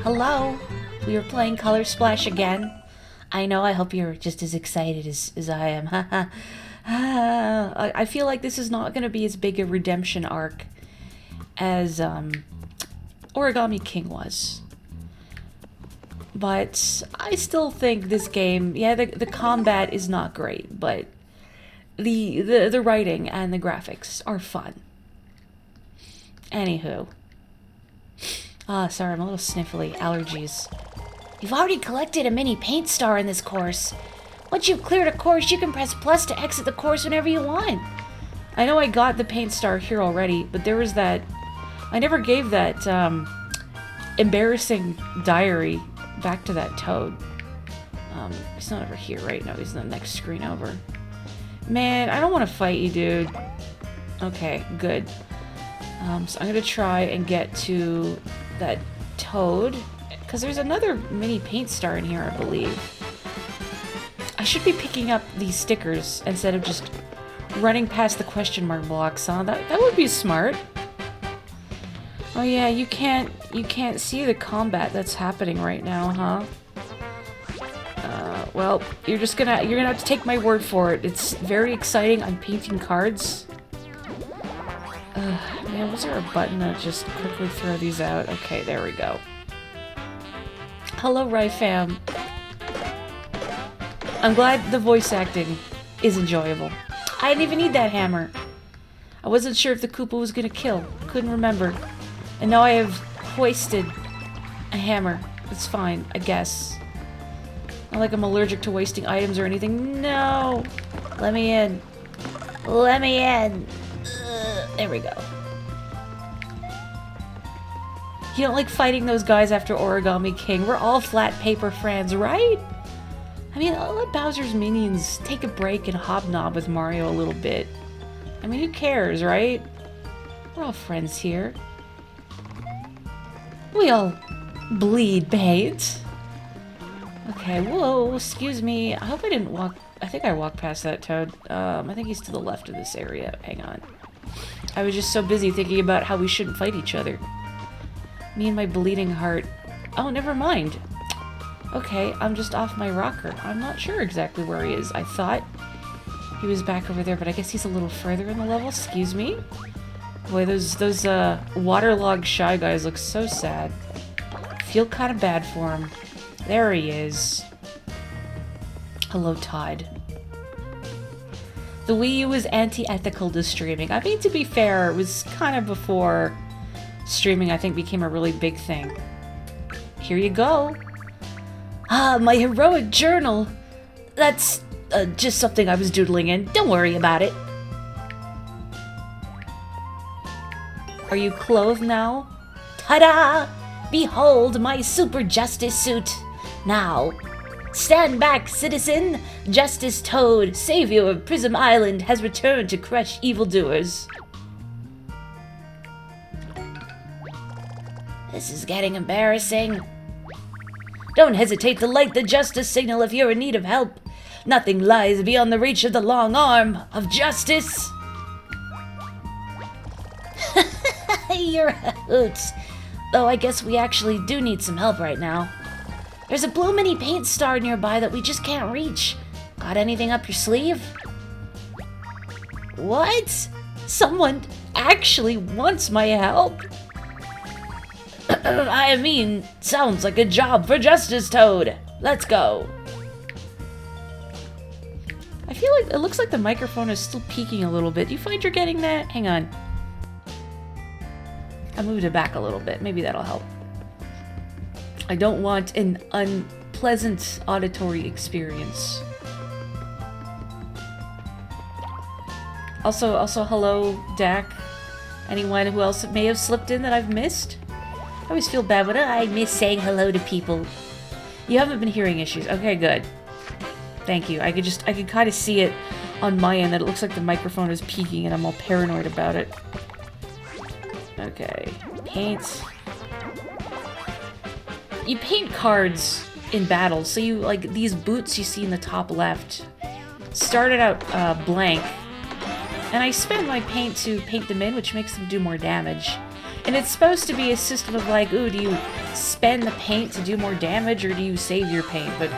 Hello, we are playing Color Splash again. I know, I hope you're just as excited as I am. I feel like this is not going to be as big a redemption arc as Origami King was. But I still think this game, yeah, the combat is not great, but the writing and the graphics are fun. Anywho. Sorry, I'm a little sniffly. Allergies. You've already collected a mini paint star in this course. Once you've cleared a course, you can press plus to exit the course whenever you want. I know I got the paint star here already, but there was that... I never gave that, embarrassing diary back to that toad. He's not over here right now. He's in the next screen over. Man, I don't want to fight you, dude. Okay, good. So I'm gonna try and get to that toad, because there's another mini paint star in here, I believe. I should be picking up these stickers instead of just running past the question mark blocks, huh? That would be smart. Oh yeah, you can't see the combat that's happening right now, huh? Well, you're gonna have to take my word for it. It's very exciting. I'm painting cards. Man, was there a button to just quickly throw these out? Okay, there we go. Hello, Ryfam. I'm glad the voice acting is enjoyable. I didn't even need that hammer. I wasn't sure if the Koopa was gonna kill. Couldn't remember. And now I have hoisted a hammer. It's fine, I guess. Not like I'm allergic to wasting items or anything. No! Let me in. Let me in. There we go. You don't like fighting those guys after Origami King. We're all flat paper friends, right? I mean, I'll let Bowser's minions take a break and hobnob with Mario a little bit. I mean, who cares, right? We're all friends here. We all bleed paint. Okay, whoa, excuse me. I hope I didn't walk... I think I walked past that toad. I think he's to the left of this area. Hang on. I was just so busy thinking about how we shouldn't fight each other. Me and my bleeding heart. Oh, never mind. Okay, I'm just off my rocker. I'm not sure exactly where he is. I thought he was back over there, but I guess he's a little further in the level. Excuse me? Boy, those waterlogged Shy Guys look so sad. Feel kind of bad for him. There he is. Hello, Todd. The Wii U was anti-ethical to streaming. I mean, to be fair, it was kind of before streaming, I think, became a really big thing. Here you go. Ah, my heroic journal. That's just something I was doodling in. Don't worry about it. Are you clothed now? Ta-da! Behold my super justice suit. Now, stand back, citizen! Justice Toad, savior of Prism Island, has returned to crush evildoers. This is getting embarrassing. Don't hesitate to light the justice signal if you're in need of help. Nothing lies beyond the reach of the long arm of justice. You're a hoot. Though I guess we actually do need some help right now. There's a blue mini paint star nearby that we just can't reach. Got anything up your sleeve? What? Someone actually wants my help? I mean, sounds like a job for Justice Toad. Let's go. I feel like it looks like the microphone is still peaking a little bit. Do you find you're getting that? Hang on. I moved it back a little bit. Maybe that'll help. I don't want an unpleasant auditory experience. Also, hello, Dak. Anyone who else may have slipped in that I've missed? I always feel bad when I miss saying hello to people. You haven't been hearing issues. Okay, good. Thank you. I could kind of see it on my end that it looks like the microphone is peaking and I'm all paranoid about it. Okay. Paint. You paint cards in battles, so you, like, these boots you see in the top left started out blank, and I spend my paint to paint them in, which makes them do more damage. And it's supposed to be a system of like, ooh, do you spend the paint to do more damage, or do you save your paint? But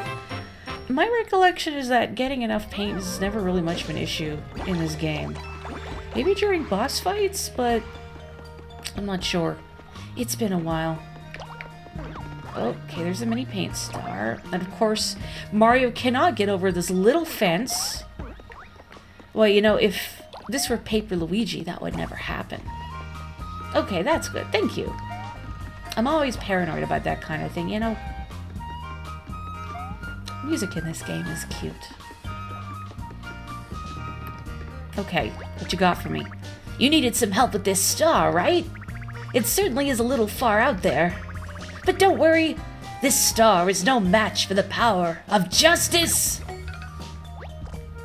my recollection is that getting enough paint is never really much of an issue in this game. Maybe during boss fights, but I'm not sure. It's been a while. Okay, there's a mini paint star. And of course, Mario cannot get over this little fence. Well, you know, if this were Paper Luigi, that would never happen. Okay, that's good. Thank you. I'm always paranoid about that kind of thing, you know? Music in this game is cute. Okay, what you got for me? You needed some help with this star, right? It certainly is a little far out there. But don't worry, this star is no match for the power of justice!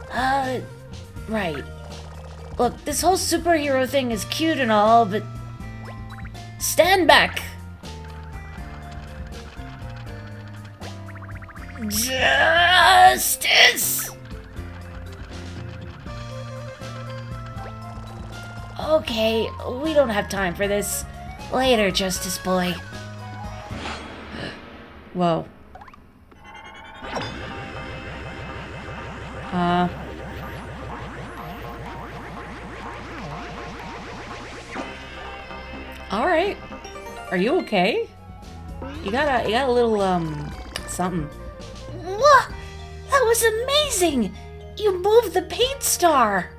Right. Look, this whole superhero thing is cute and all, but... Stand back! Justice! Okay, we don't have time for this. Later, Justice Boy. Whoa. Alright. Are you okay? You got a little, something. What? That was amazing! You moved the paint star!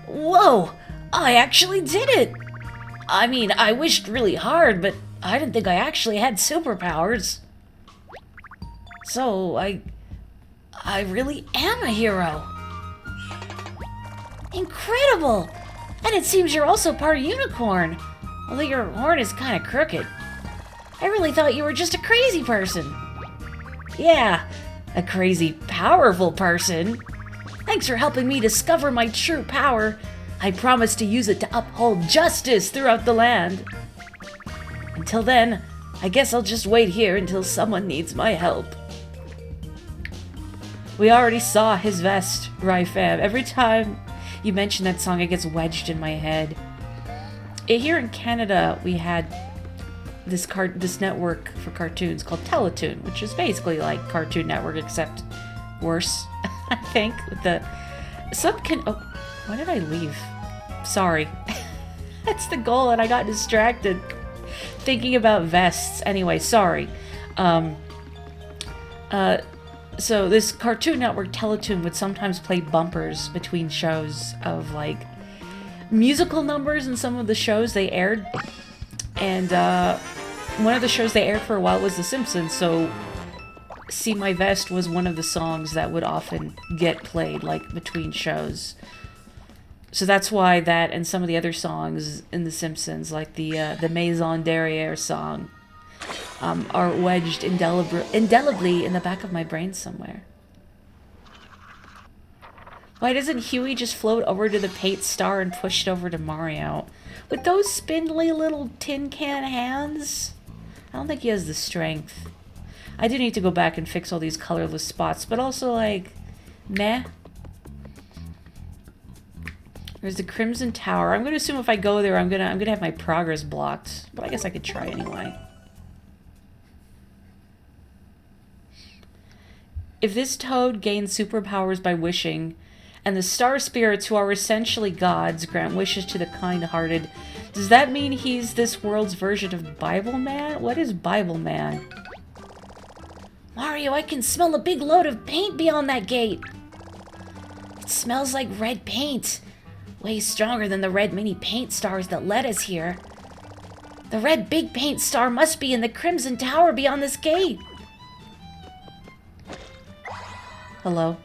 Whoa! I actually did it! I mean, I wished really hard, but I didn't think I actually had superpowers. So, I really am a hero. Incredible! And it seems you're also part unicorn, although your horn is kind of crooked. I really thought you were just a crazy person. Yeah, a crazy, powerful person. Thanks for helping me discover my true power. I promise to use it to uphold justice throughout the land. Until then, I guess I'll just wait here until someone needs my help. We already saw his vest, Ryfam. Every time you mention that song, it gets wedged in my head. Here in Canada, we had this network for cartoons called Teletoon, which is basically like Cartoon Network, except worse, I think. With the oh, why did I leave? Sorry. That's the goal, and I got distracted thinking about vests. Anyway, sorry. So this Cartoon Network Teletoon would sometimes play bumpers between shows of like musical numbers in some of the shows they aired. And one of the shows they aired for a while was The Simpsons, so See My Vest was one of the songs that would often get played like between shows. So that's why that and some of the other songs in The Simpsons, like the Maison Derrière song, are wedged indelibly in the back of my brain somewhere. Why doesn't Huey just float over to the paint star and push it over to Mario? With those spindly little tin can hands? I don't think he has the strength. I do need to go back and fix all these colorless spots, but also like, meh. There's the Crimson Tower. I'm gonna assume if I go there, I'm gonna have my progress blocked, but I guess I could try anyway. If this toad gains superpowers by wishing, and the star spirits, who are essentially gods, grant wishes to the kind-hearted, does that mean he's this world's version of Bible Man? What is Bible Man? Mario, I can smell a big load of paint beyond that gate. It smells like red paint. Way stronger than the red mini paint stars that led us here. The red big paint star must be in the Crimson Tower beyond this gate. Hello?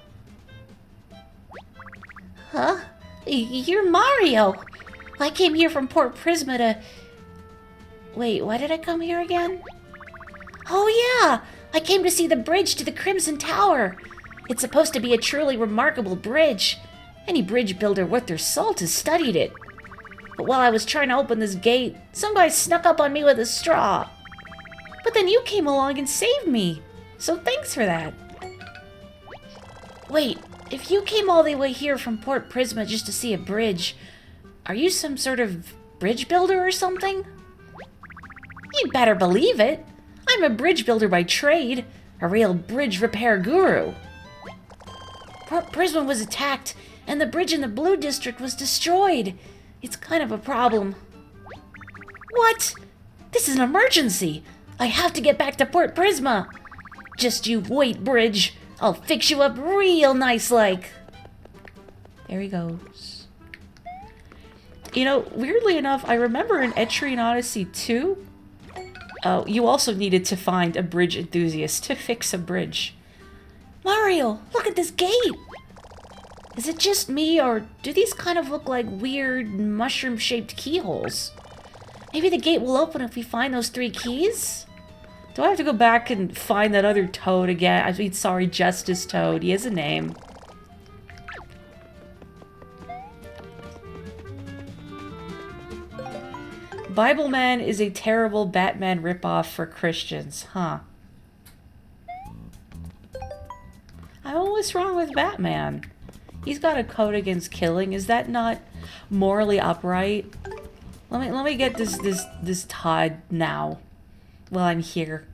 Huh? You're Mario! I came here from Port Prisma to... Wait, why did I come here again? Oh yeah! I came to see the bridge to the Crimson Tower! It's supposed to be a truly remarkable bridge. Any bridge builder worth their salt has studied it. But while I was trying to open this gate, some guy snuck up on me with a straw. But then you came along and saved me. So thanks for that. Wait, if you came all the way here from Port Prisma just to see a bridge, are you some sort of Bridge builder or something? You'd better believe it. I'm a bridge builder by trade. A real bridge repair guru. Port Prisma was attacked, and the bridge in the Blue District was destroyed. It's kind of a problem. What? This is an emergency. I have to get back to Port Prisma. Just you wait, Bridge. I'll fix you up real nice-like. There he goes. You know, weirdly enough, I remember in Etrian Odyssey 2, you also needed to find a bridge enthusiast to fix a bridge. Mario, look at this gate! Is it just me, or do these kind of look like weird, mushroom-shaped keyholes? Maybe the gate will open if we find those 3 keys? Do I have to go back and find that other Toad again? I mean, sorry, Justice Toad. He has a name. Bible Man is a terrible Batman ripoff for Christians, huh? What's wrong with Batman? He's got a code against killing. Is that not morally upright? Let me get this Todd now, while I'm here.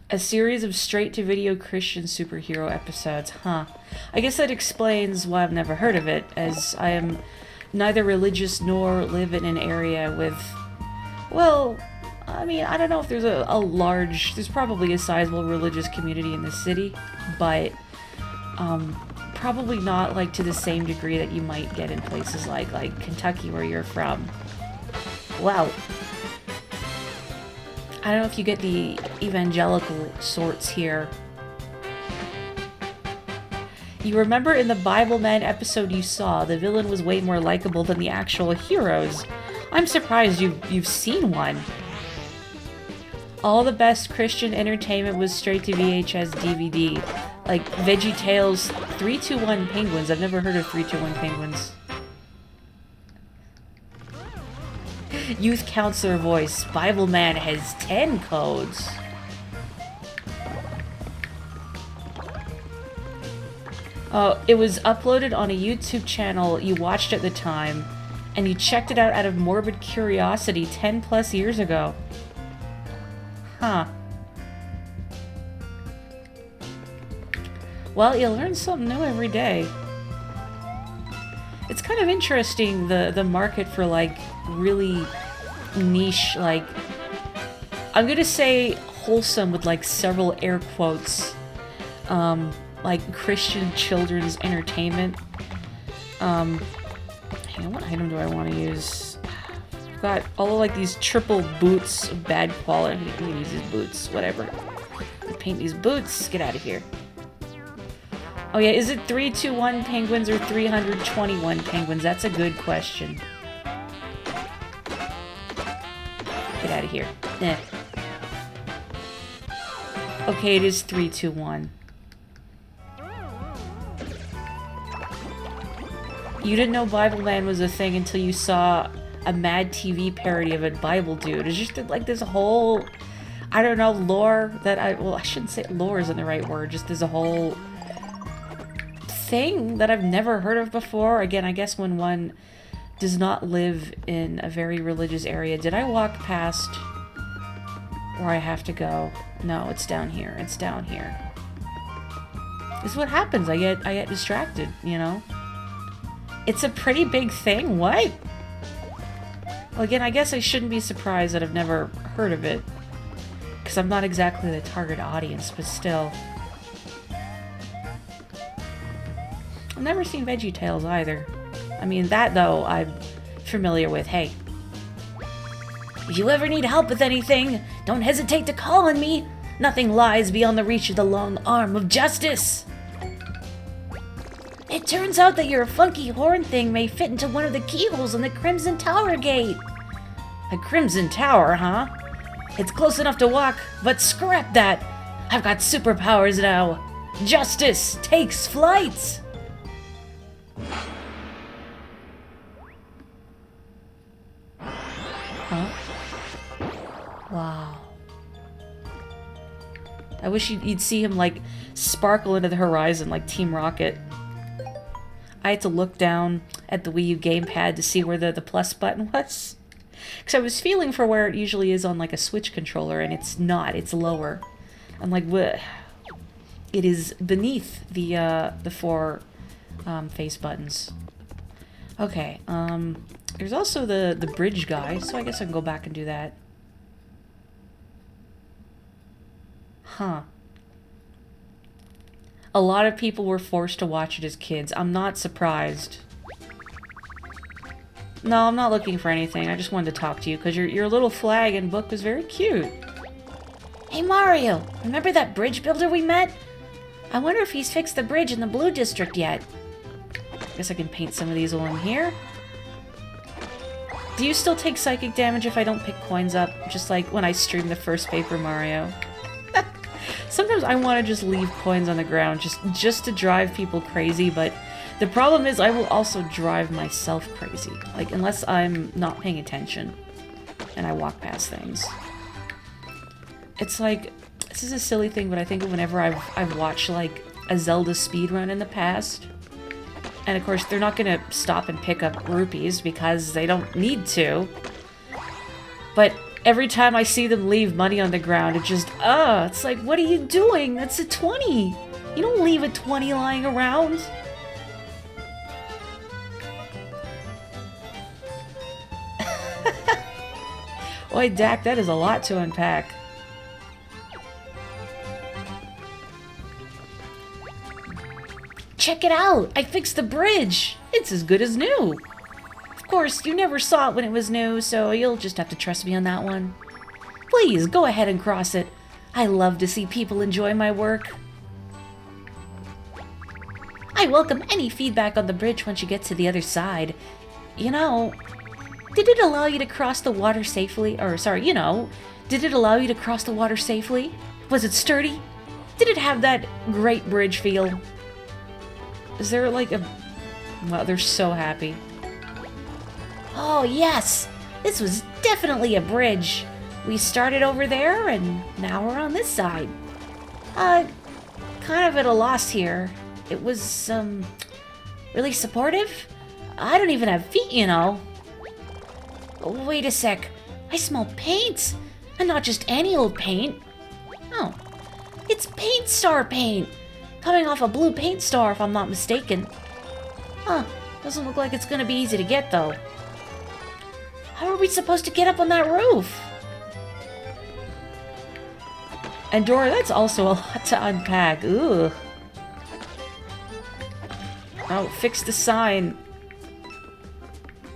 A series of straight-to-video Christian superhero episodes, huh? I guess that explains why I've never heard of it, as I am neither religious nor live in an area with, well, I mean, I don't know if there's there's probably a sizable religious community in the city, but probably not like to the same degree that you might get in places like Kentucky where you're from. Wow. I don't know if you get the evangelical sorts here. You remember in the Bible Man episode you saw, the villain was way more likable than the actual heroes. I'm surprised you've seen one. All the best Christian entertainment was straight to VHS DVD. Like Veggie Tales, 321 Penguins. I've never heard of 321 Penguins. Youth counselor voice. Bible Man has 10 codes. It was uploaded on a YouTube channel you watched at the time, and you checked it out of morbid curiosity 10 plus years ago. Huh. Well, you learn something new every day. It's kind of interesting, the market for, like, really niche, like, I'm gonna say wholesome with, like, several air quotes, like, Christian children's entertainment. Hang on, what item do I want to use? I've got all of, like, these triple boots of bad quality. I'm gonna use these boots, whatever. Paint these boots, get out of here. Oh yeah, is it 321 penguins or 321 penguins? That's a good question. Get out of here. Eh. Okay, it is 321. You didn't know Bible Man was a thing until you saw a Mad TV parody of a Bible dude. It's just like this whole, I don't know, lore that well, I shouldn't say lore isn't the right word, just there's a whole thing that I've never heard of before. Again, I guess when one does not live in a very religious area. Did I walk past where I have to go? No, it's down here. It's down here. This is what happens. I get distracted, you know? It's a pretty big thing. What? Well, again, I guess I shouldn't be surprised that I've never heard of it, because I'm not exactly the target audience, but still. I've never seen Veggie Tales either. I mean, that, though, I'm familiar with. Hey. If you ever need help with anything, don't hesitate to call on me. Nothing lies beyond the reach of the long arm of justice. It turns out that your funky horn thing may fit into one of the keyholes on the Crimson Tower gate. A Crimson Tower, huh? It's close enough to walk, but scrap that. I've got superpowers now. Justice takes flight. Huh? Wow. I wish you'd see him, like, sparkle into the horizon like Team Rocket. I had to look down at the Wii U gamepad to see where the plus button was. Because I was feeling for where it usually is on like a Switch controller, and it's not. It's lower. I'm like, what? It is beneath the four face buttons. Okay, there's also the bridge guy, so I guess I can go back and do that. Huh. A lot of people were forced to watch it as kids. I'm not surprised. No, I'm not looking for anything. I just wanted to talk to you, because your little flag and book was very cute. Hey Mario, remember that bridge builder we met? I wonder if he's fixed the bridge in the Blue District yet. Guess I can paint some of these while I'm here. Do you still take psychic damage if I don't pick coins up? Just like when I stream the first Paper Mario. Sometimes I want to just leave coins on the ground just to drive people crazy, but the problem is I will also drive myself crazy. Like, unless I'm not paying attention and I walk past things. It's like, this is a silly thing, but I think whenever I've watched like a Zelda speedrun in the past, and of course they're not gonna stop and pick up rupees because they don't need to, but every time I see them leave money on the ground, it just, it's like, what are you doing? That's a 20! You don't leave a 20 lying around. Oi, Dak, that is a lot to unpack. Check it out! I fixed the bridge! It's as good as new! Of course, you never saw it when it was new, so you'll just have to trust me on that one. Please, go ahead and cross it. I love to see people enjoy my work. I welcome any feedback on the bridge once you get to the other side. You know, did it allow you to cross the water safely? Or, sorry, did it allow you to cross the water safely? Was it sturdy? Did it have that great bridge feel? Is there like a... Wow, they're so happy. Oh, yes! This was definitely a bridge. We started over there, and now we're on this side. Kind of at a loss here. It was, really supportive? I don't even have feet, you know. Wait a sec. I smell paint! And not just any old paint. Oh. It's Paint Star paint! Coming off a blue paint star, if I'm not mistaken. Huh. Doesn't look like it's gonna be easy to get, though. How are we supposed to get up on that roof? And Dora, that's also a lot to unpack. Ugh. Oh, fix the sign.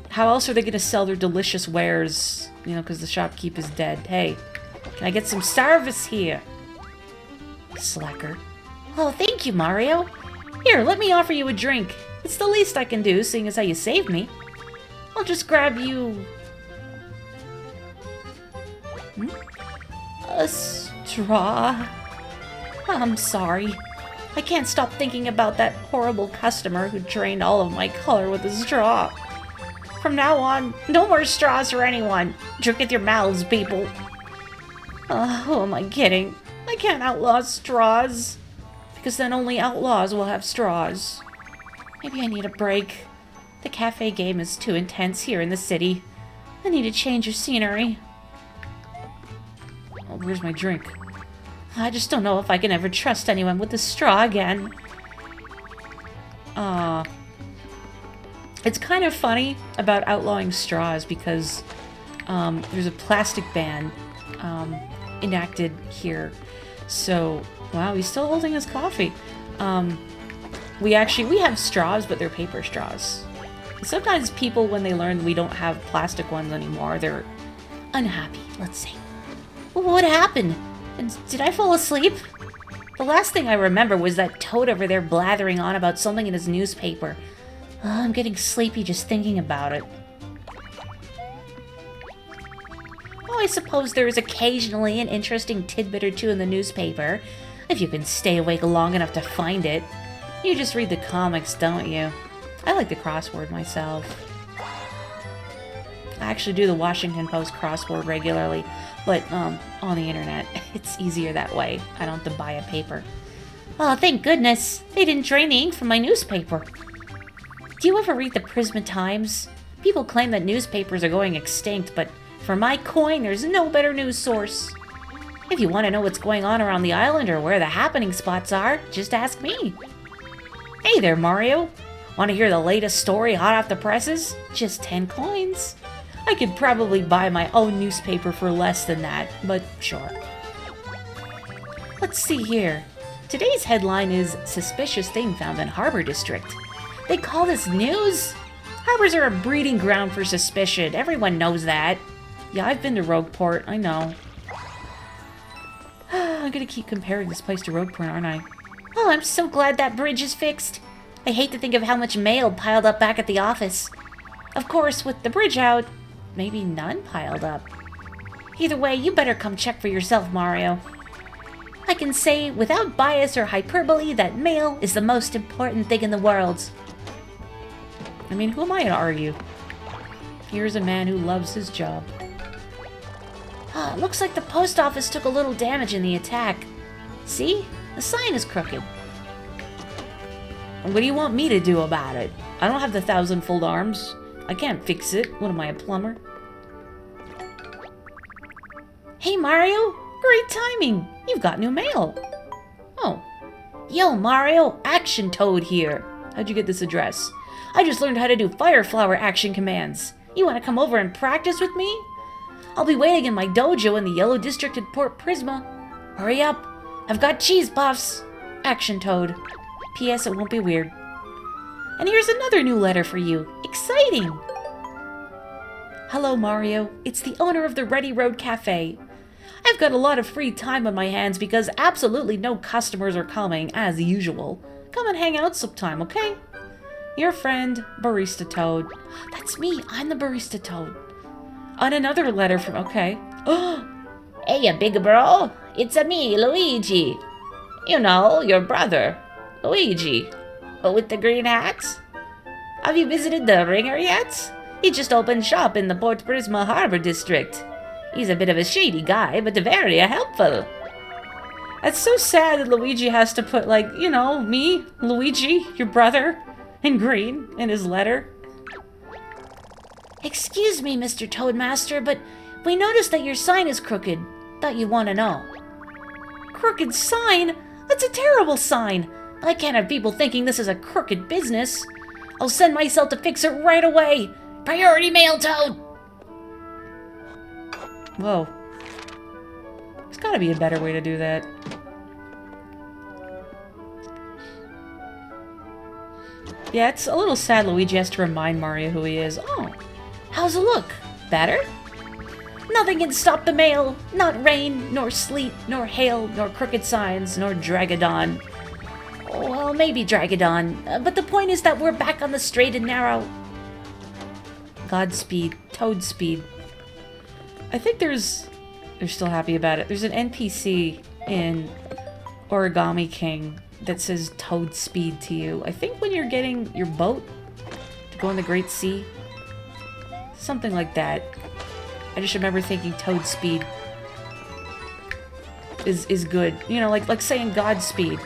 How else are they gonna sell their delicious wares? You know, because the shopkeep is dead. Hey, can I get some service here? Slacker. Oh, thank you, Mario. Here, let me offer you a drink. It's the least I can do, seeing as how you saved me. I'll just grab you... a straw. I'm sorry. I can't stop thinking about that horrible customer who drained all of my color with a straw. From now on, no more straws for anyone. Drink with your mouths, people. Who am I kidding? I can't outlaw straws. Because then only outlaws will have straws. Maybe I need a break. The cafe game is too intense here in the city. I need a change of scenery. Oh, where's my drink? I just don't know if I can ever trust anyone with a straw again. It's kind of funny about outlawing straws because there's a plastic ban enacted here. So, wow, he's still holding his coffee. We have straws, but they're paper straws. Sometimes people, when they learn we don't have plastic ones anymore, they're unhappy, let's say. What happened? Did I fall asleep? The last thing I remember was that Toad over there blathering on about something in his newspaper. I'm getting sleepy just thinking about it. Oh, I suppose there is occasionally an interesting tidbit or two in the newspaper, if you can stay awake long enough to find it. You just read the comics, don't you? I like the crossword myself. I actually do the Washington Post crossword regularly, but on the internet. It's easier that way. I don't have to buy a paper. Oh, thank goodness. They didn't drain the ink from my newspaper. Do you ever read the Prisma Times? People claim that newspapers are going extinct, but for my coin, there's no better news source. If you want to know what's going on around the island or where the happening spots are, just ask me. Hey there, Mario. Want to hear the latest story hot off the presses? Just 10 coins. I could probably buy my own newspaper for less than that, but sure. Let's see here. Today's headline is Suspicious Thing Found in Harbor District. They call this news? Harbors are a breeding ground for suspicion. Everyone knows that. Yeah, I've been to Rogueport. I know. I'm gonna keep comparing this place to Rogueport, aren't I? Oh, I'm so glad that bridge is fixed. I hate to think of how much mail piled up back at the office. Of course, with the bridge out, maybe none piled up. Either way, you better come check for yourself, Mario. I can say without bias or hyperbole that mail is the most important thing in the world. I mean, who am I to argue? Here's a man who loves his job. Looks like the post office took a little damage in the attack. See? The sign is crooked. What do you want me to do about it? I don't have the 1,000-fold arms. I can't fix it. What am I, a plumber? Hey, Mario! Great timing! You've got new mail. Oh. Yo, Mario! Action Toad here. How'd you get this address? I just learned how to do Fire Flower action commands. You want to come over and practice with me? I'll be waiting in my dojo in the Yellow District at Port Prisma. Hurry up. I've got cheese puffs. Action Toad. P.S. It won't be weird. And here's another new letter for you. Exciting! Hello, Mario. It's the owner of the Ready Road Cafe. I've got a lot of free time on my hands because absolutely no customers are coming, as usual. Come and hang out sometime, okay? Your friend, Barista Toad. That's me. I'm the Barista Toad. On another letter from... Okay. Hey, big bro. It's me, Luigi. You know, your brother, Luigi. With the green hats. Have you visited the Ringer yet? He just opened shop in the Port Prisma Harbor District. He's a bit of a shady guy, but very helpful. It's so sad that Luigi has to put, like, you know, me, Luigi, your brother, in green in his letter. Excuse me, Mr. Toadmaster, but we noticed that your sign is crooked. Thought you'd want to know. Crooked sign? That's a terrible sign. I can't have people thinking this is a crooked business. I'll send myself to fix it right away. Priority mail, Toad! Whoa. There's gotta be a better way to do that. Yeah, it's a little sad Luigi has to remind Mario who he is. Oh, how's it look? Better? Nothing can stop the mail. Not rain, nor sleet, nor hail, nor crooked signs, nor Dragodon. Well, maybe Dragodon, but the point is that we're back on the straight and narrow. Godspeed. Toadspeed. I think they're still happy about it. There's an NPC in Origami King that says Toadspeed to you. I think when you're getting your boat to go in the Great Sea. Something like that. I just remember thinking Toadspeed is good. You know, like saying Godspeed.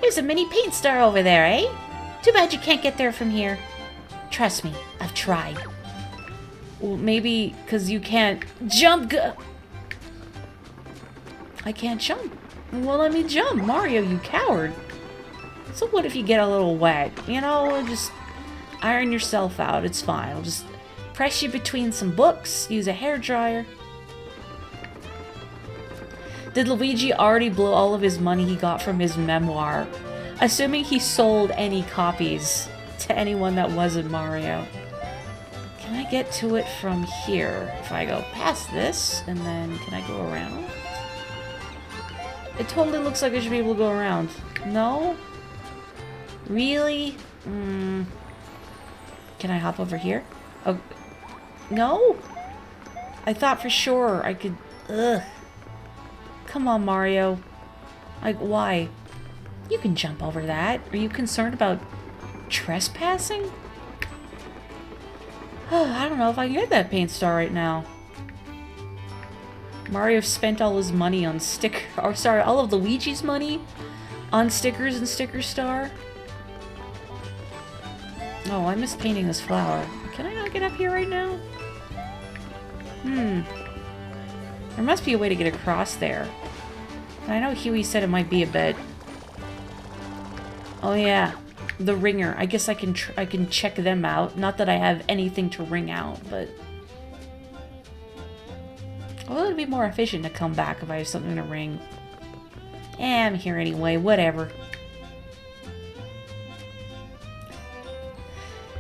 There's a mini paint star over there, eh? Too bad you can't get there from here. Trust me, I've tried. Well, maybe because you can't jump. I can't jump. Well, let me jump, Mario, you coward. So what if you get a little wet? You know, just iron yourself out. It's fine. I'll just press you between some books. Use a hairdryer. Did Luigi already blow all of his money he got from his memoir? Assuming he sold any copies to anyone that wasn't Mario. Can I get to it from here? If I go past this, and then can I go around? It totally looks like I should be able to go around. No? Really? Can I hop over here? Oh, no? I thought for sure I could... Ugh. Come on, Mario. Like, why? You can jump over that. Are you concerned about trespassing? I don't know if I can get that paint star right now. Mario spent all his money on all of Luigi's money on stickers and Sticker Star. Oh, I missed painting this flower. Can I not get up here right now? There must be a way to get across there. And I know Huey said it might be a bit. Oh yeah, the ringer. I guess I can check them out. Not that I have anything to ring out, but... Well, it'd be more efficient to come back if I have something to ring. I'm here anyway, whatever.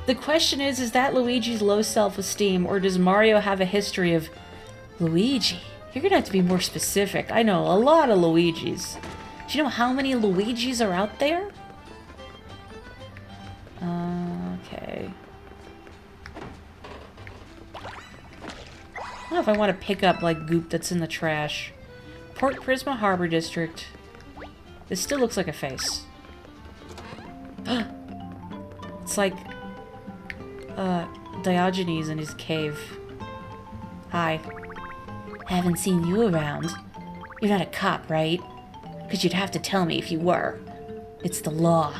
The question is that Luigi's low self-esteem, or does Mario have a history of... Luigi? You're gonna have to be more specific. I know a lot of Luigis. Do you know how many Luigis are out there? Okay. I don't know if I want to pick up, like, goop that's in the trash. Port Prisma Harbor District. This still looks like a face. It's like... Diogenes in his cave. Hi. Haven't seen you around. You're not a cop, right? Because you'd have to tell me if you were. It's the law.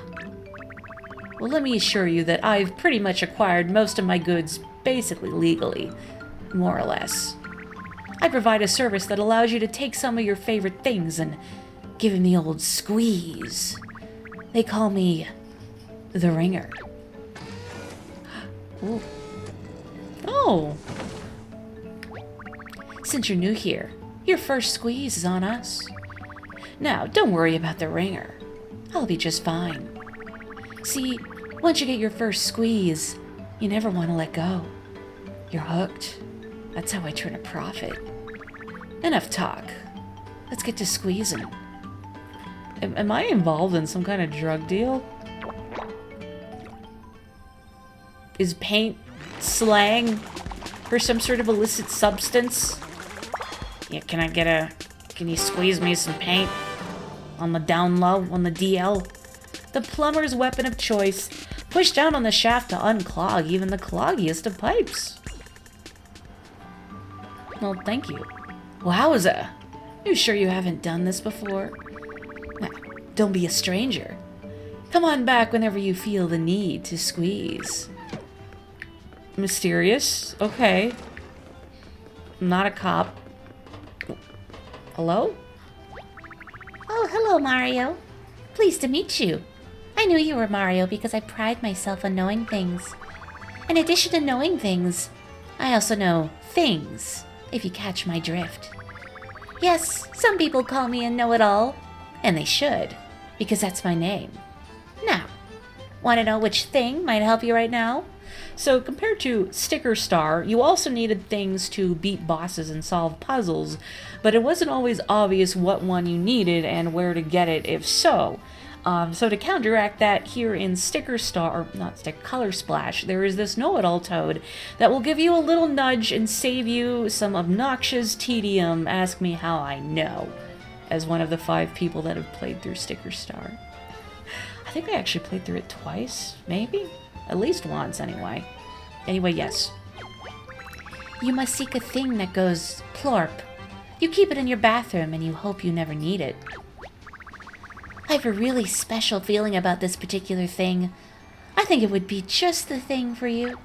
Well, let me assure you that I've pretty much acquired most of my goods basically legally. More or less. I provide a service that allows you to take some of your favorite things and give them the old squeeze. They call me the Ringer. Ooh. Oh! Since you're new here, your first squeeze is on us. Now, don't worry about the Ringer. I'll be just fine. See, once you get your first squeeze, you never want to let go. You're hooked. That's how I turn a profit. Enough talk. Let's get to squeezing. Am I involved in some kind of drug deal? Is paint slang for some sort of illicit substance? Yeah, can you squeeze me some paint? On the down low, on the DL? The plumber's weapon of choice. Push down on the shaft to unclog even the cloggiest of pipes. Well, thank you. Wowza! You sure you haven't done this before? Now, don't be a stranger. Come on back whenever you feel the need to squeeze. Mysterious. Okay. I'm not a cop. Hello? Oh, hello, Mario. Pleased to meet you. I knew you were Mario because I pride myself on knowing things. In addition to knowing things, I also know things, if you catch my drift. Yes, some people call me a know-it-all, and they should, because that's my name. Now, want to know which thing might help you right now? So, compared to Sticker Star, you also needed things to beat bosses and solve puzzles, but it wasn't always obvious what one you needed and where to get it if so. So to counteract that, here in Sticker Star, or not Sticker, Color Splash, there is this know-it-all toad that will give you a little nudge and save you some obnoxious tedium. Ask me how I know, as one of the 5 people that have played through Sticker Star. I think I actually played through it twice, maybe? At least once, anyway. Anyway, yes. You must seek a thing that goes plorp. You keep it in your bathroom and you hope you never need it. I have a really special feeling about this particular thing. I think it would be just the thing for you.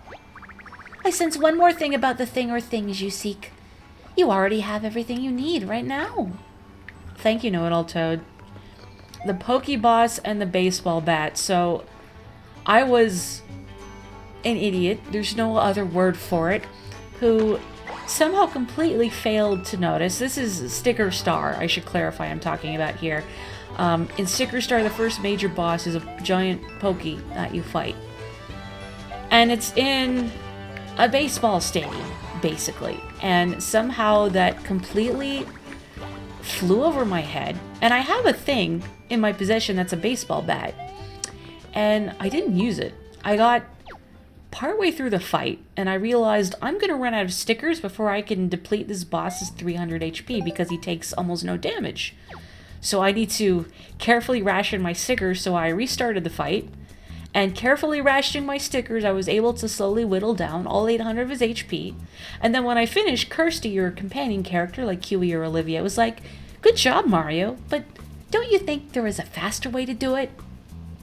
I sense one more thing about the thing or things you seek. You already have everything you need right now. Thank you, Know-It-All Toad. The Pokeboss and the baseball bat. So, I was an idiot, there's no other word for it, who somehow completely failed to notice. This is Sticker Star, I should clarify I'm talking about here. In Sticker Star, the first major boss is a giant Pokey that you fight. And it's in a baseball stadium, basically. And somehow that completely flew over my head. And I have a thing in my possession that's a baseball bat. And I didn't use it. I got partway through the fight, and I realized I'm gonna run out of stickers before I can deplete this boss's 300 HP because he takes almost no damage. So I need to carefully ration my stickers, so I restarted the fight, and carefully rationing my stickers, I was able to slowly whittle down all 800 of his HP, and then when I finished, Kirsty, your companion character, like Huey or Olivia, was like, "Good job, Mario, but don't you think there was a faster way to do it?"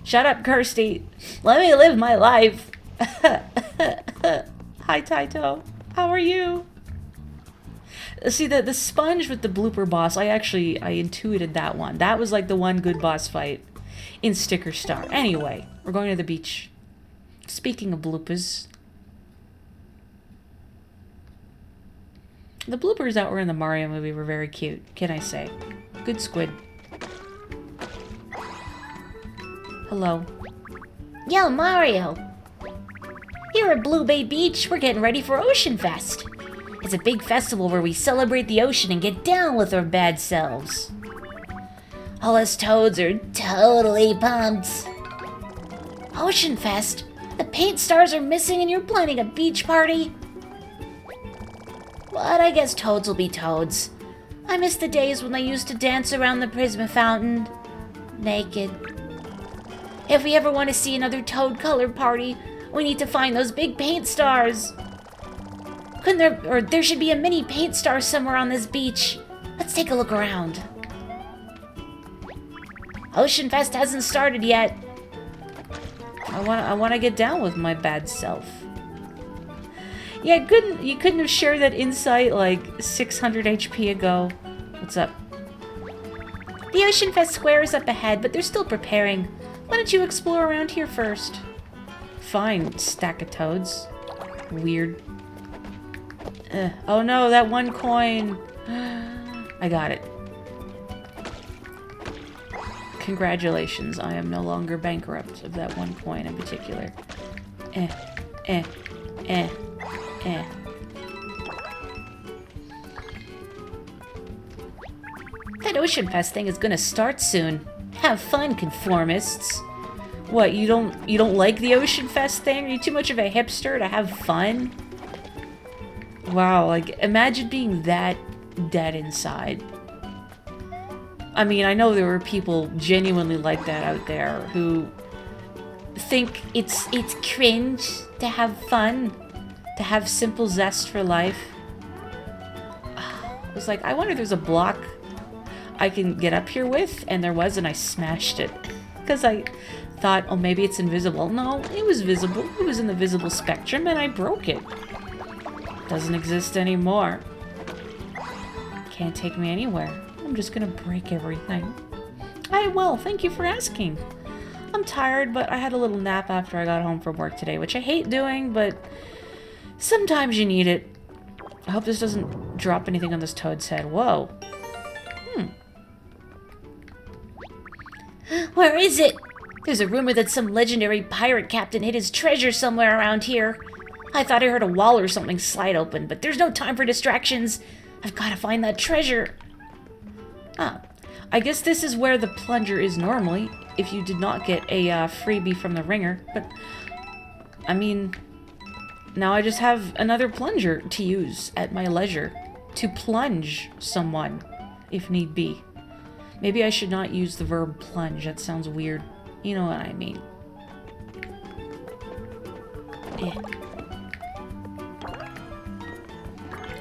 Shut up, Kirsty. Let me live my life. Hi, Taito. How are you? See, the sponge with the blooper boss, I intuited that one. That was like the one good boss fight in Sticker Star. Anyway, we're going to the beach. Speaking of bloopers. The bloopers that were in the Mario movie were very cute, can I say. Good squid. Hello. Yo, Mario. Here at Blue Bay Beach, we're getting ready for Ocean Fest. It's a big festival where we celebrate the ocean and get down with our bad selves. All us toads are totally pumped. Ocean Fest? The paint stars are missing and you're planning a beach party? But I guess toads will be toads. I miss the days when they used to dance around the Prisma fountain, naked. If we ever want to see another toad colored party, we need to find those big paint stars. There should be a mini paint star somewhere on this beach. Let's take a look around. Ocean Fest hasn't started yet. I want to get down with my bad self. Yeah, you couldn't have shared that insight like 600 HP ago. What's up? The Ocean Fest square is up ahead, but they're still preparing. Why don't you explore around here first? Fine, stack of toads. Weird. Oh no, that one coin. I got it. Congratulations, I am no longer bankrupt of that one coin in particular. That Ocean Fest thing is gonna start soon. Have fun, conformists. What, you don't like the Ocean Fest thing? Are you too much of a hipster to have fun? Wow, like, imagine being that dead inside. I mean, I know there are people genuinely like that out there who think it's cringe to have fun, to have simple zest for life. I was like, I wonder if there's a block I can get up here with, and there was, and I smashed it. Because I thought, oh, maybe it's invisible. No, it was visible. It was in the visible spectrum, and I broke it. Doesn't exist anymore. Can't take me anywhere. I'm just gonna break everything. Well, thank you for asking. I'm tired, but I had a little nap after I got home from work today, which I hate doing, but sometimes you need it. I hope this doesn't drop anything on this toad's head. Whoa. Where is it? There's a rumor that some legendary pirate captain hid his treasure somewhere around here. I thought I heard a wall or something slide open, but there's no time for distractions. I've got to find that treasure. Ah, I guess this is where the plunger is normally, if you did not get a freebie from the ringer. But, I mean, now I just have another plunger to use at my leisure. To plunge someone, if need be. Maybe I should not use the verb plunge. That sounds weird. You know what I mean.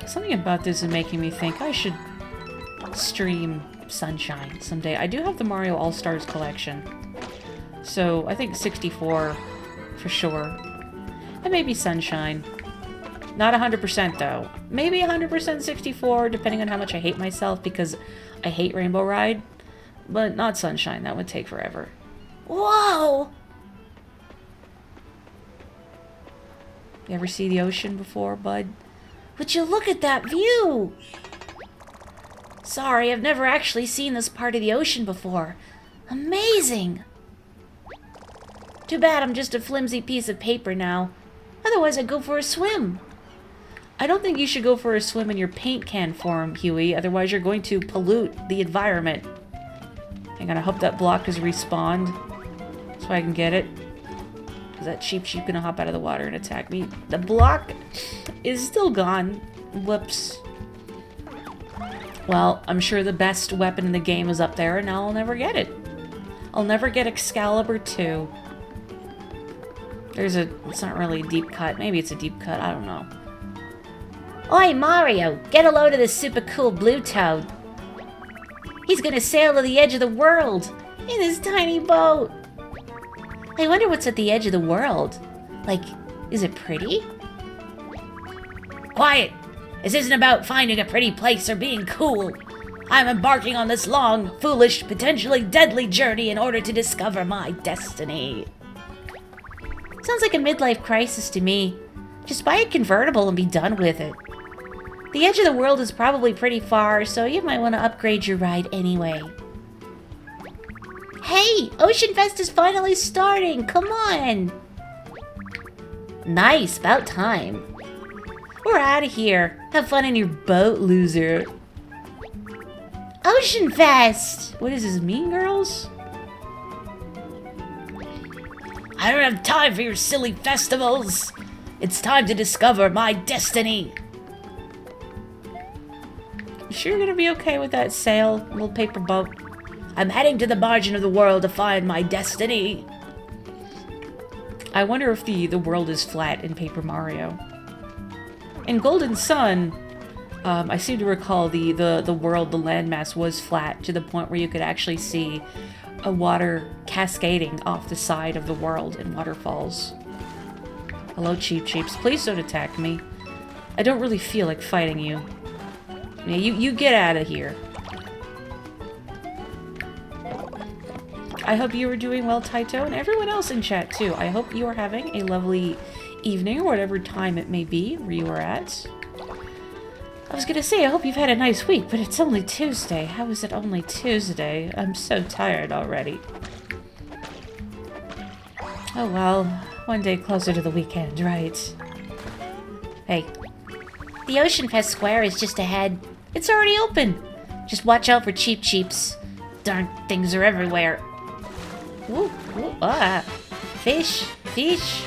Something about this is making me think I should stream Sunshine someday. I do have the Mario All-Stars collection. So, I think 64 for sure. And maybe Sunshine. Not 100% though. Maybe 100% 64, depending on how much I hate myself, because I hate Rainbow Ride. But not Sunshine, that would take forever. Whoa! You ever see the ocean before, bud? Would you look at that view? Sorry, I've never actually seen this part of the ocean before. Amazing! Too bad I'm just a flimsy piece of paper now. Otherwise I'd go for a swim. I don't think you should go for a swim in your paint can form, Huey. Otherwise you're going to pollute the environment. Hang on, I hope that block is respawned so I can get it. Is that cheap sheep gonna hop out of the water and attack me? The block is still gone. Whoops. Well, I'm sure the best weapon in the game is up there, and now I'll never get it. I'll never get Excalibur 2. It's not really a deep cut. Maybe it's a deep cut, I don't know. Oi, Mario, get a load of this super cool blue toad. He's gonna sail to the edge of the world in his tiny boat. I wonder what's at the edge of the world. Like, Is it pretty? Quiet! This isn't about finding a pretty place or being cool. I'm embarking on this long, foolish, potentially deadly journey in order to discover my destiny. Sounds like a midlife crisis to me. Just buy a convertible and be done with it. The edge of the world is probably pretty far, so you might want to upgrade your ride anyway. Hey! Ocean Fest is finally starting! Come on! Nice, about time. We're out of here. Have fun in your boat, loser. Ocean Fest! What does this mean, girls? I don't have time for your silly festivals. It's time to discover my destiny. You sure you're gonna be okay with that sail, little paper boat? I'm heading to the margin of the world to find my destiny. I wonder if the world is flat in Paper Mario. In Golden Sun, I seem to recall the world, the landmass was flat to the point where you could actually see a water cascading off the side of the world in waterfalls. Hello, Cheep Cheeps. Please don't attack me. I don't really feel like fighting you. Yeah, you get out of here. I hope you are doing well, Taito, and everyone else in chat, too. I hope you are having a lovely evening, or whatever time it may be where you are at. I was gonna say, I hope you've had a nice week, but it's only Tuesday. How is it only Tuesday? I'm so tired already. Oh well, one day closer to the weekend, right? Hey. The Ocean Fest Square is just ahead. It's already open. Just watch out for Cheep Cheeps. Darn things are everywhere. Ooh, ooh, ah. Fish, fish.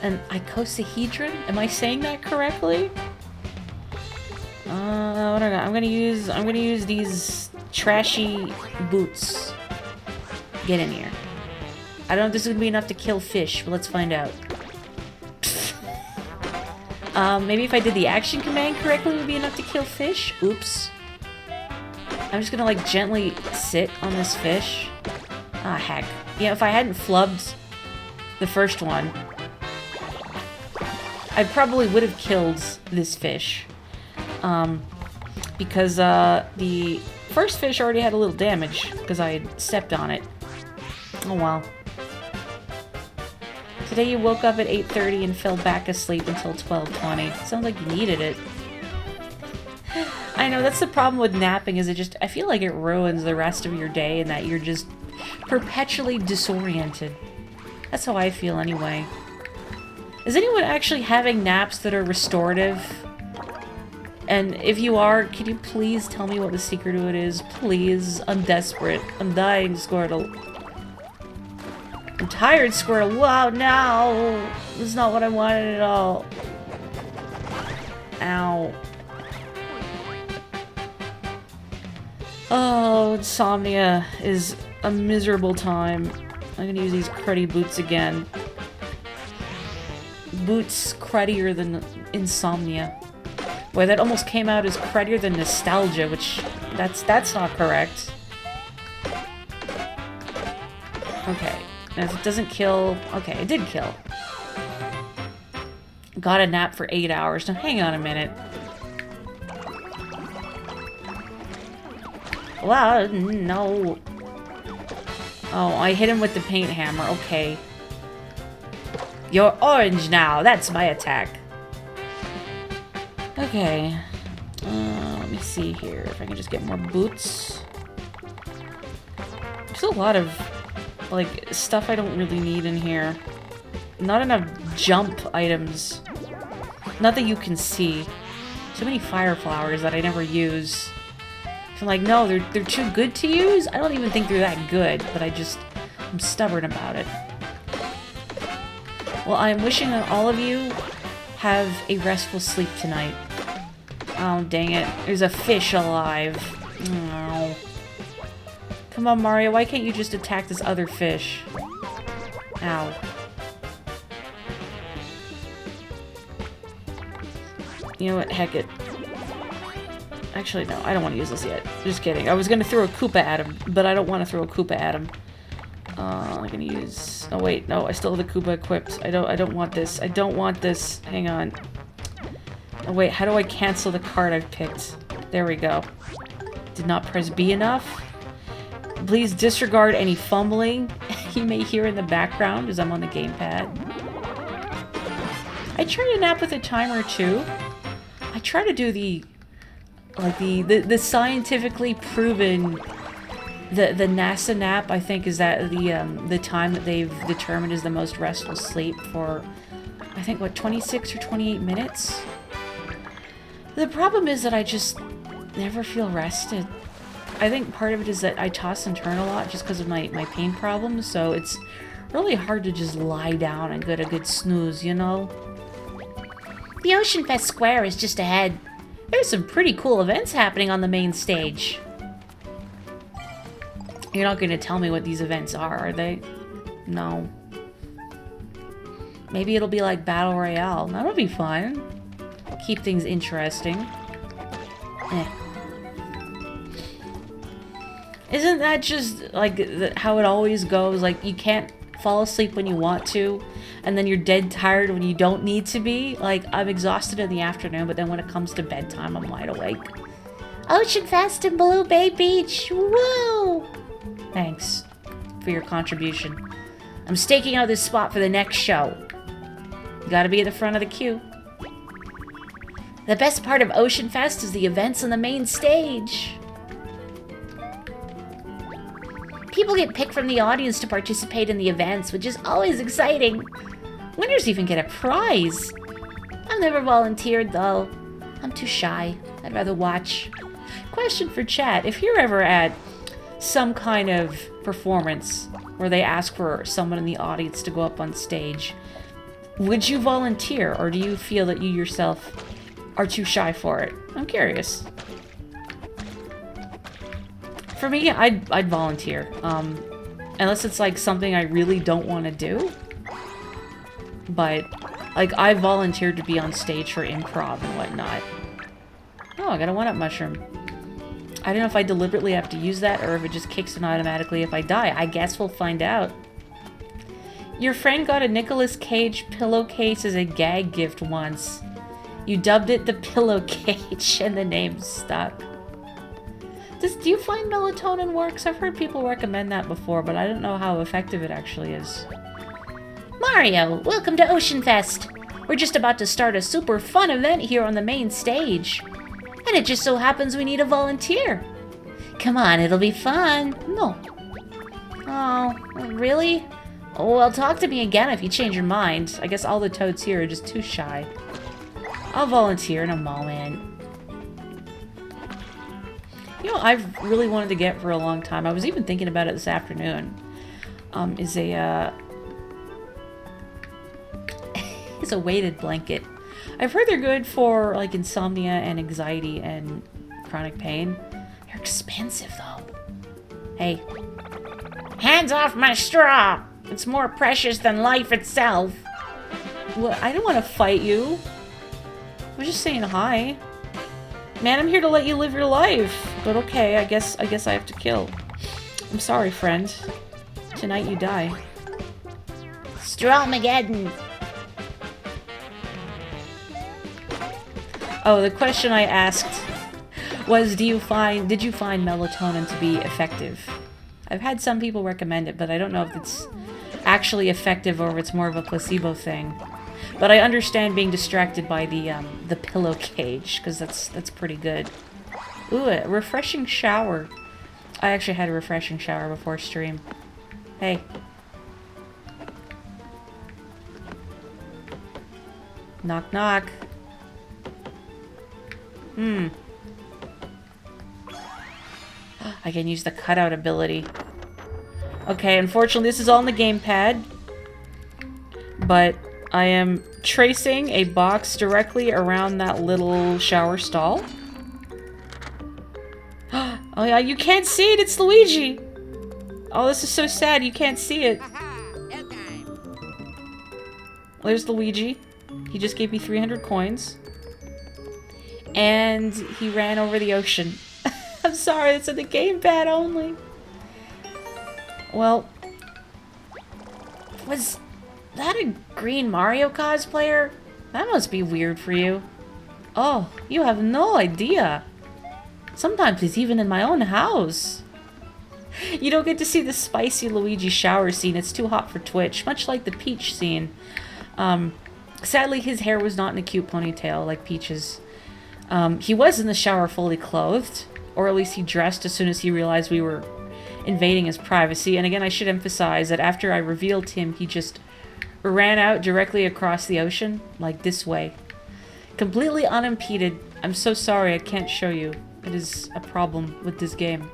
An icosahedron? Am I saying that correctly? What I got? I'm gonna use these trashy boots. Get in here. I don't know if this is gonna be enough to kill fish, but let's find out. Maybe if I did the action command correctly, it would be enough to kill fish. Oops. I'm just gonna like gently sit on this fish. Ah, heck. Yeah, if I hadn't flubbed the first one, I probably would have killed this fish. Because the first fish already had a little damage because I had stepped on it. Oh well. Today you woke up at 8:30 and fell back asleep until 12:20. Sounds like you needed it. I know, that's the problem with napping, is I feel like it ruins the rest of your day and that you're just perpetually disoriented. That's how I feel anyway. Is anyone actually having naps that are restorative? And if you are, can you please tell me what the secret to it is? Please, I'm desperate. I'm dying, Squirtle. I'm tired, Squirtle. Wow, no! This is not what I wanted at all. Ow. Oh, insomnia is a miserable time. I'm gonna use these cruddy boots again. Boots cruddier than insomnia. Boy, that almost came out as cruddier than nostalgia, which that's not correct. Okay, and if it doesn't kill, okay, it did kill. Got a nap for 8 hours. Now hang on a minute. Wow, no. Oh, I hit him with the paint hammer. Okay. You're orange now. That's my attack. Okay. Let me see here. If I can just get more boots. There's a lot of, like, stuff I don't really need in here. Not enough jump items. Not that you can see. So many fire flowers that I never use. I'm like, no, they're too good to use? I don't even think they're that good, but I'm stubborn about it. Well, I'm wishing that all of you have a restful sleep tonight. Oh, dang it. There's a fish alive. Oh. Come on, Mario, why can't you just attack this other fish? Ow. You know what? Heck it. Actually, no, I don't want to use this yet. Just kidding. I was going to throw a Koopa at him, but I don't want to throw a Koopa at him. only gonna use... Oh wait, no, I still have the Koopa equipped. I don't want this. I don't want this. Hang on. Oh wait, how do I cancel the card I've picked? There we go. Did not press B enough. Please disregard any fumbling you may hear in the background as I'm on the gamepad. I try to nap with a timer too. I try to do the scientifically proven the NASA nap. I think is that the time that they've determined is the most restful sleep for, I think, what, 26 or 28 minutes. The problem is that I just never feel rested. I think part of it is that I toss and turn a lot just because of my pain problems, so it's really hard to just lie down and get a good snooze, you know? The Ocean Fest Square is just ahead. There's some pretty cool events happening on the main stage. You're not going to tell me what these events are they? No. Maybe it'll be like Battle Royale. That'll be fun. Keep things interesting. Isn't that just like how it always goes? Like, you can't fall asleep when you want to, and then you're dead tired when you don't need to be. Like, I'm exhausted in the afternoon, but then when it comes to bedtime, I'm wide awake. Ocean Fest in Blue Bay Beach. Woo! Thanks for your contribution. I'm staking out this spot for the next show. You gotta be at the front of the queue. The best part of Ocean Fest is the events on the main stage. People get picked from the audience to participate in the events, which is always exciting. Winners even get a prize. I've never volunteered, though. I'm too shy. I'd rather watch. Question for chat. If you're ever at some kind of performance where they ask for someone in the audience to go up on stage, would you volunteer, or do you feel that you yourself are too shy for it? I'm curious. For me, I'd volunteer. Unless it's like something I really don't want to do. But, like, I volunteered to be on stage for improv and whatnot. Oh, I got a 1-up mushroom. I don't know if I deliberately have to use that or if it just kicks in automatically if I die. I guess we'll find out. Your friend got a Nicolas Cage pillowcase as a gag gift once. You dubbed it the pillowcage and the name stuck. Do you find melatonin works? I've heard people recommend that before, but I don't know how effective it actually is. Mario, welcome to Ocean Fest. We're just about to start a super fun event here on the main stage. And it just so happens we need a volunteer. Come on, it'll be fun. No. Oh, really? Well, talk to me again if you change your mind. I guess all the toads here are just too shy. I'll volunteer in a moment. You know, I've really wanted to get for a long time. I was even thinking about it this afternoon. Is a weighted blanket. I've heard they're good for like insomnia and anxiety and chronic pain. They're expensive though. Hey, hands off my straw! It's more precious than life itself. Well, I don't want to fight you. I was just saying hi. Man, I'm here to let you live your life. But okay, I guess I have to kill. I'm sorry, friend. Tonight you die. Strawmageddon. Oh, the question I asked was, did you find melatonin to be effective? I've had some people recommend it, but I don't know if it's actually effective or if it's more of a placebo thing. But I understand being distracted by the pillow cage, because that's pretty good. Ooh, a refreshing shower. I actually had a refreshing shower before stream. Hey. Knock knock. I can use the cutout ability. Okay, unfortunately this is all in the gamepad. But I am tracing a box directly around that little shower stall. Oh yeah, you can't see it, it's Luigi! Oh, this is so sad, you can't see it. There's Luigi. He just gave me 300 coins. And he ran over the ocean. I'm sorry, it's in the gamepad only. Well, Was that a green Mario cosplayer? That must be weird for you. Oh, you have no idea. Sometimes he's even in my own house. You don't get to see the spicy Luigi shower scene. It's too hot for Twitch, much like the Peach scene. Sadly, his hair was not in a cute ponytail like Peach's. He was in the shower fully clothed, or at least he dressed as soon as he realized we were invading his privacy. And again, I should emphasize that after I revealed him, he just ran out directly across the ocean, like this way. Completely unimpeded. I'm so sorry I can't show you. It is a problem with this game.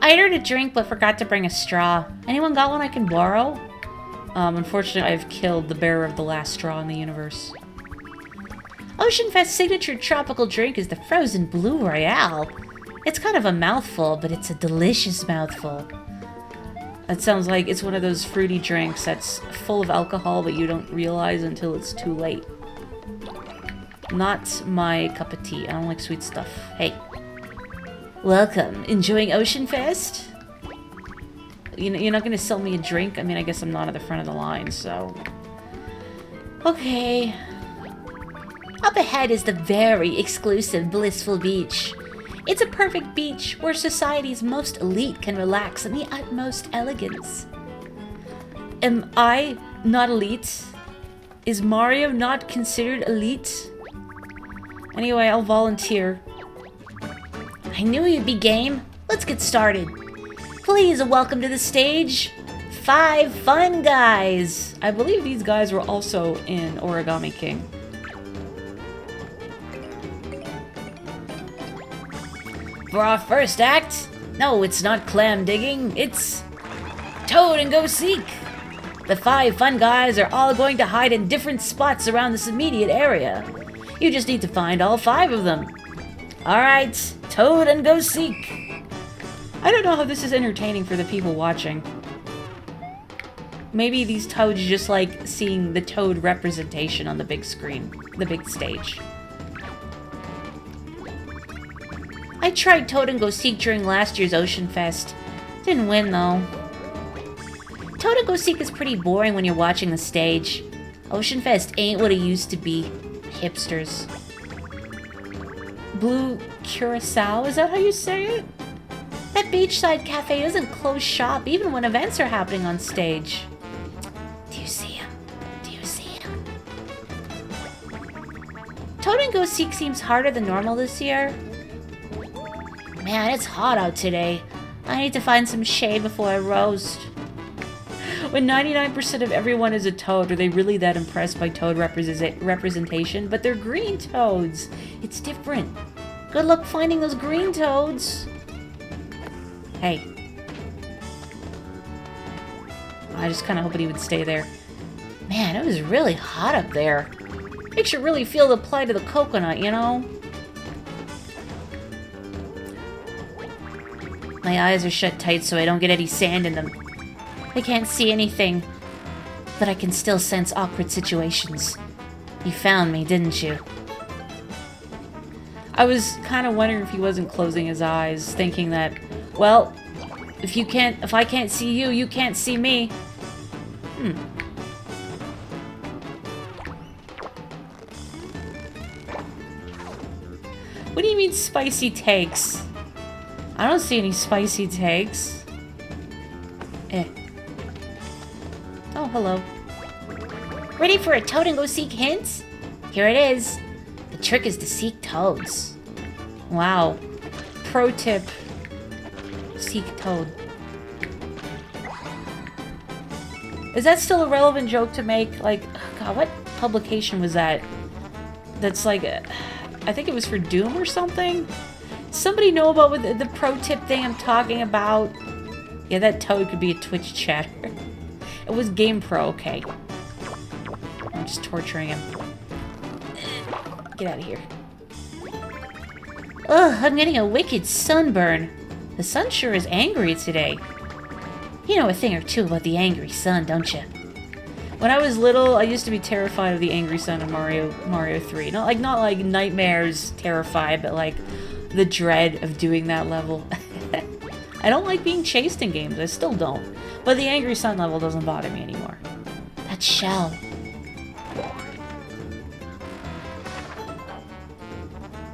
I ordered a drink but forgot to bring a straw. Anyone got one I can borrow? Unfortunately, I've killed the bearer of the last straw in the universe. Oceanfest's signature tropical drink is the frozen Blue Royale. It's kind of a mouthful, but it's a delicious mouthful. That sounds like it's one of those fruity drinks that's full of alcohol, but you don't realize until it's too late. Not my cup of tea. I don't like sweet stuff. Hey. Welcome. Enjoying Oceanfest? You're not gonna sell me a drink? I mean, I guess I'm not at the front of the line, so... Okay. Up ahead is the very exclusive Blissful Beach. It's a perfect beach where society's most elite can relax in the utmost elegance. Am I not elite? Is Mario not considered elite? Anyway, I'll volunteer. I knew you'd be game. Let's get started. Please welcome to the stage, 5 fun guys. I believe these guys were also in Origami King. For our first act, no, it's not clam digging, it's Toad and Go Seek. The 5 fun guys are all going to hide in different spots around this immediate area. You just need to find all 5 of them. Alright, Toad and Go Seek. I don't know how this is entertaining for the people watching. Maybe these toads just like seeing the Toad representation on the big screen, the big stage. I tried Toad and Go Seek during last year's Oceanfest. Didn't win though. Toad and Go Seek is pretty boring when you're watching the stage. Oceanfest ain't what it used to be. Hipsters. Blue Curacao, is that how you say it? That beachside cafe doesn't close shop even when events are happening on stage. Do you see him? Do you see him? Toad and Go Seek seems harder than normal this year. Man, it's hot out today. I need to find some shade before I roast. When 99% of everyone is a toad, are they really that impressed by toad representation? But they're green toads. It's different. Good luck finding those green toads. Hey. I just kind of hoped he would stay there. Man, it was really hot up there. Makes you really feel the plight of the coconut, you know? My eyes are shut tight so I don't get any sand in them. I can't see anything, but I can still sense awkward situations. You found me, didn't you? I was kind of wondering if he wasn't closing his eyes, thinking that, well, if I can't see you, you can't see me. What do you mean spicy takes? I don't see any spicy takes. Oh, hello. Ready for a Toad and Go Seek hint? Here it is. The trick is to seek toads. Wow. Pro tip. Seek Toad. Is that still a relevant joke to make? Like, God, what publication was that? That's like, I think it was for Doom or something? Somebody know about what the pro tip thing I'm talking about? Yeah, that Toad could be a Twitch chatter. It was GamePro, okay. I'm just torturing him. Get out of here. Ugh, I'm getting a wicked sunburn. The sun sure is angry today. You know a thing or two about the angry sun, don't you? When I was little, I used to be terrified of the angry sun in Mario 3. Not like nightmares terrified, but like the dread of doing that level. I don't like being chased in games. I still don't. But the Angry Sun level doesn't bother me anymore. That shell.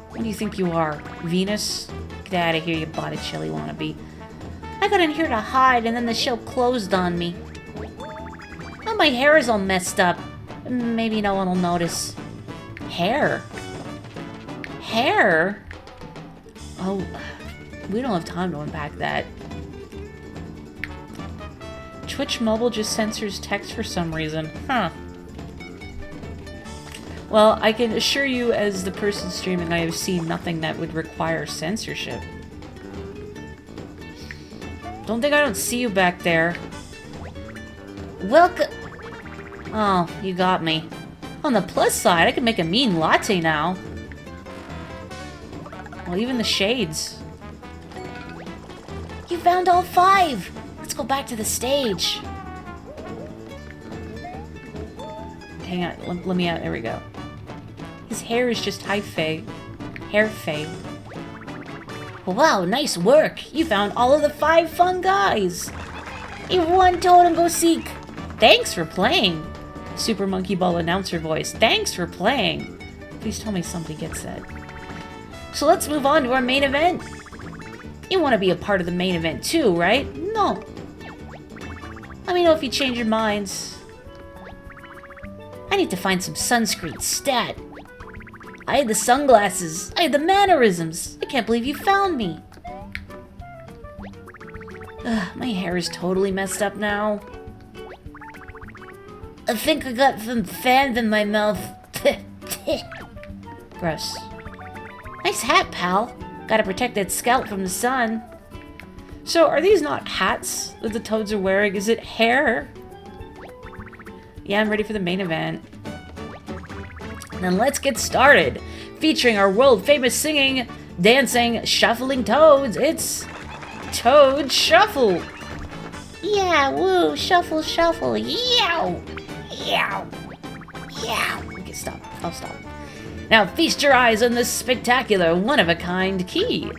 What do you think you are? Venus? Get out of here, you Botticelli wannabe. I got in here to hide and then the shell closed on me. Oh, my hair is all messed up. Maybe no one will notice. Hair? Hair? Oh, we don't have time to unpack that. Twitch Mobile just censors text for some reason. Huh. Well, I can assure you, as the person streaming, I have seen nothing that would require censorship. Don't think I don't see you back there. Welcome. Oh, you got me. On the plus side, I can make a mean latte now. Well, even the shades. You found all 5. Let's go back to the stage. Hang on, let me out. There we go. His hair is just hyphae. Hair fade. Wow, nice work. You found all of the 5 fun guys. You've won Toad and Go Seek. Thanks for playing. Super Monkey Ball announcer voice. Thanks for playing. Please tell me somebody gets that. So let's move on to our main event. You want to be a part of the main event too, right? No. Let me know if you change your minds. I need to find some sunscreen stat. I had the sunglasses. I had the mannerisms. I can't believe you found me. Ugh, my hair is totally messed up now. I think I got some fans in my mouth. Gross. Nice hat, pal. Gotta protect that scalp from the sun. So, are these not hats that the toads are wearing? Is it hair? Yeah, I'm ready for the main event. Then let's get started. Featuring our world-famous singing, dancing, shuffling toads, it's Toad Shuffle. Yeah, woo, shuffle, shuffle, yow, yow, yow. Okay, stop. I'll stop. Now feast your eyes on this spectacular, one-of-a-kind key.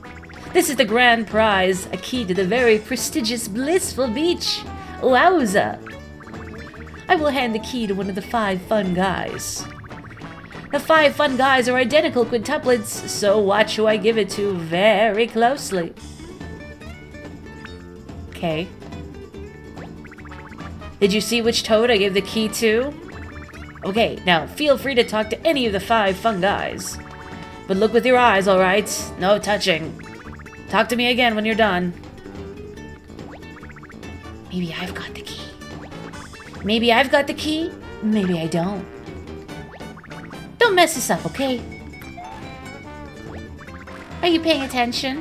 This is the grand prize, a key to the very prestigious Blissful Beach. Wowza! I will hand the key to one of the 5 fun guys. The 5 fun guys are identical quintuplets, so watch who I give it to very closely. Okay. Did you see which toad I gave the key to? Okay, now feel free to talk to any of the 5 fun guys. But look with your eyes, alright? No touching. Talk to me again when you're done. Maybe I've got the key. Maybe I've got the key. Maybe I don't. Don't mess this up, okay? Are you paying attention?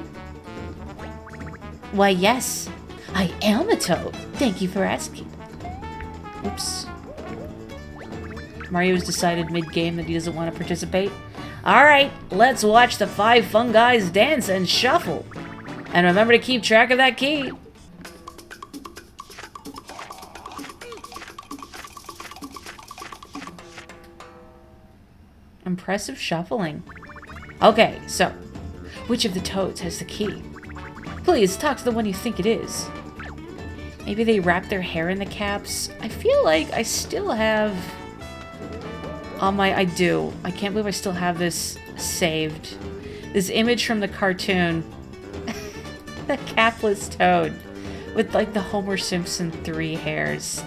Why, yes. I am a toad. Thank you for asking. Oops. Mario's decided mid-game that he doesn't want to participate. Alright, let's watch the 5 fun guys dance and shuffle. And remember to keep track of that key. Impressive shuffling. Okay, so, which of the toads has the key? Please, talk to the one you think it is. Maybe they wrap their hair in the caps? I feel like I still have... I do. I can't believe I still have this saved. This image from the cartoon. The capless toad. With, like, the Homer Simpson 3 hairs.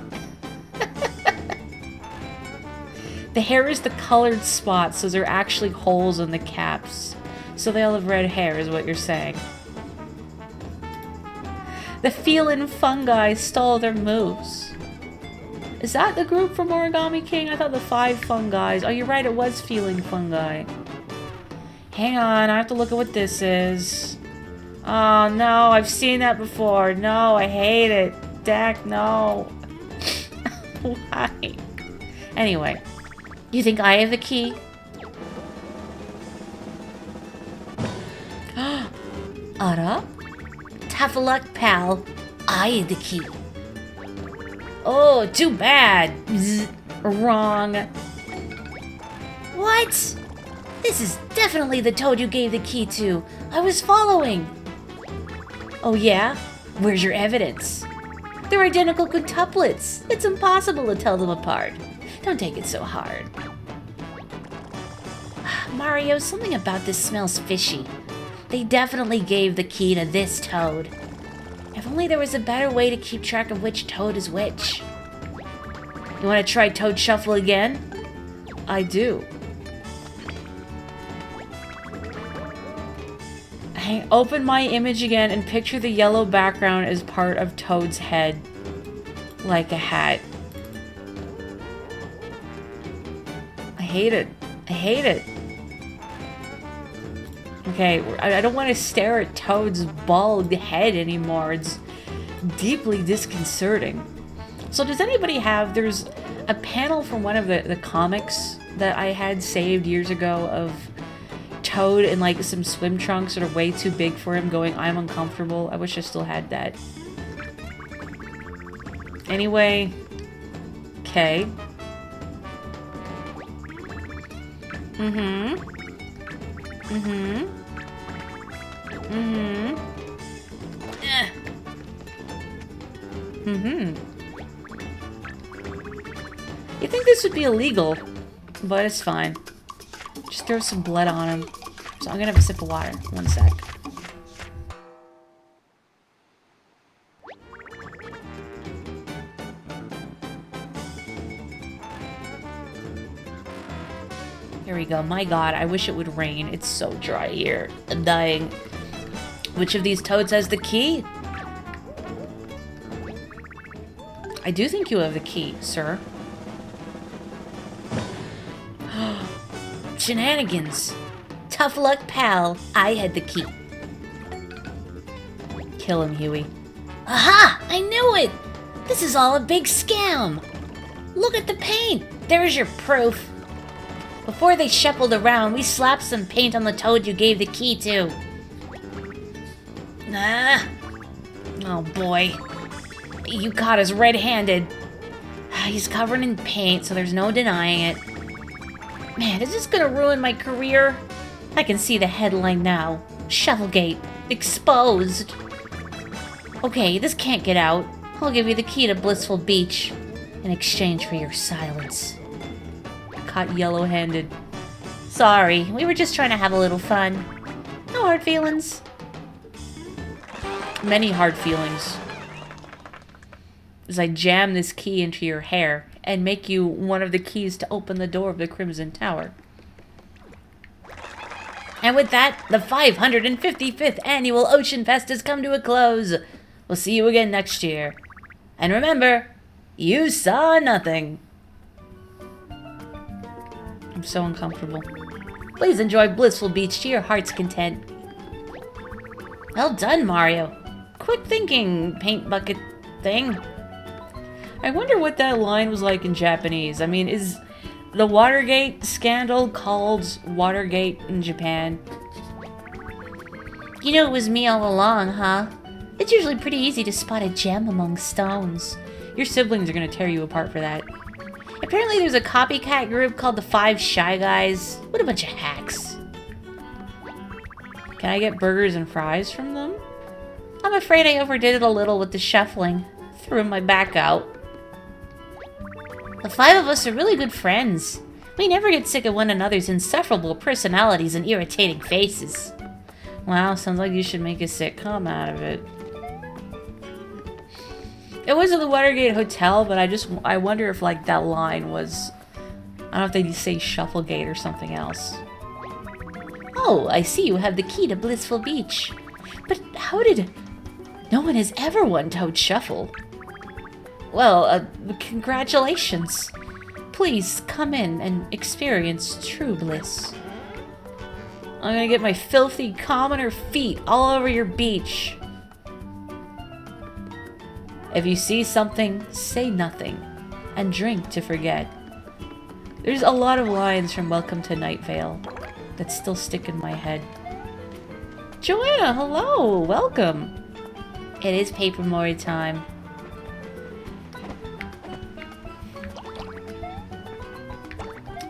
The hair is the colored spots, so they're actually holes in the caps. So they all have red hair, is what you're saying. The Feelin' Fungi stole their moves. Is that the group from Origami King? I thought the 5 fun guys. Oh, you're right, it was Feeling Fungi. Hang on, I have to look at what this is. Oh, no, I've seen that before. No, I hate it. Dak, no. Why? Anyway. You think I have the key? Ara? Tough luck, pal. I have the key. Oh, too bad. Bzz, wrong. What? This is definitely the toad you gave the key to. I was following. Oh, yeah? Where's your evidence? They're identical quintuplets. It's impossible to tell them apart. Don't take it so hard. Mario, something about this smells fishy. They definitely gave the key to this toad. If only there was a better way to keep track of which toad is which. You want to try Toad Shuffle again? I do. Open my image again and picture the yellow background as part of Toad's head. Like a hat. I hate it. I hate it. Okay, I don't want to stare at Toad's bald head anymore. It's deeply disconcerting. So does anybody have... There's a panel from one of the comics that I had saved years ago of Toad in like some swim trunks that are way too big for him going, I'm uncomfortable. I wish I still had that. Anyway. Okay. Mm-hmm. Mm-hmm. Mm-hmm. Mm-hmm. You think this would be illegal, but it's fine. Just throw some blood on him. So I'm gonna have a sip of water. One sec. Here we go. My god, I wish it would rain. It's so dry here. I'm dying. Which of these toads has the key? I do think you have the key, sir. Shenanigans. Tough luck, pal. I had the key. Kill him, Huey. Aha! I knew it! This is all a big scam! Look at the paint! There's your proof. Before they shuffled around, we slapped some paint on the toad you gave the key to. Ah. Oh boy. You caught us red-handed. He's covered in paint, so there's no denying it. Man, is this gonna ruin my career? I can see the headline now. Shufflegate. Exposed. Okay, this can't get out. I'll give you the key to Blissful Beach in exchange for your silence. Caught yellow-handed. Sorry, we were just trying to have a little fun. No hard feelings. Many hard feelings. As I jam this key into your hair and make you one of the keys to open the door of the Crimson Tower. And with that, the 555th annual Ocean Fest has come to a close. We'll see you again next year. And remember, you saw nothing. I'm so uncomfortable. Please enjoy Blissful Beach to your heart's content. Well done, Mario. Quick thinking, paint bucket thing. I wonder what that line was like in Japanese. I mean, is the Watergate scandal called Watergate in Japan? You know it was me all along, huh? It's usually pretty easy to spot a gem among stones. Your siblings are gonna tear you apart for that. Apparently there's a copycat group called the Five Shy Guys. What a bunch of hacks. Can I get burgers and fries from them? I'm afraid I overdid it a little with the shuffling. Threw my back out. The five of us are really good friends. We never get sick of one another's insufferable personalities and irritating faces. Wow, sounds like you should make a sitcom out of it. It was at the Watergate Hotel, but I wonder if like that line was, I don't know if they say Shufflegate or something else. Oh, I see you have the key to Blissful Beach. But how did... No one has ever won Toad Shuffle. Well, congratulations. Please come in and experience true bliss. I'm gonna get my filthy commoner feet all over your beach. If you see something, say nothing, and drink to forget. There's a lot of lines from Welcome to Night Vale that still stick in my head. Joanna, hello, welcome. It is Paper Morri time.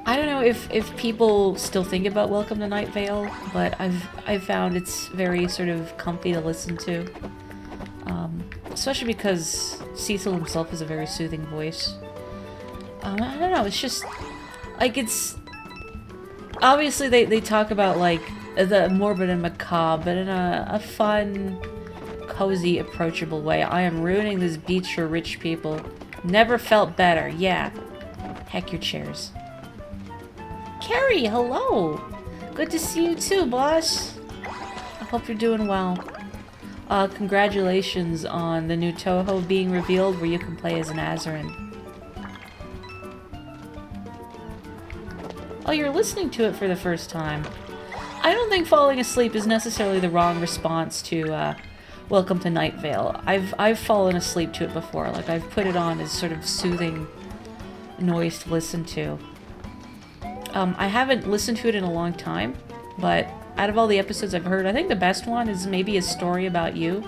I don't know if people still think about Welcome to Night Vale, but I've found it's very sort of comfy to listen to. Especially because Cecil himself has a very soothing voice. I don't know, it's just, like, it's, obviously they talk about, like, the morbid and macabre, but in a fun, cozy, approachable way. I am ruining this beach for rich people. Never felt better, yeah. Heck your chairs. Carrie, hello! Good to see you too, boss. I hope you're doing well. Congratulations on the new Toho being revealed where you can play as an Azarin. Oh, you're listening to it for the first time. I don't think falling asleep is necessarily the wrong response to, Welcome to Night Vale. I've fallen asleep to it before. Like, I've put it on as sort of soothing noise to listen to. I haven't listened to it in a long time, but out of all the episodes I've heard, I think the best one is maybe A Story About You.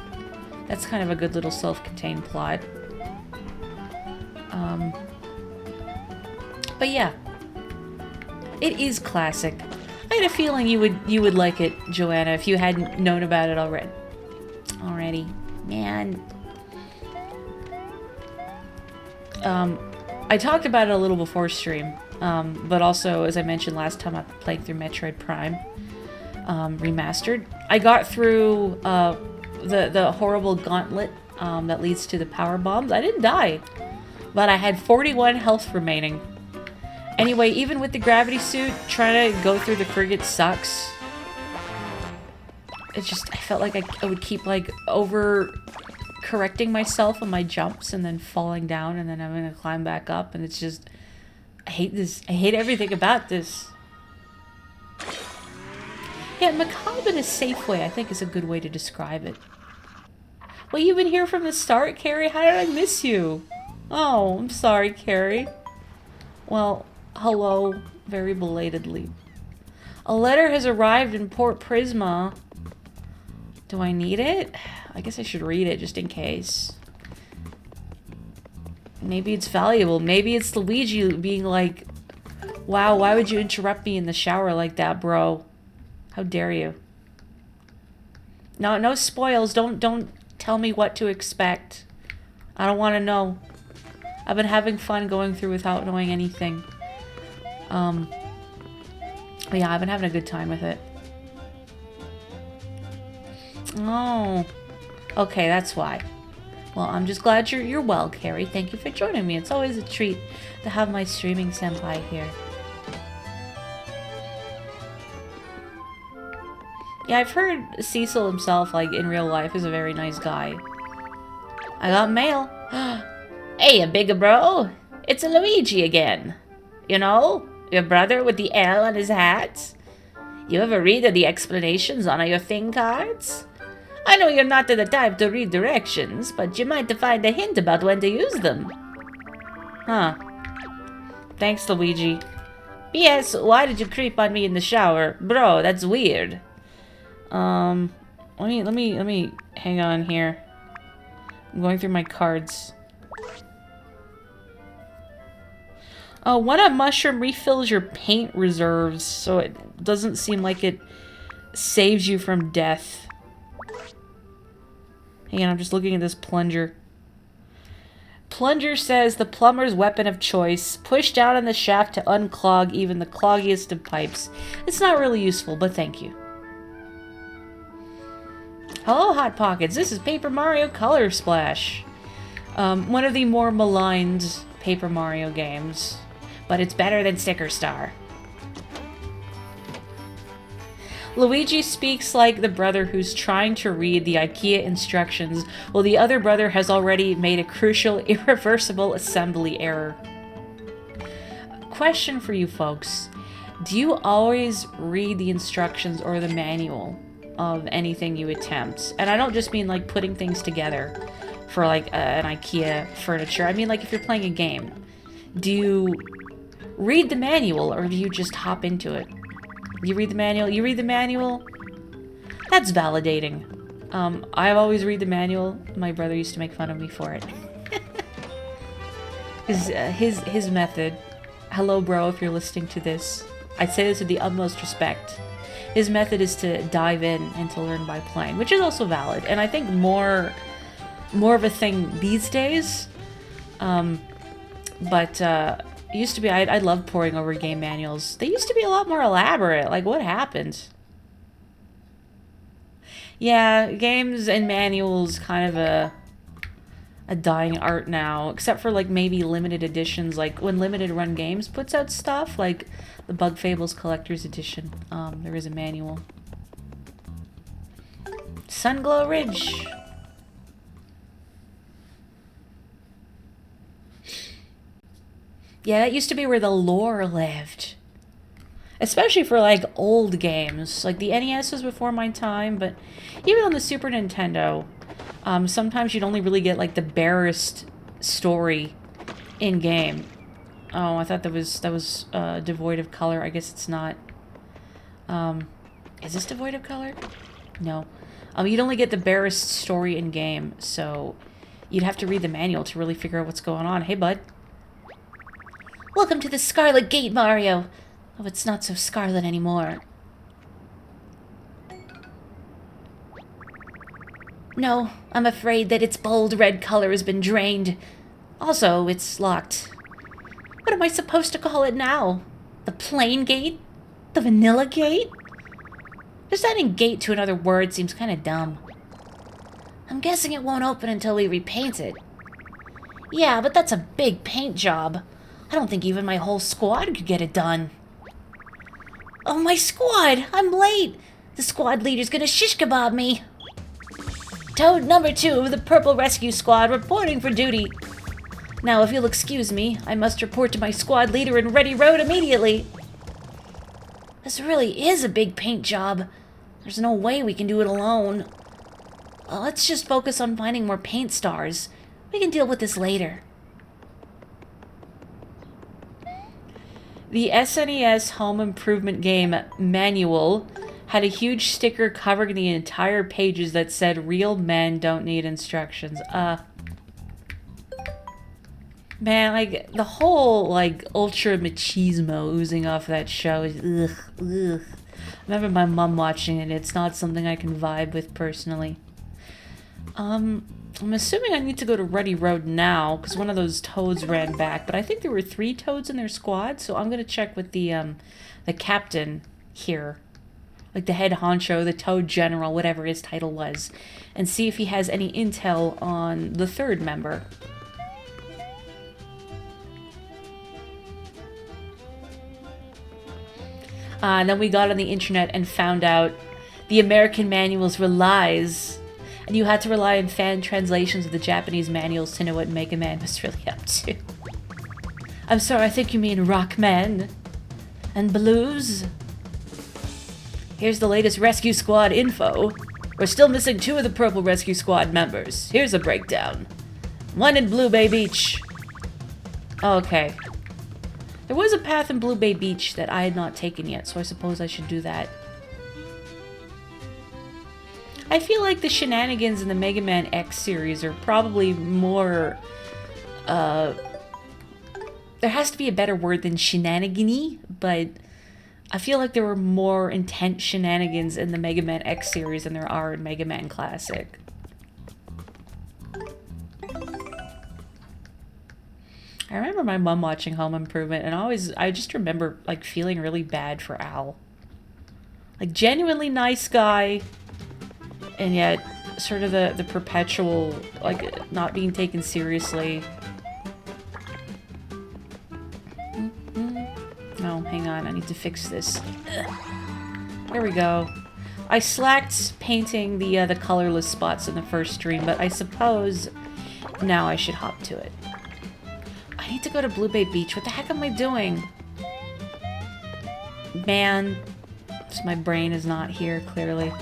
That's kind of a good little self-contained plot. But yeah. It is classic. I had a feeling you would like it, Joanna, if you hadn't known about it already. Man. I talked about it a little before stream, but also, as I mentioned last time, I'm playing through Metroid Prime Remastered. I got through the horrible gauntlet that leads to the power bombs. I didn't die, but I had 41 health remaining. Anyway, even with the gravity suit, trying to go through the frigate sucks. It's just, I felt like I would keep, like, over-correcting myself on my jumps and then falling down and then having to climb back up, and it's just, I hate this. I hate everything about this. Yeah, macabre in a safe way, I think, is a good way to describe it. Well, you've been here from the start, Carrie? How did I miss you? Oh, I'm sorry, Carrie. Well, hello, very belatedly. A letter has arrived in Port Prisma. Do I need it? I guess I should read it just in case. Maybe it's valuable. Maybe it's Luigi being like, wow, why would you interrupt me in the shower like that, bro? How dare you? No spoils. Don't tell me what to expect. I don't want to know. I've been having fun going through without knowing anything. But yeah, I've been having a good time with it. Oh. Okay, that's why. Well, I'm just glad you're well, Carrie. Thank you for joining me. It's always a treat to have my streaming senpai here. Yeah, I've heard Cecil himself, like, in real life, is a very nice guy. I got mail. Hey, big bro. It's a Luigi again. You know, your brother with the L on his hat. You ever read the explanations on your thing cards? I know you're not the type to read directions, but you might find a hint about when to use them. Huh. Thanks, Luigi. P.S. Why did you creep on me in the shower? Bro, that's weird. Let me hang on here. I'm going through my cards. One-up mushroom refills your paint reserves, so it doesn't seem like it saves you from death. Hang on, I'm just looking at this plunger. Plunger says the plumber's weapon of choice. Push down on the shaft to unclog even the cloggiest of pipes. It's not really useful, but thank you. Hello, Hot Pockets. This is Paper Mario Color Splash. One of the more maligned Paper Mario games. But it's better than Sticker Star. Luigi speaks like the brother who's trying to read the IKEA instructions while the other brother has already made a crucial, irreversible assembly error. Question for you folks. Do you always read the instructions or the manual of anything you attempt? And I don't just mean like putting things together for like an IKEA furniture. I mean like if you're playing a game. Do you read the manual or do you just hop into it? You read the manual? You read the manual? That's validating. I've always read the manual. My brother used to make fun of me for it. his method. Hello, bro, if you're listening to this. I'd say this with the utmost respect. His method is to dive in and to learn by playing, which is also valid. And I think more more of a thing these days. But it used to be, I love poring over game manuals. They used to be a lot more elaborate. Like, what happened? Yeah, games and manuals kind of a dying art now, except for like maybe limited editions, like when Limited Run Games puts out stuff, like the Bug Fables Collector's Edition. There is a manual. Sunglow Ridge. Yeah, that used to be where the lore lived. Especially for, like, old games. Like, the NES was before my time, but even on the Super Nintendo, sometimes you'd only really get, like, the barest story in-game. Oh, I thought that was devoid of color. I guess it's not. Is this devoid of color? No. You'd only get the barest story in-game, so you'd have to read the manual to really figure out what's going on. Hey, bud. Welcome to the Scarlet Gate, Mario. Oh, it's not so scarlet anymore. No, I'm afraid that its bold red color has been drained. Also, it's locked. What am I supposed to call it now? The plain gate? The vanilla gate? Just adding gate to another word seems kind of dumb. I'm guessing it won't open until we repaint it. Yeah, but that's a big paint job. I don't think even my whole squad could get it done. Oh, my squad! I'm late! The squad leader's gonna shish kebab me! Toad number 2 of the Purple Rescue Squad reporting for duty. Now, if you'll excuse me, I must report to my squad leader in Ready Road immediately. This really is a big paint job. There's no way we can do it alone. Let's just focus on finding more paint stars. We can deal with this later. The SNES Home Improvement Game Manual had a huge sticker covering the entire pages that said, "Real men don't need instructions." Man, like, the whole, like, ultra machismo oozing off that show is, ugh. I remember my mom watching it. It's not something I can vibe with personally. I'm assuming I need to go to Ready Road now, because one of those toads ran back. But I think there were 3 toads in their squad, so I'm going to check with the captain here. Like the head honcho, the toad general, whatever his title was. And see if he has any intel on the 3rd member. And then we got on the internet and found out the American manuals were lies. And you had to rely on fan translations of the Japanese manuals to know what Mega Man was really up to. I'm sorry, I think you mean Rockman. And Blues? Here's the latest Rescue Squad info. We're still missing 2 of the Purple Rescue Squad members. Here's a breakdown. 1 in Blue Bay Beach. Okay. There was a path in Blue Bay Beach that I had not taken yet, so I suppose I should do that. I feel like the shenanigans in the Mega Man X series are probably more, there has to be a better word than shenanigan-y, but I feel like there were more intense shenanigans in the Mega Man X series than there are in Mega Man Classic. I remember my mom watching Home Improvement, and I just remember, like, feeling really bad for Al. Like, genuinely nice guy, and yet sort of the perpetual, like, not being taken seriously. No, hang on, I need to fix this. There we go. I slacked painting the colorless spots in the first stream, but I suppose now I should hop to it. I need to go to Blue Bay Beach. What the heck am I doing? Man, my brain is not here, clearly.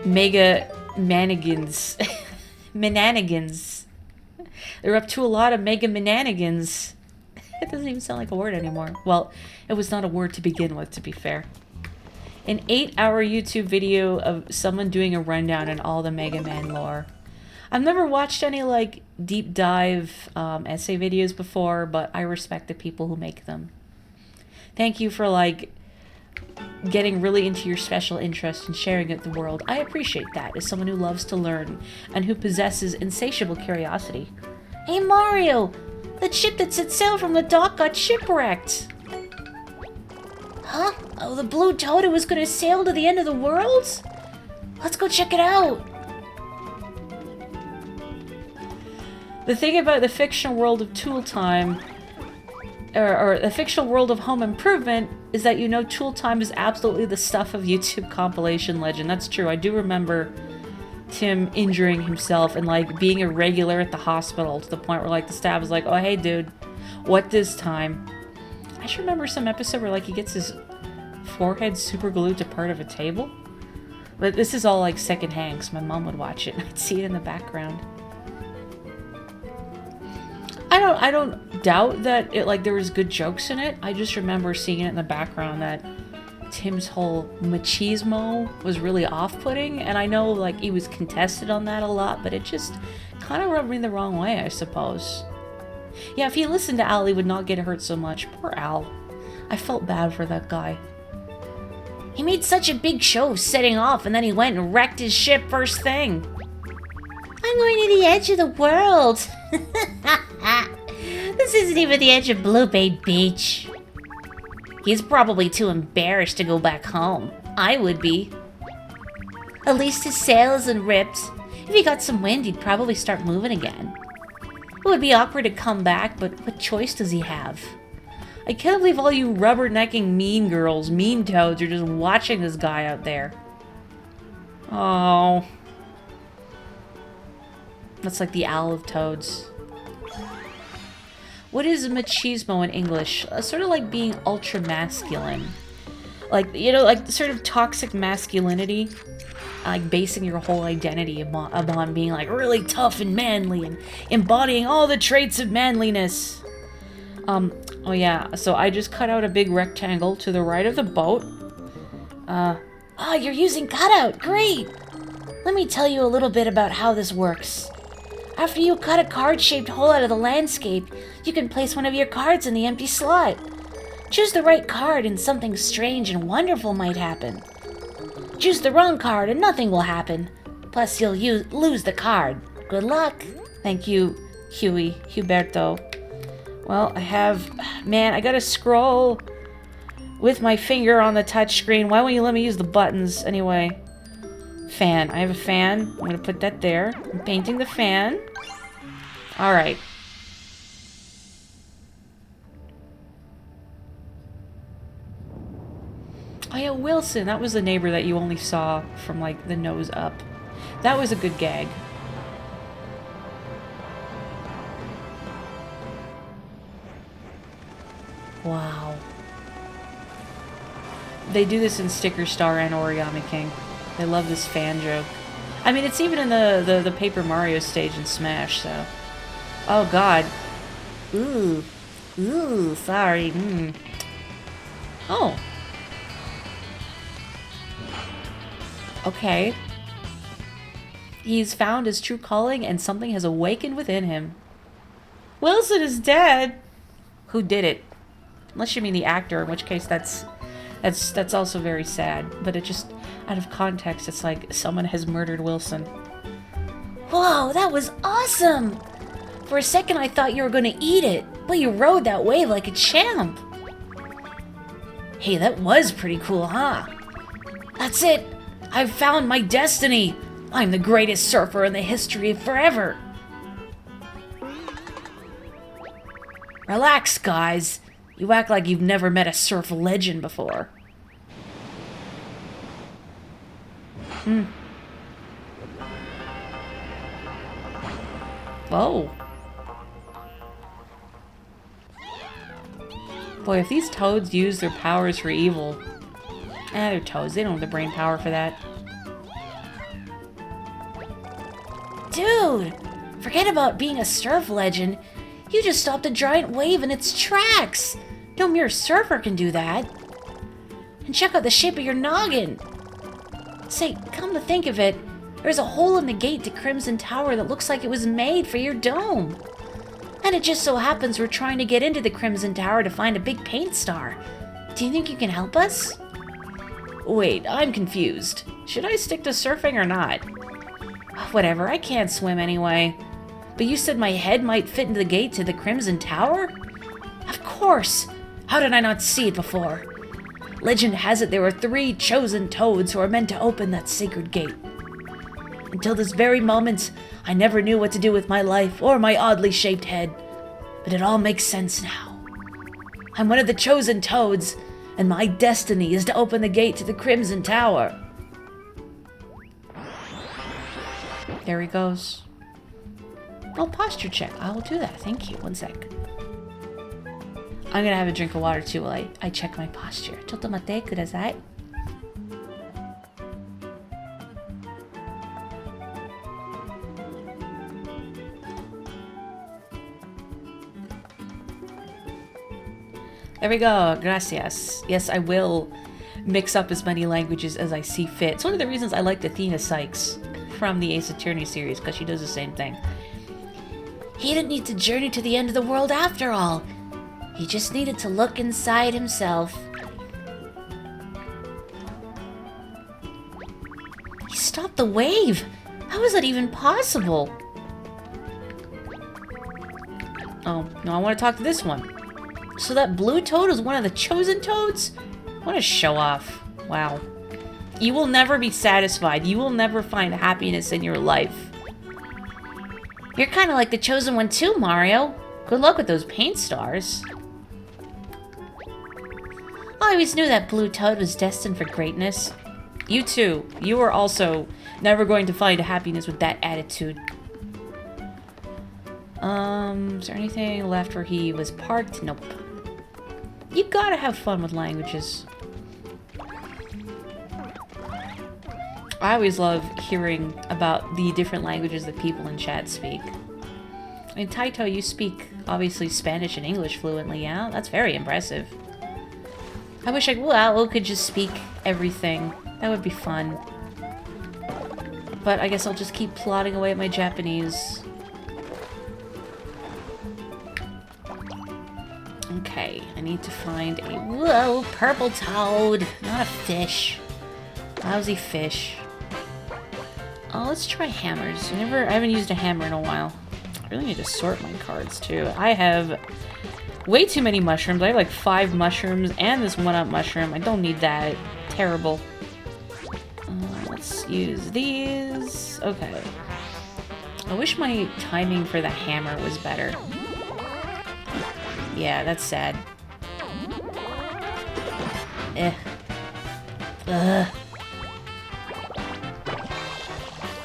Mega manigans. Mananigans. They're up to a lot of mega mananigans. It doesn't even sound like a word anymore. Well, it was not a word to begin with, to be fair. An 8-hour YouTube video of someone doing a rundown on all the Mega Man lore. I've never watched any, like, deep dive essay videos before, but I respect the people who make them. Thank you for, like, getting really into your special interest and sharing it with the world. I appreciate that as someone who loves to learn and who possesses insatiable curiosity. Hey Mario! The ship that set sail from the dock got shipwrecked! Huh? Oh, the blue toad was gonna sail to the end of the world? Let's go check it out! The thing about the fictional world of Tool Time, or the fictional world of Home Improvement, is that you know Tool Time is absolutely the stuff of YouTube compilation legend. That's true. I do remember Tim injuring himself and like being irregular at the hospital to the point where like the staff was like, oh hey dude, what this time? I just remember some episode where like he gets his forehead super glued to part of a table. But this is all like secondhand because my mom would watch it and I'd see it in the background. I don't doubt that it like there was good jokes in it. I just remember seeing it in the background that Tim's whole machismo was really off-putting, and I know like he was contested on that a lot, but it just kind of rubbed me the wrong way, I suppose. Yeah, if he listened to Al, he would not get hurt so much. Poor Al. I felt bad for that guy. He made such a big show setting off, and then he went and wrecked his ship first thing. I'm going to the edge of the world. This isn't even the edge of Blue Bay Beach. He's probably too embarrassed to go back home. I would be. At least his sail isn't ripped. If he got some wind, he'd probably start moving again. It would be awkward to come back, but what choice does he have? I can't believe all you rubbernecking mean girls, mean toads, are just watching this guy out there. Oh. That's like the owl of toads. What is machismo in English? Sort of like being ultra-masculine. Like, you know, like sort of toxic masculinity. Like basing your whole identity upon being like really tough and manly and embodying all the traits of manliness. Oh yeah, so I just cut out a big rectangle to the right of the boat. Oh, you're using cutout, great! Let me tell you a little bit about how this works. After you cut a card-shaped hole out of the landscape, you can place one of your cards in the empty slot. Choose the right card and something strange and wonderful might happen. Choose the wrong card and nothing will happen. Plus, you'll lose the card. Good luck. Thank you, Huberto. Well, man, I gotta scroll with my finger on the touchscreen. Why won't you let me use the buttons? Anyway. Fan. I have a fan. I'm gonna put that there. I'm painting the fan. Alright. Oh yeah, Wilson. That was the neighbor that you only saw from, like, the nose up. That was a good gag. Wow. They do this in Sticker Star and Origami King. They love this fan joke. I mean, it's even in the Paper Mario stage in Smash, so... Oh, God. Ooh. Ooh, sorry. Oh. Okay. He's found his true calling and something has awakened within him. Wilson is dead! Who did it? Unless you mean the actor, in which case that's also very sad. But it just, out of context, it's like someone has murdered Wilson. Whoa, that was awesome! For a second I thought you were gonna eat it, but you rode that wave like a champ. Hey, that was pretty cool, huh? That's it! I've found my destiny! I'm the greatest surfer in the history of forever! Relax, guys. You act like you've never met a surf legend before. Whoa. Boy, if these toads use their powers for evil... they're toads. They don't have the brain power for that. Dude! Forget about being a surf legend. You just stopped a giant wave in its tracks! No mere surfer can do that. And check out the shape of your noggin! Say, come to think of it, there's a hole in the gate to Crimson Tower that looks like it was made for your dome. And it just so happens we're trying to get into the Crimson Tower to find a big paint star. Do you think you can help us? Wait, I'm confused. Should I stick to surfing or not? Whatever, I can't swim anyway. But you said my head might fit into the gate to the Crimson Tower? Of course! How did I not see it before? Legend has it there were 3 chosen toads who are meant to open that sacred gate. Until this very moment, I never knew what to do with my life or my oddly shaped head. But it all makes sense now. I'm one of the chosen toads, and my destiny is to open the gate to the Crimson Tower. There he goes. Oh, posture check. I will do that. Thank you. One sec. I'm gonna have a drink of water too while I check my posture. Chotto mate kudasai. There we go. Gracias. Yes, I will mix up as many languages as I see fit. It's one of the reasons I liked Athena Sykes from the Ace Attorney series, because she does the same thing. He didn't need to journey to the end of the world after all. He just needed to look inside himself. He stopped the wave! How is that even possible? Oh, no, I want to talk to this one. So that blue toad is one of the chosen toads? What a show off. Wow. You will never be satisfied. You will never find happiness in your life. You're kind of like the chosen one too, Mario. Good luck with those paint stars. I always knew that blue toad was destined for greatness. You too. You are also never going to find happiness with that attitude. Is there anything left where he was parked? Nope. You gotta have fun with languages. I always love hearing about the different languages that people in chat speak. I mean, Taito, you speak, obviously, Spanish and English fluently, yeah? That's very impressive. I wish I could just speak everything. That would be fun. But I guess I'll just keep plodding away at my Japanese. Okay, I need to find a... Whoa, purple toad! Not a fish. Lousy fish. Oh, let's try hammers. I haven't used a hammer in a while. I really need to sort my cards, too. I have way too many mushrooms. I have like 5 mushrooms and this 1-up mushroom. I don't need that. Terrible. Let's use these. Okay. I wish my timing for the hammer was better. Yeah, that's sad. Ugh.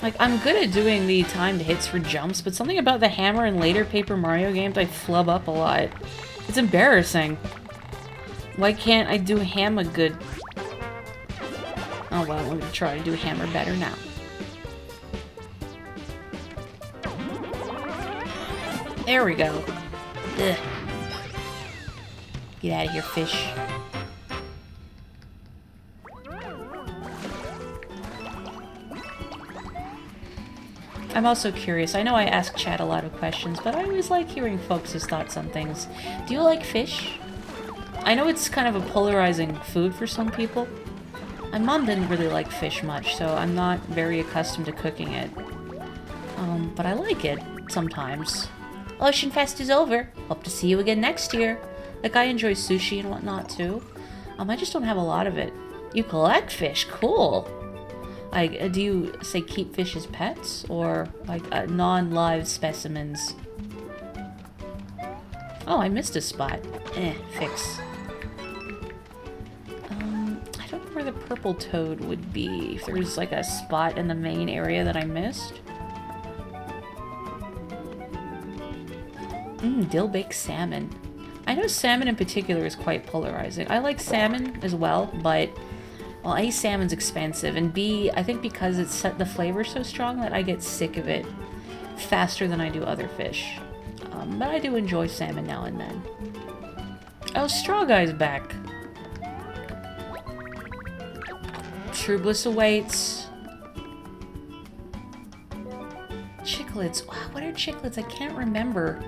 Like, I'm good at doing the timed hits for jumps, but something about the hammer in later Paper Mario games, I flub up a lot. It's embarrassing. Why can't I do hammer good? Oh well, I'm gonna try to do hammer better now. There we go. Ugh. Get out of here, fish. I'm also curious. I know I ask chat a lot of questions, but I always like hearing folks' thoughts on things. Do you like fish? I know it's kind of a polarizing food for some people. My mom didn't really like fish much, so I'm not very accustomed to cooking it. But I like it sometimes. Ocean Fest is over. Hope to see you again next year. Like, I enjoy sushi and whatnot too. I just don't have a lot of it. You collect fish, cool. Like, do you say keep fish as pets or like non-live specimens? Oh, I missed a spot. Fix. I don't know where the purple toad would be. If there's like a spot in the main area that I missed. Dill-baked salmon. I know salmon in particular is quite polarizing. I like salmon as well, but well, A, salmon's expensive, and B, I think because it's the flavor's so strong that I get sick of it faster than I do other fish. But I do enjoy salmon now and then. Oh, Straw Guy's back. True Bliss awaits. Chiclets. Wow, what are chiclets? I can't remember.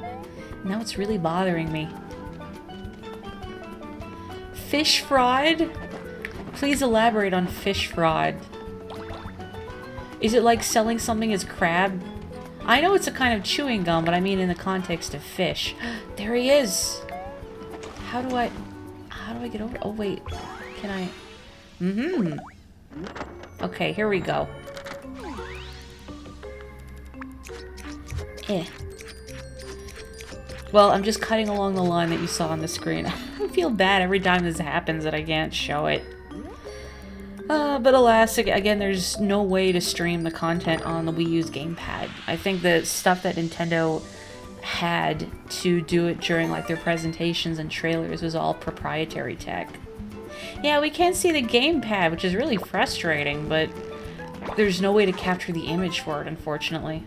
Now it's really bothering me. Fish fraud? Please elaborate on fish fraud. Is it like selling something as crab? I know it's a kind of chewing gum, but I mean in the context of fish. There he is! How do I get over? Oh, wait. Can I? Mm-hmm. Okay, here we go. Eh. Well, I'm just cutting along the line that you saw on the screen. I feel bad every time this happens that I can't show it. But alas, again, there's no way to stream the content on the Wii U's gamepad. I think the stuff that Nintendo had to do it during like their presentations and trailers was all proprietary tech. Yeah, we can't see the gamepad, which is really frustrating, but there's no way to capture the image for it, unfortunately.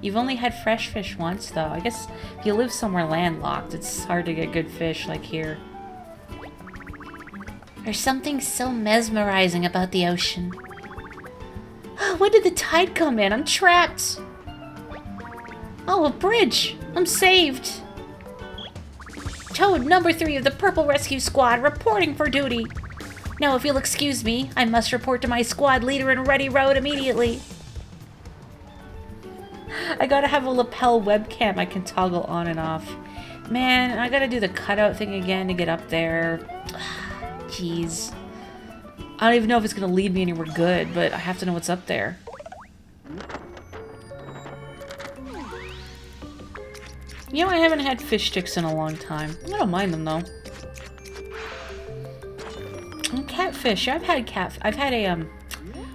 You've only had fresh fish once, though. I guess if you live somewhere landlocked, it's hard to get good fish like here. There's something so mesmerizing about the ocean. When did the tide come in? I'm trapped. Oh, a bridge. I'm saved. Toad number 3 of the Purple Rescue Squad reporting for duty. Now, if you'll excuse me, I must report to my squad leader in Ready Road immediately. I gotta have a lapel webcam I can toggle on and off. Man, I gotta do the cutout thing again to get up there. Jeez. I don't even know if it's gonna lead me anywhere good, but I have to know what's up there. You know, I haven't had fish sticks in a long time. I don't mind them, though. And catfish. I've had a,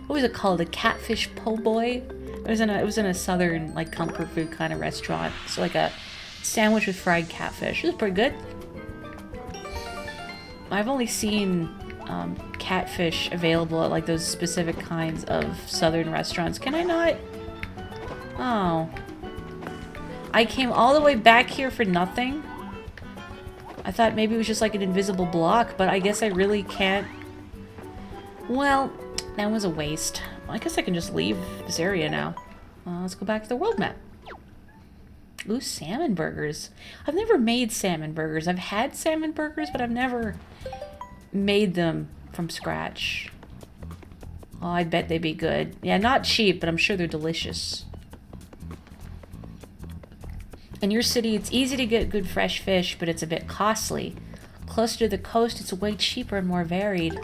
what was it called? A catfish po' boy? It was in a southern, like, comfort food kind of restaurant. So, like, a sandwich with fried catfish. It was pretty good. I've only seen catfish available at, like, those specific kinds of southern restaurants. Can I not? Oh. I came all the way back here for nothing? I thought maybe it was just, like, an invisible block, but I guess I really can't. Well, that was a waste. I guess I can just leave this area now. Let's go back to the world map. Ooh, salmon burgers. I've never made salmon burgers. I've had salmon burgers, but I've never made them from scratch. Oh, I bet they'd be good. Yeah, not cheap, but I'm sure they're delicious. In your city, it's easy to get good fresh fish, but it's a bit costly. Closer to the coast, it's way cheaper and more varied.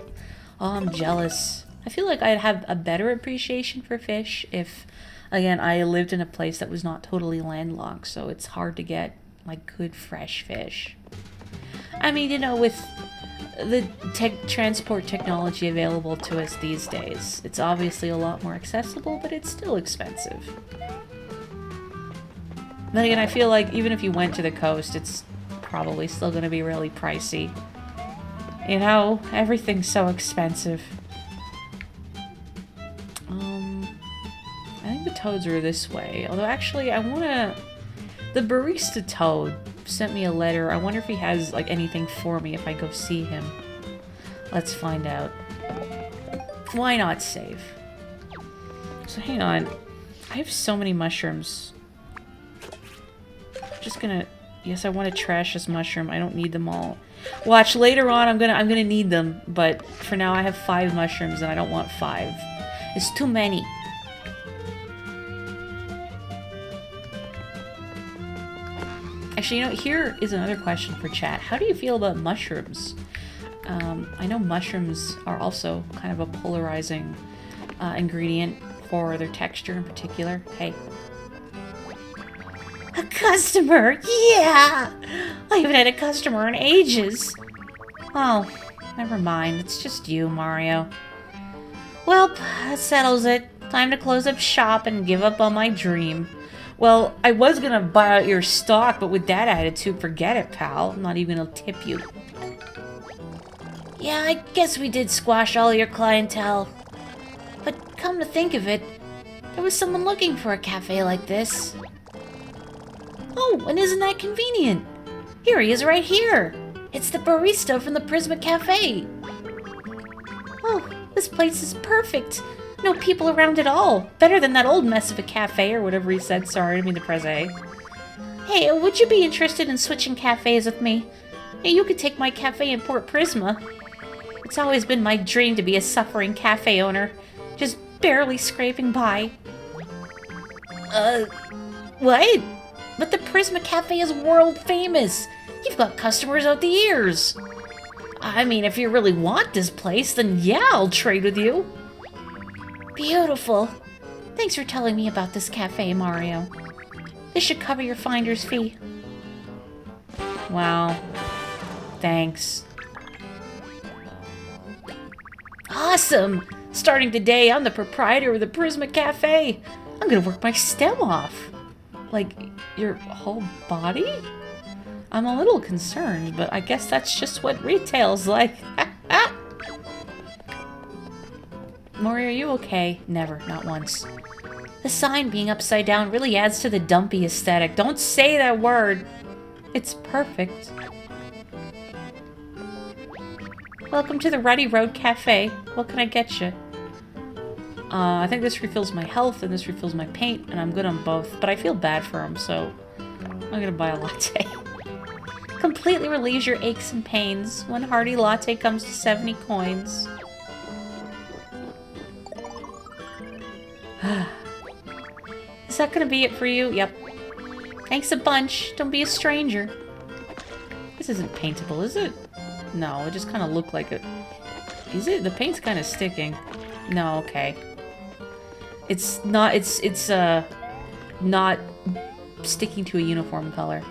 Oh, I'm jealous. I feel like I'd have a better appreciation for fish if, again, I lived in a place that was not totally landlocked, so it's hard to get, like, good fresh fish. I mean, you know, with the transport technology available to us these days, it's obviously a lot more accessible, but it's still expensive. Then again, I feel like even if you went to the coast, it's probably still going to be really pricey. You know, everything's so expensive. I think the toads are this way. Although, actually, I want to... The barista toad sent me a letter. I wonder if he has, like, anything for me if I go see him. Let's find out. Why not save? So, hang on. I have so many mushrooms. Just gonna... Yes, I want to trash this mushroom. I don't need them all. Watch, later on I'm gonna need them, but for now I have 5 mushrooms and I don't want 5. It's too many. Actually, you know, here is another question for chat. How do you feel about mushrooms? I know mushrooms are also kind of a polarizing ingredient for their texture in particular. Hey. A customer! Yeah! I haven't had a customer in ages. Oh, never mind. It's just you, Mario. Well, that settles it. Time to close up shop and give up on my dream. Well, I was gonna buy out your stock, but with that attitude, forget it, pal. I'm not even gonna tip you. Yeah, I guess we did squash all your clientele. But come to think of it, there was someone looking for a cafe like this. Oh, and isn't that convenient? Here he is right here. It's the barista from the Prisma Cafe. Oh, this place is perfect. No people around at all. Better than that old mess of a cafe or whatever he said. Sorry, I didn't mean to press A. Hey, would you be interested in switching cafes with me? Hey, you could take my cafe in Port Prisma. It's always been my dream to be a suffering cafe owner, just barely scraping by. What? But the Prisma Cafe is world famous. You've got customers out the ears. I mean, if you really want this place, then yeah, I'll trade with you. Beautiful. Thanks for telling me about this cafe, Mario. This should cover your finder's fee. Wow. Thanks. Awesome! Starting today, I'm the proprietor of the Prisma Cafe. I'm gonna work my stem off. Like, your whole body? I'm a little concerned, but I guess that's just what retail's like. Morri, are you okay? Never, not once. The sign being upside down really adds to the dumpy aesthetic. Don't say that word! It's perfect. Welcome to the Ruddy Road Cafe. What can I get you? I think this refills my health and this refills my paint, and I'm good on both, but I feel bad for him, so I'm gonna buy a latte. Completely relieves your aches and pains. One hearty latte comes to 70 coins. Is that gonna be it for you? Yep. Thanks a bunch. Don't be a stranger. This isn't paintable, is it? No, it just kind of looked like it. Is it? The paint's kind of sticking. No, okay. It's not, it's not sticking to a uniform color.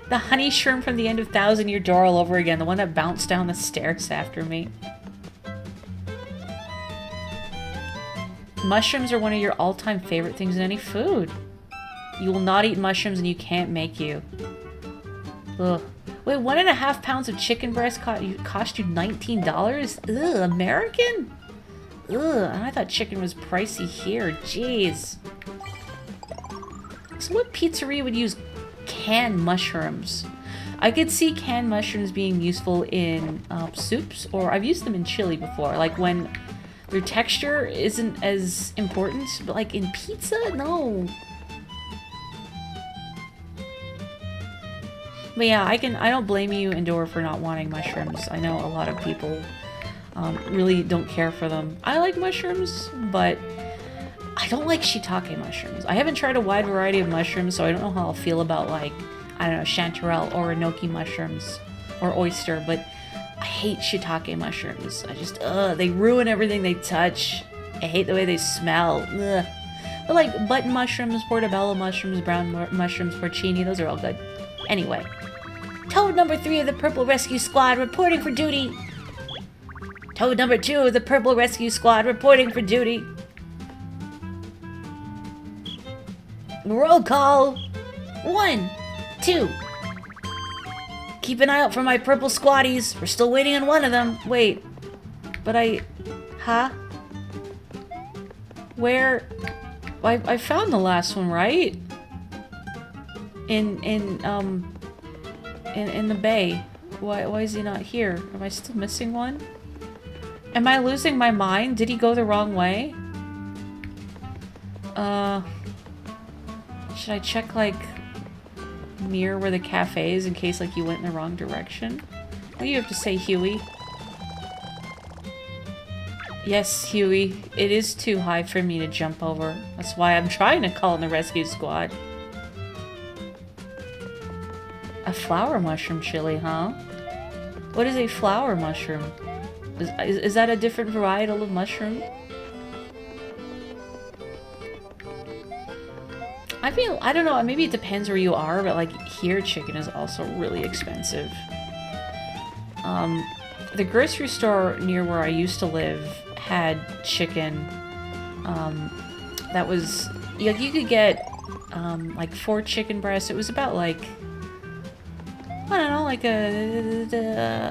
The honey shroom from the end of Thousand Year Door all over again. The one that bounced down the stairs after me. Mushrooms are one of your all-time favorite things in any food. You will not eat mushrooms and you can't make you. Ugh. Wait, 1.5 pounds of chicken breast cost you $19? Ugh, American? Ugh, I thought chicken was pricey here. Jeez. So what pizzeria would use canned mushrooms? I could see canned mushrooms being useful in soups, or I've used them in chili before, like when their texture isn't as important, but like in pizza? No. But yeah, I don't blame you, Endor, for not wanting mushrooms. I know a lot of people really don't care for them. I like mushrooms, but I don't like shiitake mushrooms. I haven't tried a wide variety of mushrooms, so I don't know how I'll feel about, like, I don't know, chanterelle or enoki mushrooms or oyster, but I hate shiitake mushrooms. I just, they ruin everything they touch. I hate the way they smell. Ugh. But like button mushrooms, portobello mushrooms, brown mushrooms, porcini, those are all good. Anyway. Toad number 3 of the Purple Rescue Squad reporting for duty. Toad number 2 of the Purple Rescue Squad reporting for duty. Roll call. 1, 2. Keep an eye out for my purple squatties. We're still waiting on one of them. Wait. But huh? Where? I found the last one, right? In the bay. Why is he not here? Am I still missing one? Am I losing my mind? Did he go the wrong way? Should I check, like, near where the cafe is in case, like, you went in the wrong direction? What do you have to say, Huey? Yes, Huey. It is too high for me to jump over. That's why I'm trying to call in the rescue squad. A flower mushroom chili, huh? What is a flower mushroom? Is that a different varietal of mushroom? I don't know, maybe it depends where you are, but like here chicken is also really expensive. The grocery store near where I used to live had chicken that was, you could get like 4 chicken breasts. It was about like, I don't know, like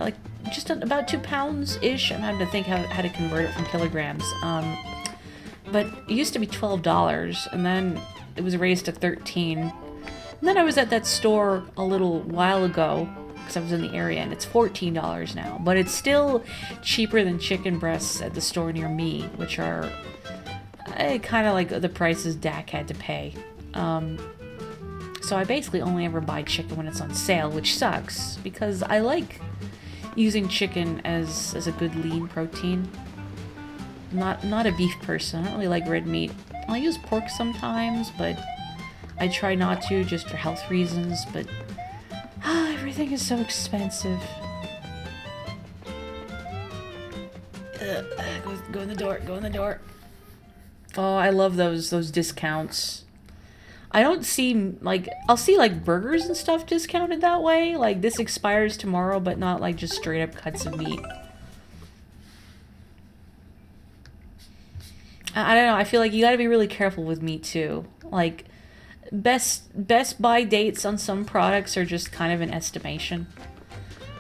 like just about 2 pounds-ish. I'm having to think how to convert it from kilograms. But it used to be $12, and then it was raised to $13. And then I was at that store a little while ago, because I was in the area, and it's $14 now. But it's still cheaper than chicken breasts at the store near me, which are kind of like the prices Dak had to pay. So So I basically only ever buy chicken when it's on sale, which sucks, because I like using chicken as a good lean protein. Not a beef person. I don't really like red meat. I'll use pork sometimes, but I try not to just for health reasons, but everything is so expensive. Go in the door, go in the door. Oh, I love those discounts. I don't see, like, I'll see, like, burgers and stuff discounted that way. Like, this expires tomorrow, but not, like, just straight up cuts of meat. I don't know, I feel like you gotta be really careful with meat, too. Like, best buy dates on some products are just kind of an estimation.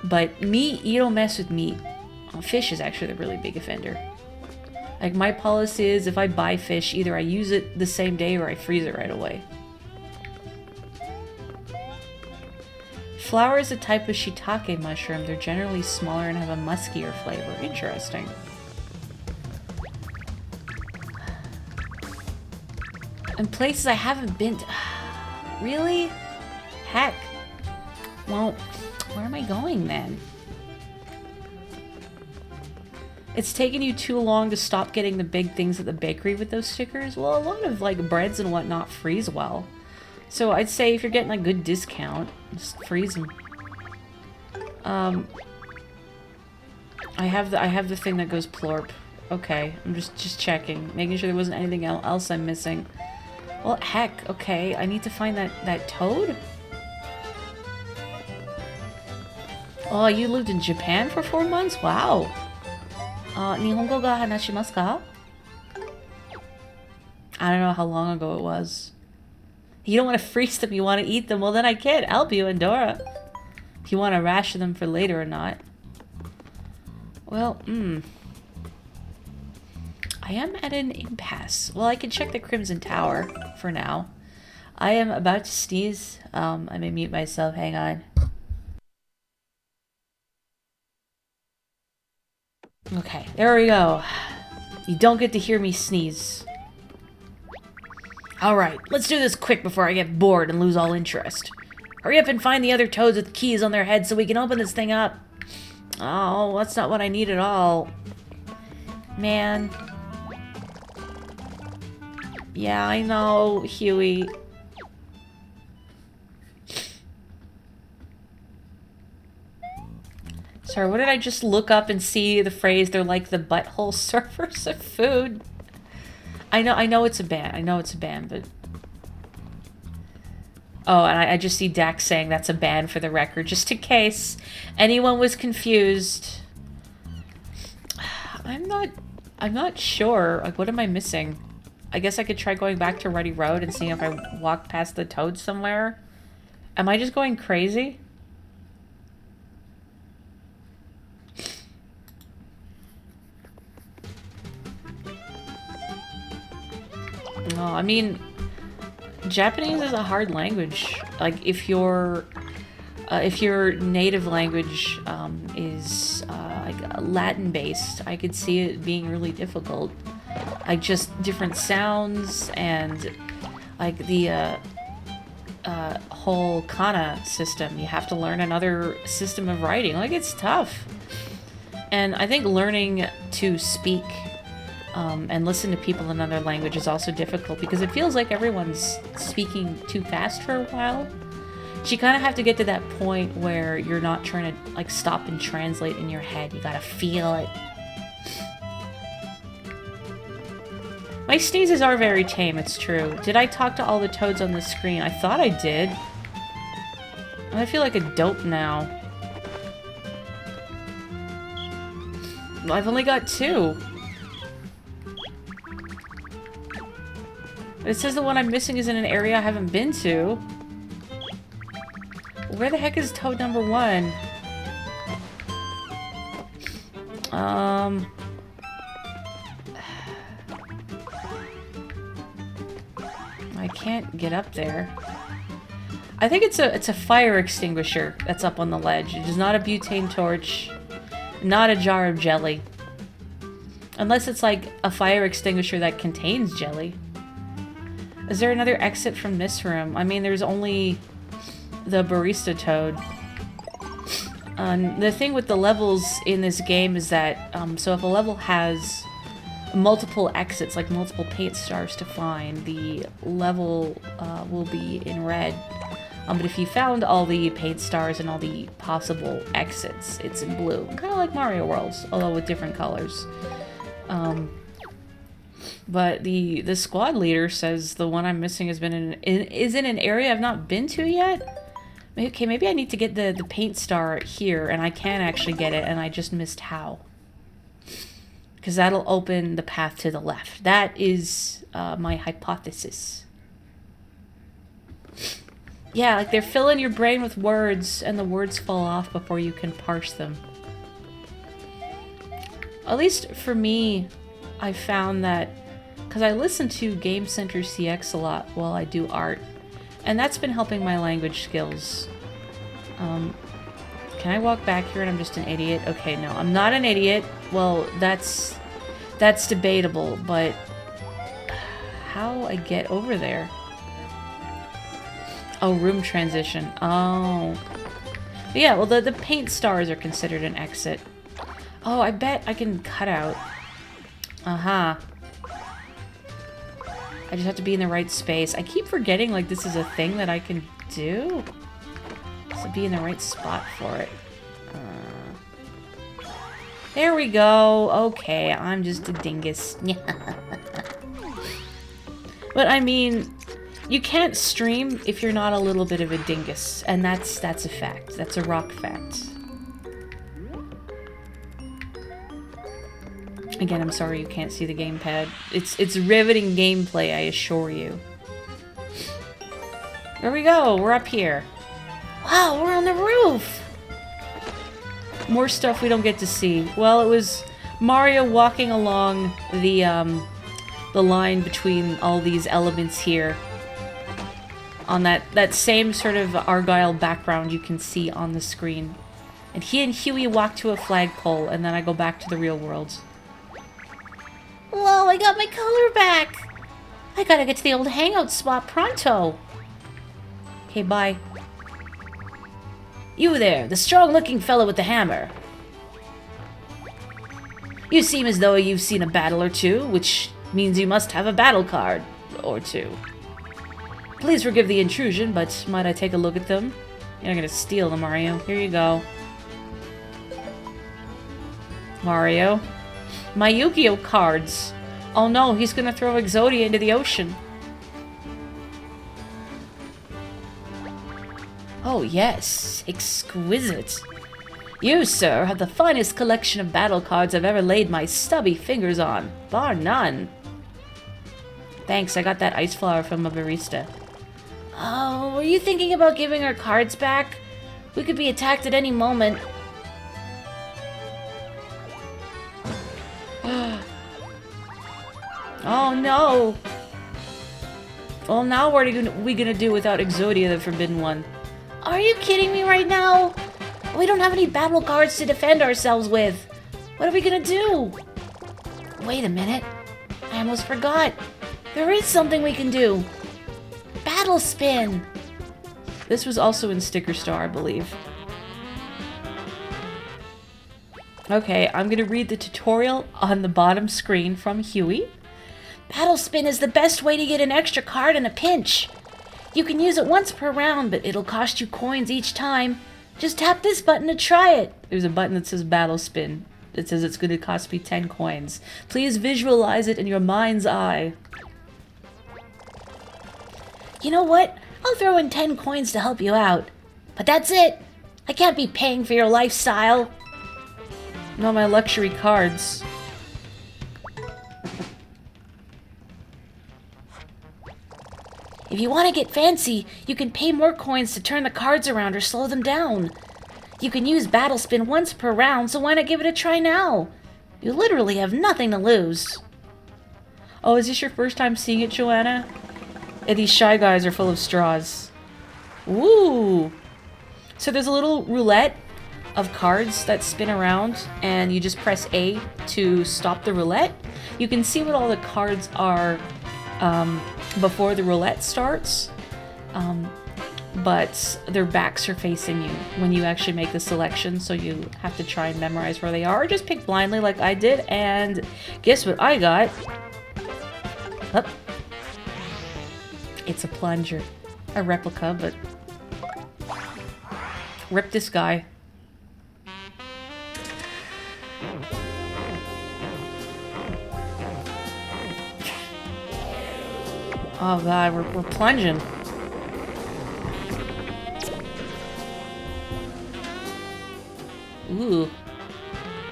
But meat, you don't mess with meat. Fish is actually the really big offender. Like, my policy is if I buy fish, either I use it the same day or I freeze it right away. Flower is a type of shiitake mushroom. They're generally smaller and have a muskier flavor. Interesting. And places I haven't been to. Really? Heck. Well, where am I going then? It's taken you too long to stop getting the big things at the bakery with those stickers? Well, a lot of, like, breads and whatnot freeze well. So I'd say if you're getting a good discount, just freeze them. I have the thing that goes plorp. Okay, I'm just checking, making sure there wasn't anything else I'm missing. Well, heck, okay, I need to find that toad? Oh, you lived in Japan for 4 months? Wow. Nihongo ga hanashimasu ka? I don't know how long ago it was. You don't want to freeze them, you want to eat them. Well, then I can't help you, Andorra. If you want to ration them for later or not. Well, I am at an impasse. Well, I can check the Crimson Tower for now. I am about to sneeze. I may mute myself. Hang on. Okay, there we go. You don't get to hear me sneeze. Alright, let's do this quick before I get bored and lose all interest. Hurry up and find the other toads with keys on their heads so we can open this thing up. Oh, that's not what I need at all. Man. Yeah, I know, Huey. Sorry, what did I just look up and see the phrase, they're like the butthole surfers of food? I know it's a ban. I know it's a ban, but... Oh, and I just see Dax saying that's a ban for the record, just in case anyone was confused. I'm not sure. Like, what am I missing? I guess I could try going back to Ruddy Road and seeing if I walk past the toad somewhere. Am I just going crazy? No, I mean, Japanese is a hard language. Like, if your native language is like Latin-based, I could see it being really difficult. Like, just different sounds and like the whole kana system. You have to learn another system of writing. Like, it's tough. And I think learning to speak and listen to people in another language is also difficult because it feels like everyone's speaking too fast for a while. So you kind of have to get to that point where you're not trying to, like, stop and translate in your head. You gotta feel it. My sneezes are very tame, it's true. Did I talk to all the toads on the screen? I thought I did. I feel like a dope now. I've only got 2. It says the one I'm missing is in an area I haven't been to. Where the heck is toad number 1? I can't get up there. I think it's a fire extinguisher that's up on the ledge. It is not a butane torch, not a jar of jelly. Unless it's like a fire extinguisher that contains jelly. Is there another exit from this room? I mean, there's only the barista toad. The thing with the levels in this game is that, so if a level has multiple exits, like multiple paint stars to find, the level will be in red. But if you found all the paint stars and all the possible exits, it's in blue. Kind of like Mario Worlds, although with different colors. But the squad leader says the one I'm missing has been is in an area I've not been to yet. Okay, maybe I need to get the paint star here, and I can actually get it, and I just missed how. Because that'll open the path to the left. That is my hypothesis. Yeah, like they're filling your brain with words, and the words fall off before you can parse them. At least for me, I found that, because I listen to Game Center CX a lot while I do art, and that's been helping my language skills. Can I walk back here and I'm just an idiot? Okay, no, I'm not an idiot. Well, that's debatable, but how I get over there? Oh, room transition. Oh. But yeah, well, the paint stars are considered an exit. Oh, I bet I can cut out. Uh-huh. I just have to be in the right space. I keep forgetting, like, this is a thing that I can do. So be in the right spot for it. There we go. Okay, I'm just a dingus. But I mean, you can't stream if you're not a little bit of a dingus. And that's a fact. That's a rock fact. Again, I'm sorry you can't see the gamepad. It's riveting gameplay, I assure you. There we go. We're up here. Wow, we're on the roof! More stuff we don't get to see. Well, it was Mario walking along the line between all these elements here. On that same sort of Argyle background you can see on the screen. And he and Huey walk to a flagpole, and then I go back to the real world. Whoa, I got my color back! I gotta get to the old hangout spot pronto. Okay, bye. You there, the strong-looking fellow with the hammer. You seem as though you've seen a battle or two, which means you must have a battle card or two. Please forgive the intrusion, but might I take a look at them? You're not gonna steal them, Mario. Here you go. Mario. My Yu-Gi-Oh cards. Oh no, he's gonna throw Exodia into the ocean. Oh yes, exquisite. You, sir, have the finest collection of battle cards I've ever laid my stubby fingers on, bar none. Thanks, I got that ice flower from a barista. Oh, were you thinking about giving our cards back? We could be attacked at any moment. Oh no! Well, now what are we gonna do without Exodia, the Forbidden One? Are you kidding me right now? We don't have any battle cards to defend ourselves with. What are we gonna do? Wait a minute. I almost forgot. There is something we can do. Battle spin. This was also in Sticker Star, I believe. Okay, I'm gonna read the tutorial on the bottom screen from Huey. Battle spin is the best way to get an extra card in a pinch. You can use it once per round, but it'll cost you coins each time. Just tap this button to try it. There's a button that says Battle Spin. It says it's going to cost me 10 coins. Please visualize it in your mind's eye. You know what? I'll throw in 10 coins to help you out. But that's it. I can't be paying for your lifestyle. No, my luxury cards. If you want to get fancy, you can pay more coins to turn the cards around or slow them down. You can use Battle Spin once per round, so why not give it a try now? You literally have nothing to lose. Oh, is this your first time seeing it, Joanna? Yeah, these shy guys are full of straws. Ooh! So there's a little roulette of cards that spin around, and you just press A to stop the roulette. You can see what all the cards are before the roulette starts, but their backs are facing you when you actually make the selection, so you have to try and memorize where they are, or just pick blindly like I did, and guess what I got? Oh. It's a plunger. A replica, but... Rip this guy. Oh god, we're plunging. Ooh.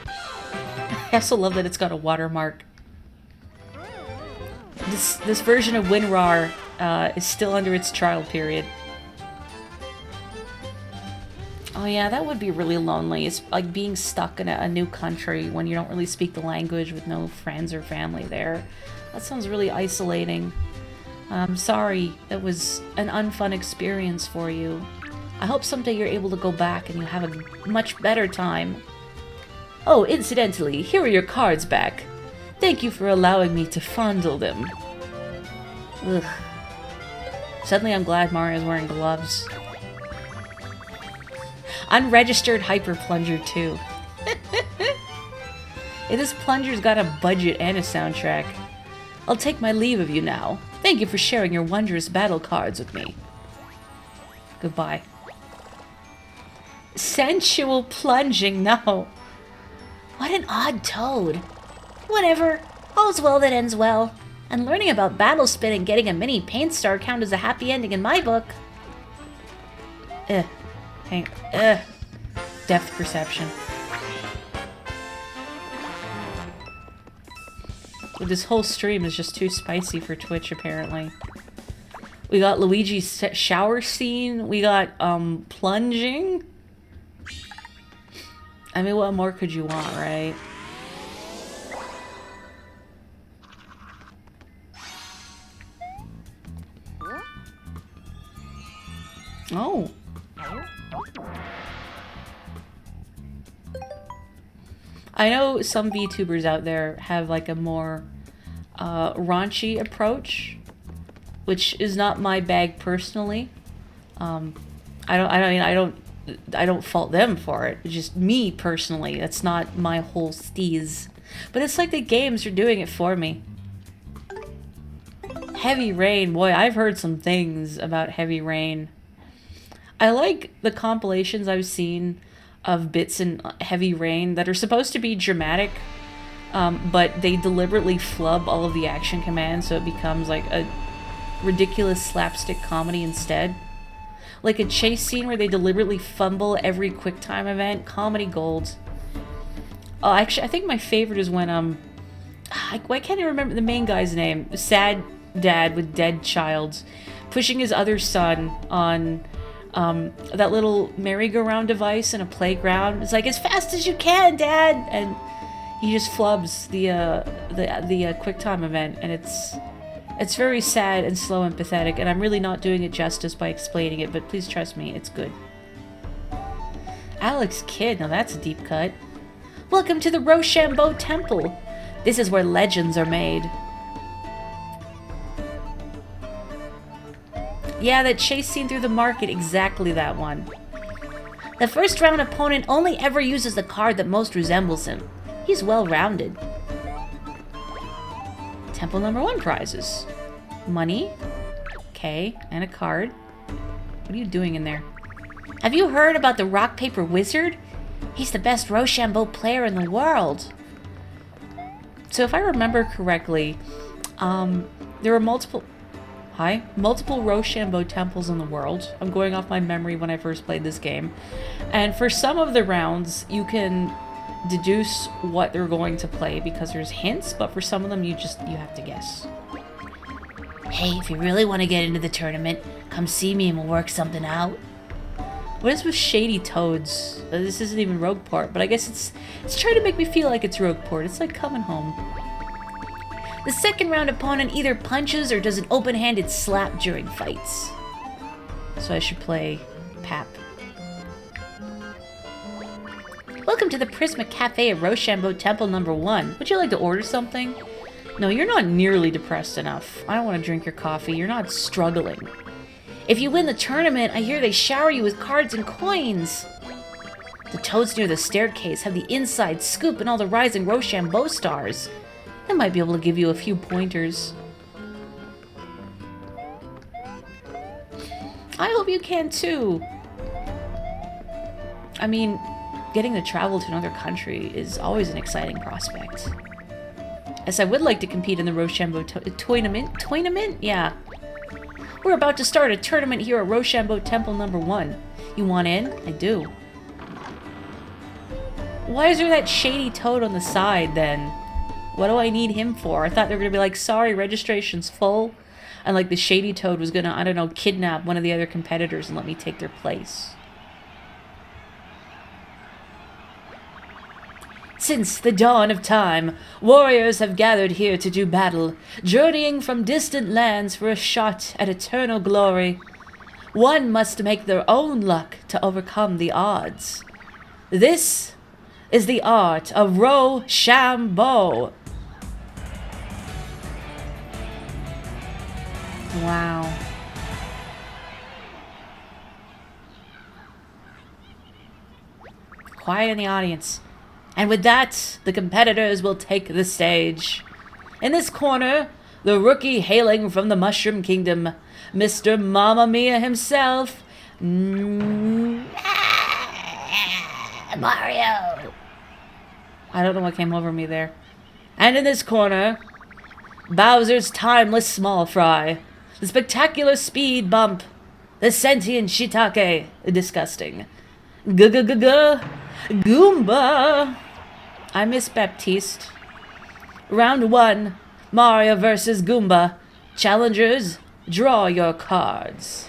I also love that it's got a watermark. This version of WinRAR is still under its trial period. Oh yeah, that would be really lonely. It's like being stuck in a new country when you don't really speak the language with no friends or family there. That sounds really isolating. I'm sorry, that was an unfun experience for you. I hope someday you're able to go back and you have a much better time. Oh, incidentally, here are your cards back. Thank you for allowing me to fondle them. Ugh. Suddenly I'm glad Mario's wearing gloves. Unregistered Hyper Plunger too. This plunger's got a budget and a soundtrack. I'll take my leave of you now. Thank you for sharing your wondrous battle cards with me. Goodbye. Sensual plunging, no. What an odd toad. Whatever. All's well that ends well. And learning about battle spin and getting a mini paint star count as a happy ending in my book. Depth perception. This whole stream is just too spicy for Twitch, apparently. We got Luigi's shower scene. We got, plunging. I mean, what more could you want, right? Oh. I know some VTubers out there have like a more raunchy approach, which is not my bag personally. I don't fault them for it. It's just me personally. That's not my whole steez. But it's like the games are doing it for me. Heavy Rain, boy, I've heard some things about Heavy Rain. I like the compilations I've seen of bits in Heavy Rain that are supposed to be dramatic, but they deliberately flub all of the action commands so it becomes like a ridiculous slapstick comedy instead. Like a chase scene where they deliberately fumble every quick time event. Comedy gold. Oh, actually, I think my favorite is when, why can't I remember the main guy's name? Sad dad with dead child pushing his other son on that little merry-go-round device in a playground. It's like, as fast as you can, Dad! And he just flubs the quick time event, and it's very sad and slow and pathetic, and I'm really not doing it justice by explaining it, but please trust me, it's good. Alex Kidd, now that's a deep cut. Welcome to the Rochambeau Temple. This is where legends are made. Yeah, that chase scene through the market, exactly that one. The first round opponent only ever uses the card that most resembles him. He's well-rounded. Temple number 1 prizes. Money. Okay, and a card. What are you doing in there? Have you heard about the Rock Paper Wizard? He's the best Rochambeau player in the world. So if I remember correctly, there are multiple Rochambeau temples in the world. I'm going off my memory when I first played this game. And for some of the rounds, you can deduce what they're going to play because there's hints, but for some of them, you have to guess. Hey, if you really want to get into the tournament, come see me and we'll work something out. What is with Shady Toads? This isn't even Rogueport, but I guess it's trying to make me feel like it's Rogueport. It's like coming home. The second round opponent either punches or does an open-handed slap during fights. So I should play Pap. Welcome to the Prisma Cafe at Rochambeau Temple number 1. Would you like to order something? No, you're not nearly depressed enough. I don't want to drink your coffee. You're not struggling. If you win the tournament, I hear they shower you with cards and coins. The toads near the staircase have the inside scoop and all the rising Rochambeau stars. I might be able to give you a few pointers. I hope you can too. I mean, getting to travel to another country is always an exciting prospect. Yes, I would like to compete in the Rochambeau tournament. Tournament? Yeah. We're about to start a tournament here at Rochambeau Temple number 1. You want in? I do. Why is there that shady toad on the side, then? What do I need him for? I thought they were gonna be like, sorry, registration's full. And like the shady toad was gonna, I don't know, kidnap one of the other competitors and let me take their place. Since the dawn of time, warriors have gathered here to do battle, journeying from distant lands for a shot at eternal glory. One must make their own luck to overcome the odds. This is the art of Rochambeau. Wow. Quiet in the audience. And with that, the competitors will take the stage. In this corner, the rookie hailing from the Mushroom Kingdom, Mr. Mamma Mia himself, Mario. I don't know what came over me there. And in this corner, Bowser's timeless small fry, the spectacular speed bump, the sentient shiitake, disgusting, Goomba. I miss Baptiste. Round 1, Mario versus Goomba. Challengers, draw your cards.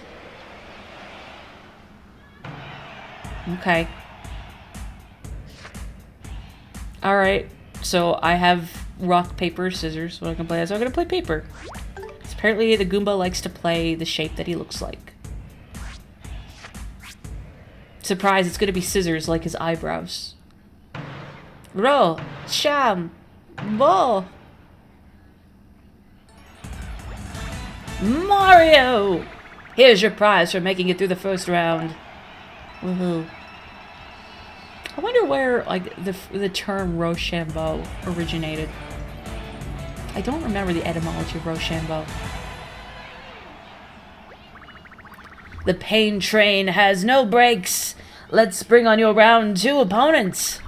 Okay. Alright, so I have rock, paper, scissors. What I can play as? I'm gonna play paper. Apparently the Goomba likes to play the shape that he looks like. Surprise, it's gonna be scissors like his eyebrows. Rochambeau. Mario! Here's your prize for making it through the first round. Woohoo. I wonder where, like, the term Rochambeau originated. I don't remember the etymology of Rochambeau. The pain train has no brakes. Let's bring on your round 2 opponent.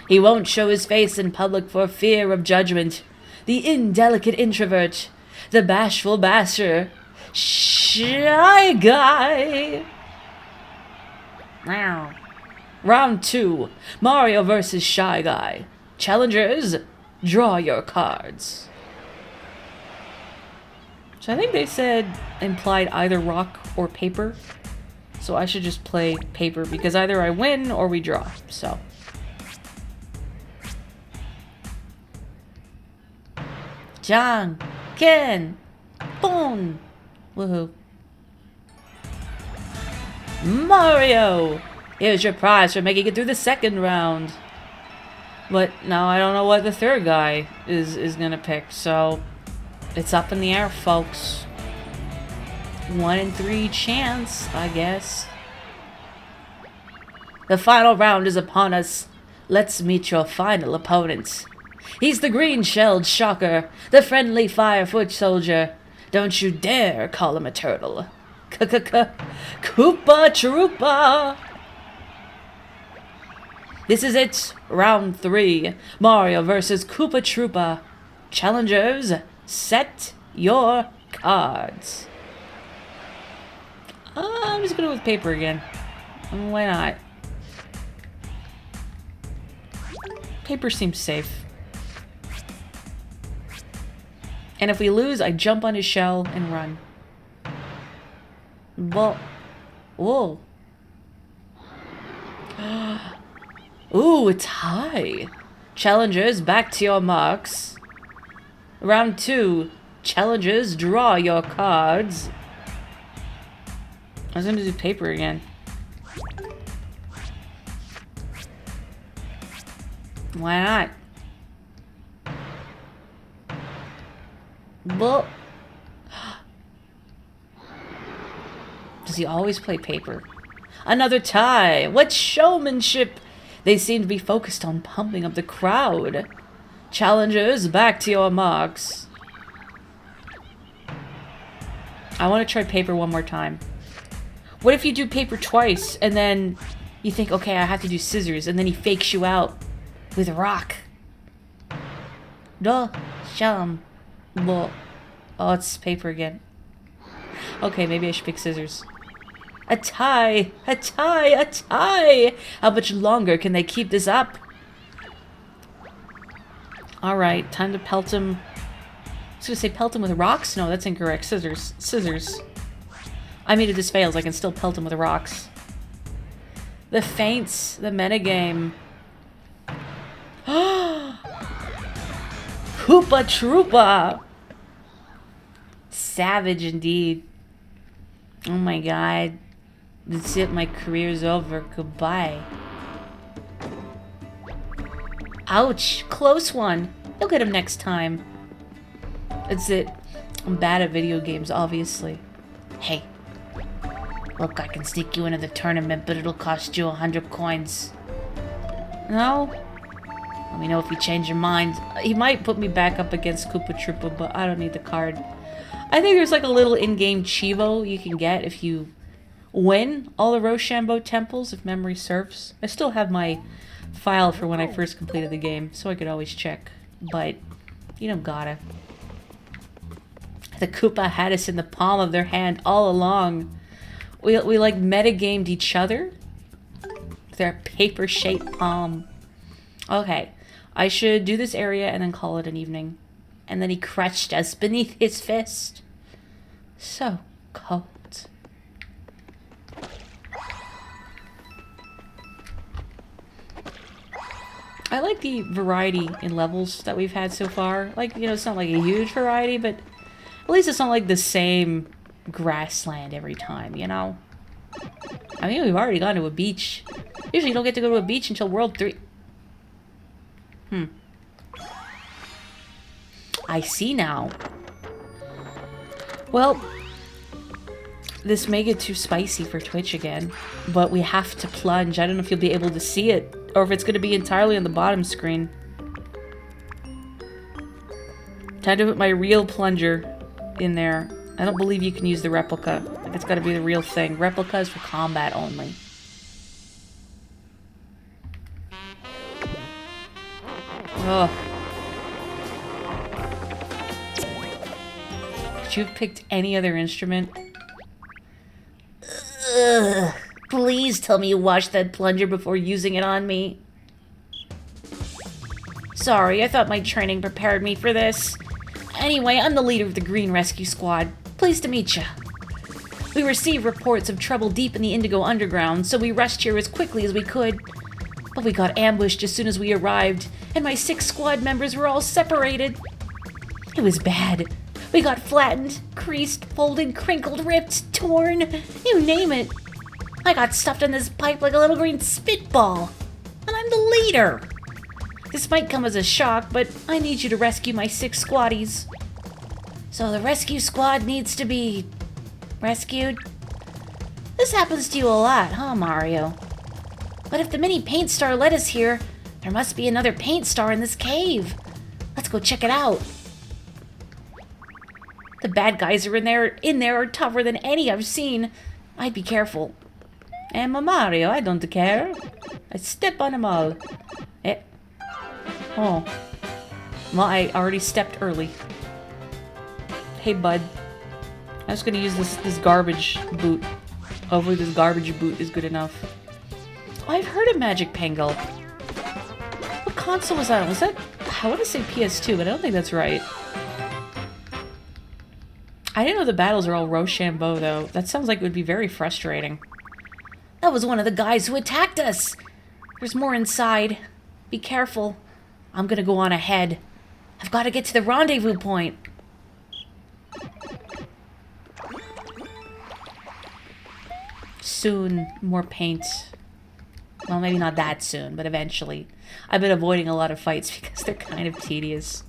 He won't show his face in public for fear of judgment. The indelicate introvert. The bashful basher. Shy Guy. Wow. Round 2. Mario versus Shy Guy. Challengers, draw your cards. So I think they said implied either rock or paper. So I should just play paper because either I win or we draw. So. John, Ken, boom. Woohoo. Mario! Here's your prize for making it through the second round. But now I don't know what the third guy is gonna pick, so it's up in the air, folks. 1 in 3 chance, I guess. The final round is upon us. Let's meet your final opponent. He's the green-shelled shocker, the friendly fire-foot soldier. Don't you dare call him a turtle. Koopa Troopa! This is it, round 3. Mario versus Koopa Troopa. Challengers, set your cards. I'm just gonna go with paper again. Why not? Paper seems safe. And if we lose, I jump on his shell and run. Well, whoa. Ooh, it's high. Challengers, back to your marks. Round 2. Challengers, draw your cards. I was gonna do paper again. Why not? Well, Does he always play paper? Another tie! What showmanship! They seem to be focused on pumping up the crowd. Challengers, back to your marks. I want to try paper one more time. What if you do paper twice, and then you think, okay, I have to do scissors, and then he fakes you out with a rock? do, sham. Well, oh, it's paper again. Okay, maybe I should pick scissors. A tie! A tie! A tie! How much longer can they keep this up? Alright, time to pelt him. I was gonna say pelt him with rocks? No, that's incorrect. Scissors. Scissors. I mean, if this fails, I can still pelt him with rocks. The feints. The metagame. Koopa Troopa! Savage indeed. Oh my god. That's it, my career's over. Goodbye. Ouch! Close one! You'll get him next time. That's it. I'm bad at video games, obviously. Hey. Look, I can sneak you into the tournament, but it'll cost you 100 coins. No? Let me know if you change your mind. He might put me back up against Koopa Troopa, but I don't need the card. I think there's like a little in-game Chivo you can get if you win all the Rochambeau temples, if memory serves. I still have my file for when I first completed the game, so I could always check. But you don't gotta. The Koopa had us in the palm of their hand all along. We like metagamed each other with our paper-shaped palm. Okay, I should do this area and then call it an evening. And then he crushed us beneath his fist. So cold. I like the variety in levels that we've had so far. Like, you know, it's not like a huge variety, but at least it's not like the same grassland every time, you know? I mean, we've already gone to a beach. Usually you don't get to go to a beach until World 3. I see now. Well, this may get too spicy for Twitch again, but we have to plunge. I don't know if you'll be able to see it, or if it's going to be entirely on the bottom screen. Time to put my real plunger in there. I don't believe you can use the replica. Like, it's got to be the real thing. Replica is for combat only. Ugh. Could you have picked any other instrument? Ugh. Please tell me you washed that plunger before using it on me. Sorry, I thought my training prepared me for this. Anyway, I'm the leader of the Green Rescue Squad. Pleased to meet ya. We received reports of trouble deep in the Indigo Underground, so we rushed here as quickly as we could. But we got ambushed as soon as we arrived, and my 6 squad members were all separated. It was bad. We got flattened, creased, folded, crinkled, ripped, torn, you name it. I got stuffed in this pipe like a little green spitball. And I'm the leader. This might come as a shock, but I need you to rescue my 6 squaddies. So the rescue squad needs to be rescued? This happens to you a lot, huh, Mario? But if the mini paint star led us here, there must be another paint star in this cave. Let's go check it out. The bad guys are in there are tougher than any I've seen. I'd be careful. And Mario, I don't care. I step on them all. Oh. Well, I already stepped early. Hey, bud. I was gonna use this garbage boot. Hopefully this garbage boot is good enough. Oh, I've heard of Magic Pango. What console was that on? Was that... I want to say PS2, but I don't think that's right. I didn't know the battles are all Rochambeau, though. That sounds like it would be very frustrating. That was one of the guys who attacked us. There's more inside. Be careful. I'm gonna go on ahead. I've got to get to the rendezvous point. Soon, more paint. Well, maybe not that soon, but eventually. I've been avoiding a lot of fights because they're kind of tedious.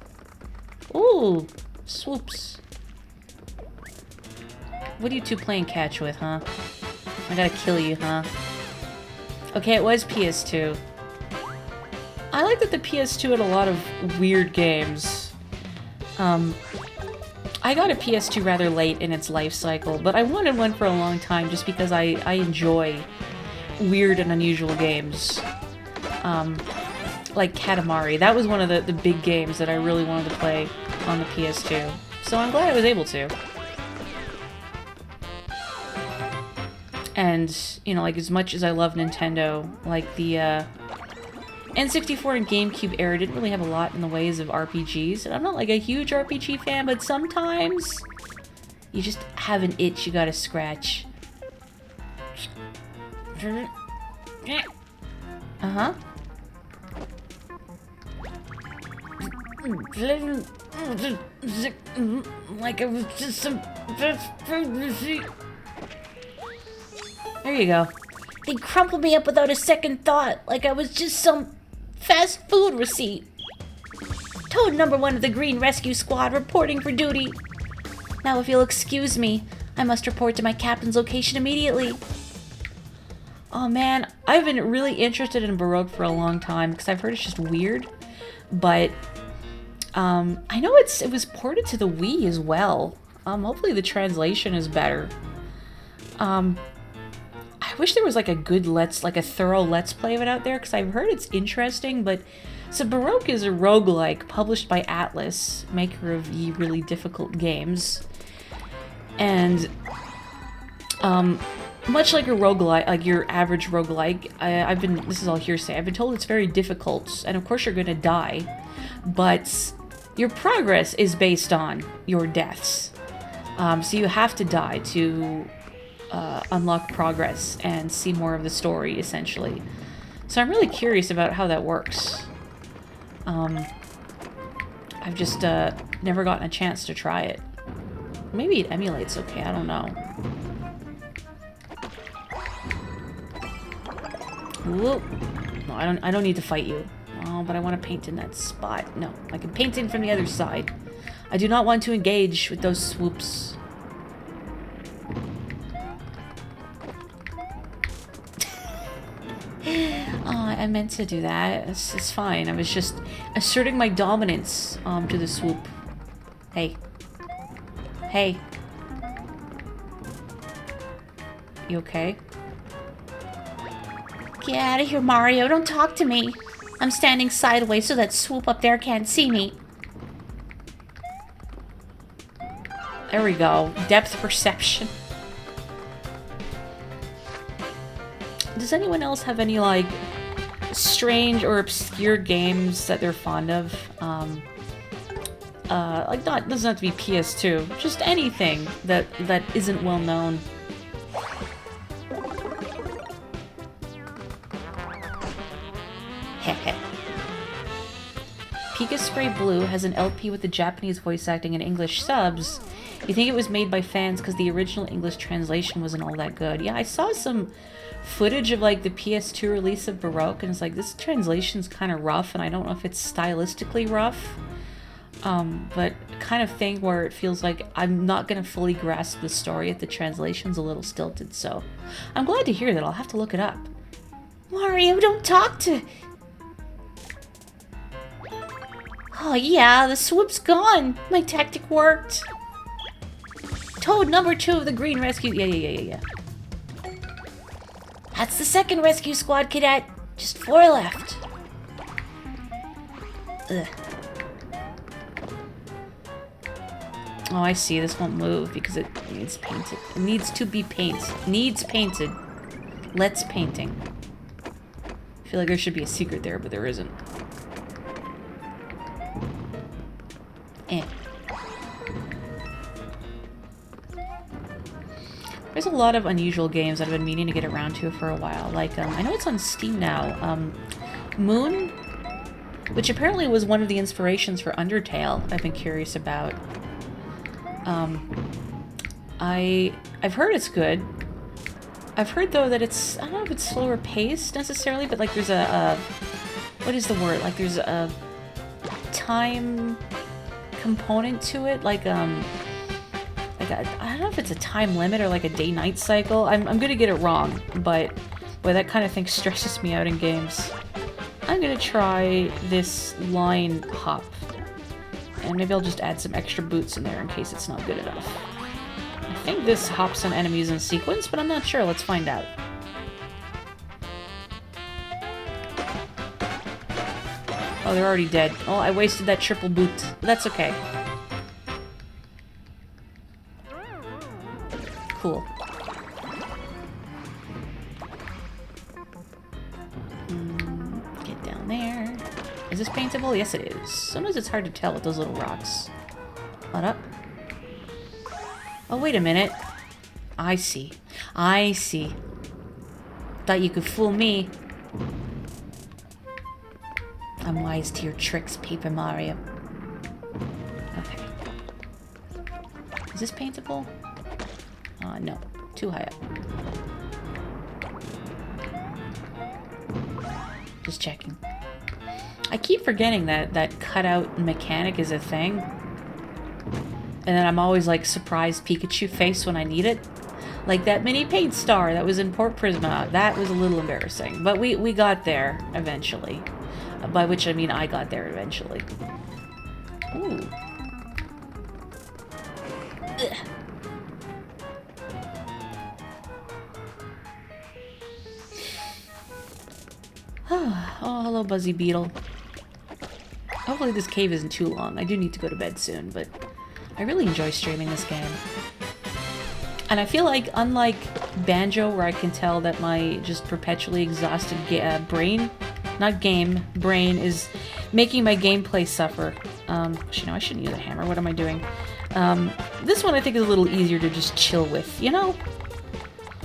Ooh, Swoops. What are you two playing catch with, huh? I gotta kill you, huh? Okay, it was PS2. I like that the PS2 had a lot of weird games. I got a PS2 rather late in its life cycle, but I wanted one for a long time just because I enjoy weird and unusual games. Like Katamari. That was one of the big games that I really wanted to play on the PS2. So I'm glad I was able to. And, you know, like, as much as I love Nintendo, like, the, N64 and GameCube era didn't really have a lot in the ways of RPGs. And I'm not, like, a huge RPG fan, but sometimes you just have an itch you gotta scratch. Uh-huh. Like I was just some fast food receipt. There you go. They crumpled me up without a second thought, like I was just some fast food receipt. Toad number 1 of the Green Rescue Squad reporting for duty. Now if you'll excuse me, I must report to my captain's location immediately. Oh man, I've been really interested in Baroque for a long time because I've heard it's just weird. But I know it was ported to the Wii as well. Hopefully the translation is better. I wish there was like a good thorough Let's Play of it out there, because I've heard it's interesting, but... So Baroque is a roguelike published by Atlas, maker of Ye Really Difficult Games. And, much like a roguelike, like your average roguelike, this is all hearsay, I've been told it's very difficult, and of course you're gonna die, but your progress is based on your deaths. So you have to die to unlock progress and see more of the story, essentially. So I'm really curious about how that works. I've just never gotten a chance to try it. Maybe it emulates okay, I don't know. Whoop. No, I don't need to fight you. Oh, but I want to paint in that spot. No, I can paint in from the other side. I do not want to engage with those swoops. Oh, I meant to do that. It's fine. I was just asserting my dominance to the swoop. Hey. Hey. You okay? Get out of here, Mario. Don't talk to me. I'm standing sideways so that swoop up there can't see me. There we go. Depth perception. Does anyone else have any, like, strange or obscure games that they're fond of? Like, doesn't have to be PS2. Just anything that isn't well known. Pika Spray Blue has an LP with the Japanese voice acting and English subs. You think it was made by fans because the original English translation wasn't all that good. Yeah, I saw some footage of like the PS2 release of Baroque, and it's like, this translation's kind of rough, and I don't know if it's stylistically rough, but kind of thing where it feels like I'm not going to fully grasp the story if the translation's a little stilted, so I'm glad to hear that. I'll have to look it up. Mario, don't talk to... Oh yeah, the swoop's gone. My tactic worked. Toad number 2 of the Green Rescue... Yeah. That's the second rescue squad, cadet. Just 4 left. Ugh. Oh, I see. This won't move because it needs painted. It needs to be painted. Needs painted. Let's painting. I feel like there should be a secret there, but there isn't. There's a lot of unusual games that I've been meaning to get around to for a while. Like, I know it's on Steam now. Moon, which apparently was one of the inspirations for Undertale, I've been curious about. I've heard it's good. I've heard, though, that it's... I don't know if it's slower paced, necessarily, but, like, there's a what is the word? Like, there's a time component to it, like I don't know if it's a time limit or like a day-night cycle. I'm gonna get it wrong, but boy, that kind of thing stresses me out in games. I'm gonna try this line hop. And maybe I'll just add some extra boots in there in case it's not good enough. I think this hops on enemies in sequence, but I'm not sure. Let's find out. Oh, they're already dead. Oh, I wasted that triple boot. That's okay. Cool. Get down there. Is this paintable? Yes, it is. Sometimes it's hard to tell with those little rocks. What up? Oh, wait a minute. I see. I see. Thought you could fool me. I'm wise to your tricks, Paper Mario. Okay. Is this paintable? No. Too high up. Just checking. I keep forgetting that cutout mechanic is a thing. And then I'm always like surprised Pikachu face when I need it. Like that mini paint star that was in Port Prisma. That was a little embarrassing. But we got there eventually. By which I mean I got there eventually. Ooh. Ugh. Oh, hello, Buzzy Beetle. Hopefully this cave isn't too long. I do need to go to bed soon, but I really enjoy streaming this game. And I feel like, unlike Banjo, where I can tell that my just perpetually exhausted brain is making my gameplay suffer. Actually, no, I shouldn't use a hammer. What am I doing? This one I think is a little easier to just chill with, you know?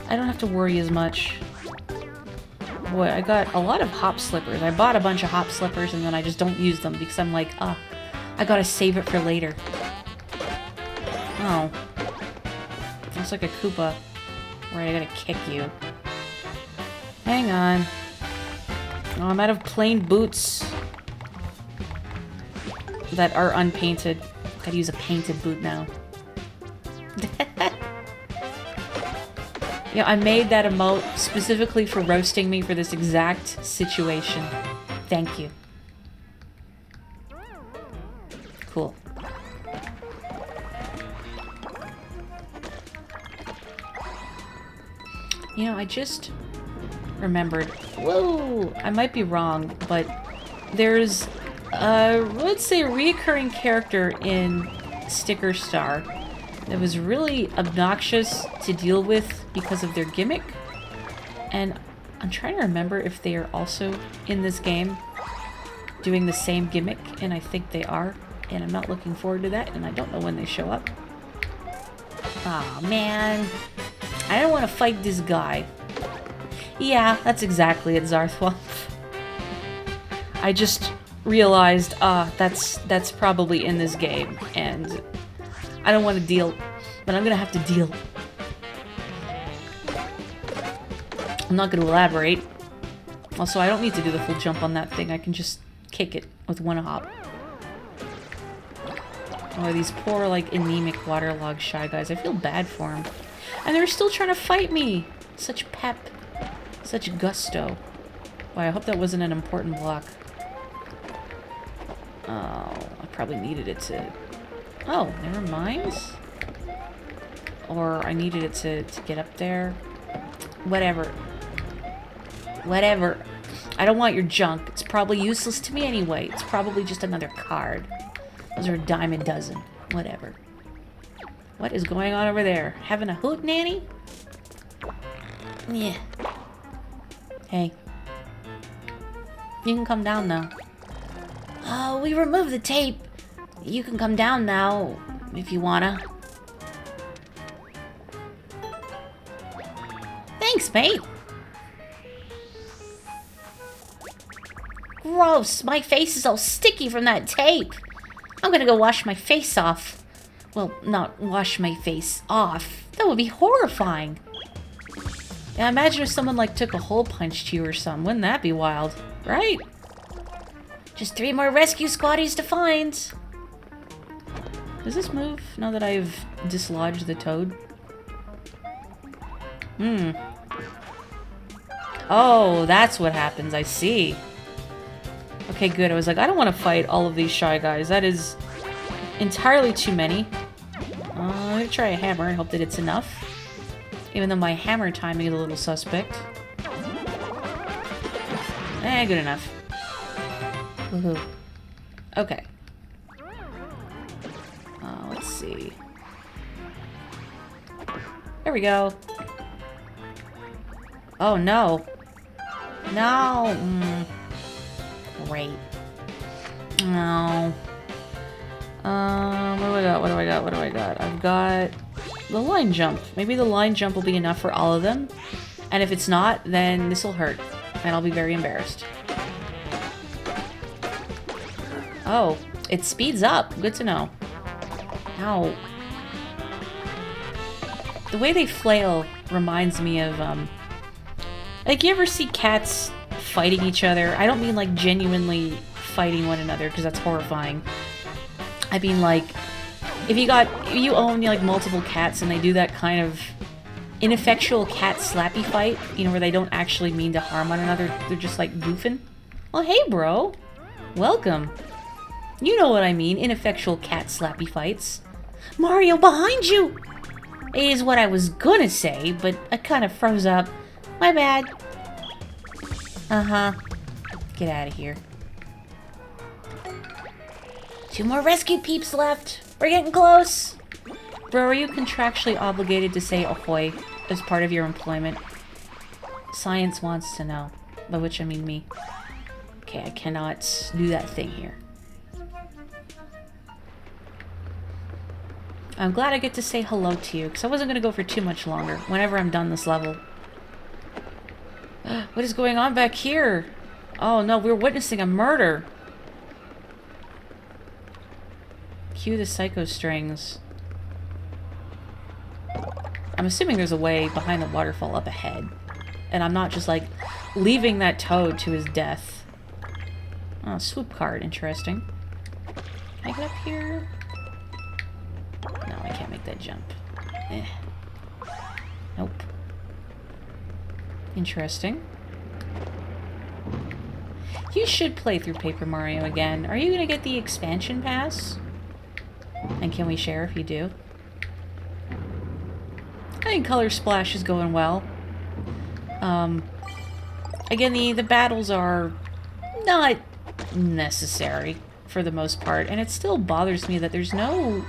I don't have to worry as much. Boy, I got a lot of hop slippers. I bought a bunch of hop slippers and then I just don't use them because I'm like, I gotta save it for later. Oh. Looks like a Koopa. Right, I gotta kick you. Hang on. Oh, I'm out of plain boots that are unpainted. Gotta use a painted boot now. Yeah, I made that emote specifically for roasting me for this exact situation. Thank you. Cool. You know, I just remembered. Whoa! I might be wrong, but there's let's say a reoccurring character in Sticker Star that was really obnoxious to deal with because of their gimmick. And I'm trying to remember if they are also in this game doing the same gimmick, and I think they are. And I'm not looking forward to that, and I don't know when they show up. Aw, man. I don't want to fight this guy. Yeah, that's exactly it, Zarthwomp. I just realized, that's probably in this game, and I don't want to deal, but I'm gonna have to deal. I'm not gonna elaborate. Also, I don't need to do the full jump on that thing. I can just kick it with one hop. Oh, these poor, like, anemic waterlogged Shy Guys. I feel bad for them. And they're still trying to fight me! Such pep. Such gusto. Boy, I hope that wasn't an important block. Oh, I probably needed it to... Oh, never mind. Or I needed it to get up there. Whatever. Whatever. I don't want your junk. It's probably useless to me anyway. It's probably just another card. Those are a dime a dozen. Whatever. What is going on over there? Having a hoot nanny? Yeah. Hey. You can come down now. Oh, we removed the tape. You can come down now, if you wanna. Thanks, mate. Gross, my face is all sticky from that tape. I'm gonna go wash my face off. Well, not wash my face off. That would be horrifying. Yeah, imagine if someone, like, took a hole punch to you or something. Wouldn't that be wild? Right? Just 3 more rescue squaddies to find. Does this move now that I've dislodged the toad? Hmm. Oh, that's what happens. I see. Okay, good. I was like, I don't want to fight all of these shy guys. That is entirely too many. I'm gonna try a hammer and hope that it's enough. Even though my hammer timing is a little suspect. Good enough. Woohoo. Okay. Let's see. There we go. Oh, no. No. Great. No. What do I got? What do I got? What do I got? I've got the line jump. Maybe the line jump will be enough for all of them. And if it's not, then this will hurt. And I'll be very embarrassed. Oh, it speeds up. Good to know. Ow. The way they flail reminds me of, like, you ever see cats fighting each other? I don't mean, like, genuinely fighting one another, because that's horrifying. I mean, like, if you own, like, multiple cats and they do that kind of ineffectual cat slappy fight, you know, where they don't actually mean to harm one another, they're just, like, goofing. Oh, hey, bro. Welcome. You know what I mean, ineffectual cat slappy fights. Mario, behind you! Is what I was gonna say, but I kind of froze up. My bad. Uh-huh. Get out of here. 2 more rescue peeps left. We're getting close. Bro, are you contractually obligated to say ahoy as part of your employment? Science wants to know. By which I mean me. Okay, I cannot do that thing here. I'm glad I get to say hello to you, because I wasn't going to go for too much longer, whenever I'm done this level. What is going on back here? Oh no, we're witnessing a murder. Cue the psycho strings. I'm assuming there's a way behind the waterfall up ahead. And I'm not just, like, leaving that toad to his death. Oh, swoop card. Interesting. Can I get up here? No, I can't make that jump. Eh. Nope. Interesting. You should play through Paper Mario again. Are you gonna get the expansion pass? And can we share if you do? I think Color Splash is going well. Again, the battles are not necessary for the most part, and it still bothers me that there's no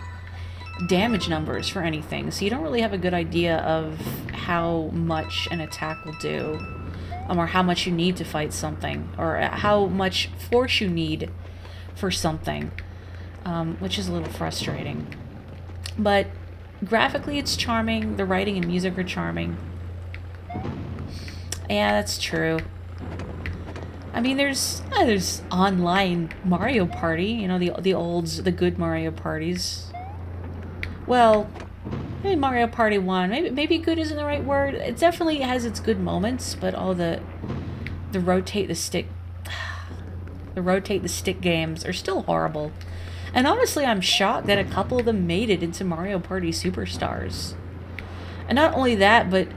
damage numbers for anything, so you don't really have a good idea of how much an attack will do, or how much you need to fight something, or how much force you need for something, which is a little frustrating. But graphically it's charming, the writing and music are charming. Yeah, that's true. I mean, there's online Mario Party, you know, the good Mario parties. Well, maybe Mario Party 1. Maybe good isn't the right word. It definitely has its good moments, but all the rotate the stick games are still horrible. And honestly, I'm shocked that a couple of them made it into Mario Party Superstars. And not only that, but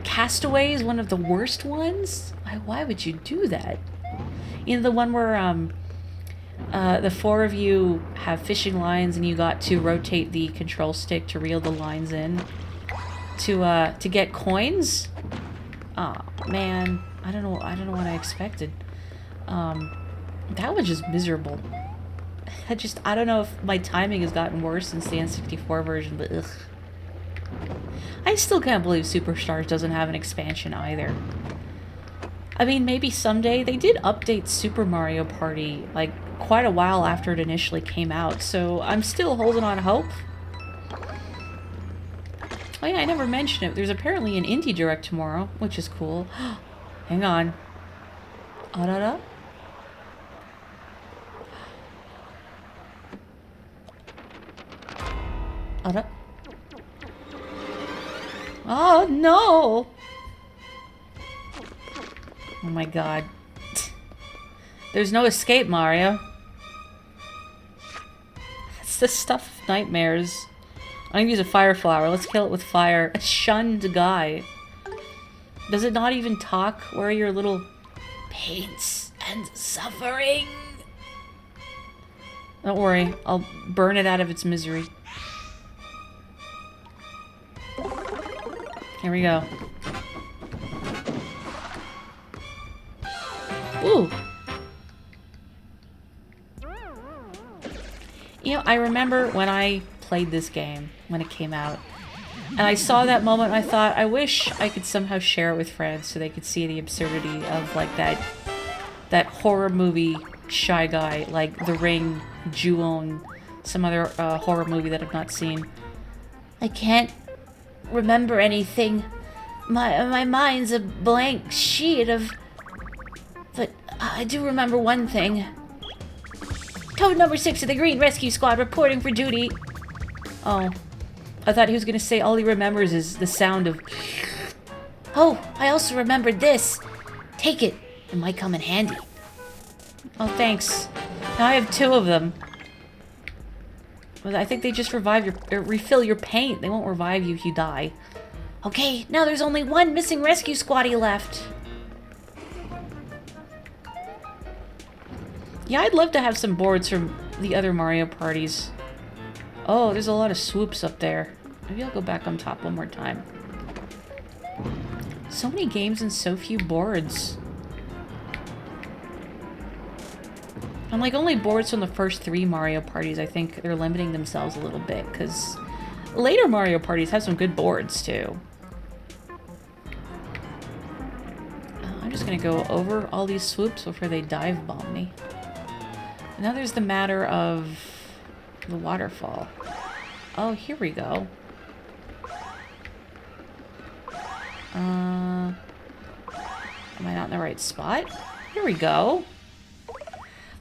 Castaway is one of the worst ones. Why would you do that? You know, the one where the 4 of you have fishing lines and you got to rotate the control stick to reel the lines in to get coins. Oh man, I don't know what I expected. That was just miserable. I don't know if my timing has gotten worse since the N64 version, but ugh. I still can't believe Superstars doesn't have an expansion either. I mean, maybe someday. They did update Super Mario Party, like, quite a while after it initially came out, so I'm still holding on hope. Oh yeah, I never mentioned it. There's apparently an Indie Direct tomorrow, which is cool. Hang on. Ah-da-da? Ah-da? Oh, no! Oh my god. There's no escape, Mario. That's It's the stuff of nightmares. I'm gonna use a fire flower. Let's kill it with fire. A shunned guy. Does it not even talk? Where are your little pains and suffering? Don't worry. I'll burn it out of its misery. Here we go. Ooh. You know, I remember when I played this game, when it came out, and I saw that moment and I thought, I wish I could somehow share it with friends so they could see the absurdity of, like, that horror movie Shy Guy, like The Ring, Ju-On, some other horror movie that I've not seen. I can't remember anything. My mind's a blank sheet of... But I do remember one thing. Toad number 6 of the Green Rescue Squad reporting for duty. Oh. I thought he was gonna say all he remembers is the sound of... Oh, I also remembered this. Take it. It might come in handy. Oh, thanks. Now I have 2 of them. Well, I think they just refill your paint. They won't revive you if you die. Okay, now there's only one missing rescue squatty left. Yeah, I'd love to have some boards from the other Mario parties. Oh, there's a lot of swoops up there. Maybe I'll go back on top one more time. So many games and so few boards. And like only boards from the first 3 Mario parties, I think they're limiting themselves a little bit, because later Mario parties have some good boards too. I'm just gonna go over all these swoops before they dive bomb me. Now there's the matter of the waterfall. Oh, here we go. Am I not in the right spot? Here we go.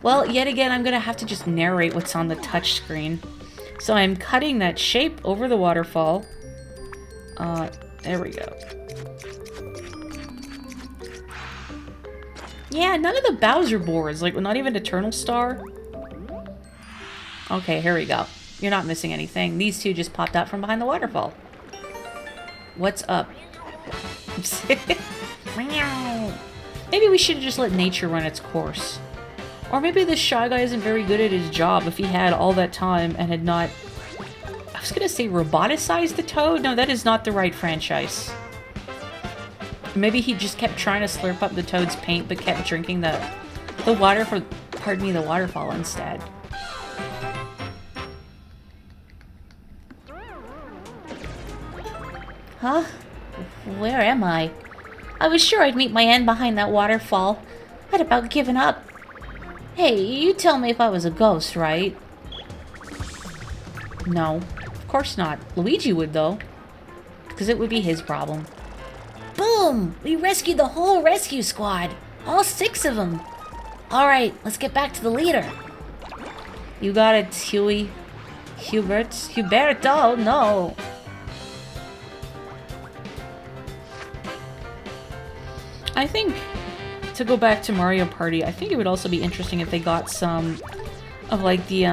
Well, yet again, I'm gonna have to just narrate what's on the touch screen. So I'm cutting that shape over the waterfall. There we go. Yeah, none of the Bowser boards, like not even Eternal Star. Okay, here we go. You're not missing anything. These 2 just popped out from behind the waterfall. What's up? Maybe we should have just let nature run its course. Or maybe this Shy Guy isn't very good at his job if he had all that time and had not... I was gonna say roboticized the Toad? No, that is not the right franchise. Maybe he just kept trying to slurp up the Toad's paint but kept drinking the water for... Pardon me, the waterfall instead. Huh? Where am I? I was sure I'd meet my end behind that waterfall. I'd about given up. Hey, you tell me if I was a ghost, right? No, of course not. Luigi would, though. Because it would be his problem. Boom! We rescued the whole rescue squad. All 6 of them. Alright, let's get back to the leader. You got it, Huey. Huberto, no. I think, to go back to Mario Party, I think it would also be interesting if they got some of, like, the,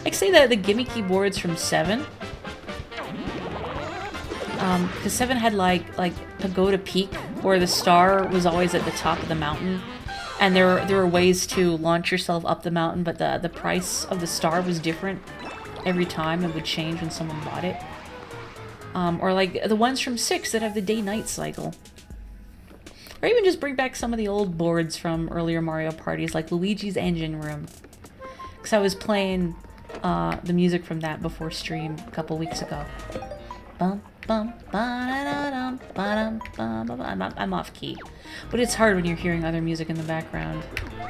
like, say the gimmicky boards from 7. Because 7 had, like Pagoda Peak, where the star was always at the top of the mountain. And there were ways to launch yourself up the mountain, but the price of the star was different every time. It would change when someone bought it. Or, like, the ones from 6 that have the day-night cycle. Or even just bring back some of the old boards from earlier Mario parties, like Luigi's Engine Room. Because I was playing the music from that before stream a couple weeks ago. Bum, bum, ba-da-da-dum, ba-dum, bum, bum, bum. I'm off key. But it's hard when you're hearing other music in the background.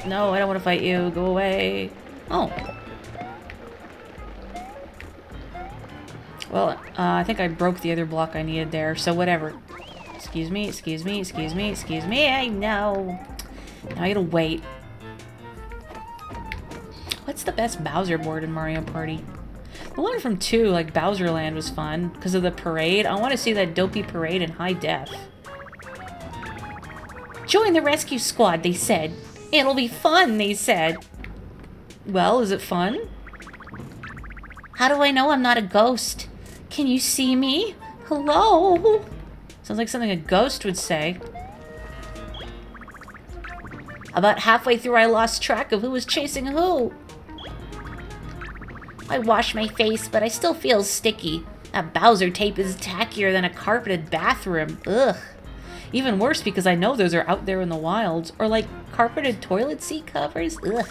No, I don't want to fight you. Go away. Oh. Well, I think I broke the other block I needed there, so whatever. Excuse me, excuse me, excuse me, excuse me. I know. Now I gotta wait. What's the best Bowser board in Mario Party? The one from 2, like Bowser Land, was fun because of the parade. I want to see that dopey parade in high def. Join the rescue squad, they said. It'll be fun, they said. Well, is it fun? How do I know I'm not a ghost? Can you see me? Hello? Sounds like something a ghost would say. About halfway through, I lost track of who was chasing who. I wash my face, but I still feel sticky. That Bowser tape is tackier than a carpeted bathroom. Ugh. Even worse because I know those are out there in the wild. Or like carpeted toilet seat covers. Ugh.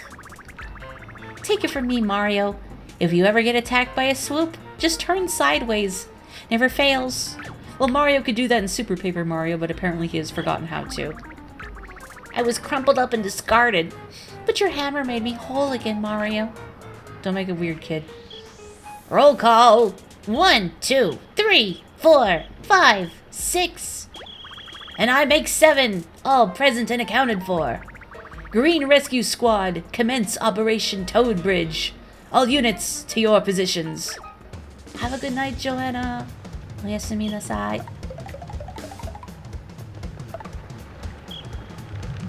Take it from me, Mario. If you ever get attacked by a swoop, just turn sideways. Never fails. Well, Mario could do that in Super Paper Mario, but apparently he has forgotten how to. I was crumpled up and discarded, but your hammer made me whole again, Mario. Don't make a weird kid. Roll call. 1, 2, 3, 4, 5, 6. And I make 7, all present and accounted for. Green Rescue Squad, commence Operation Toad Bridge. All units to your positions. Have a good night, Joanna. Oyasumi nasai.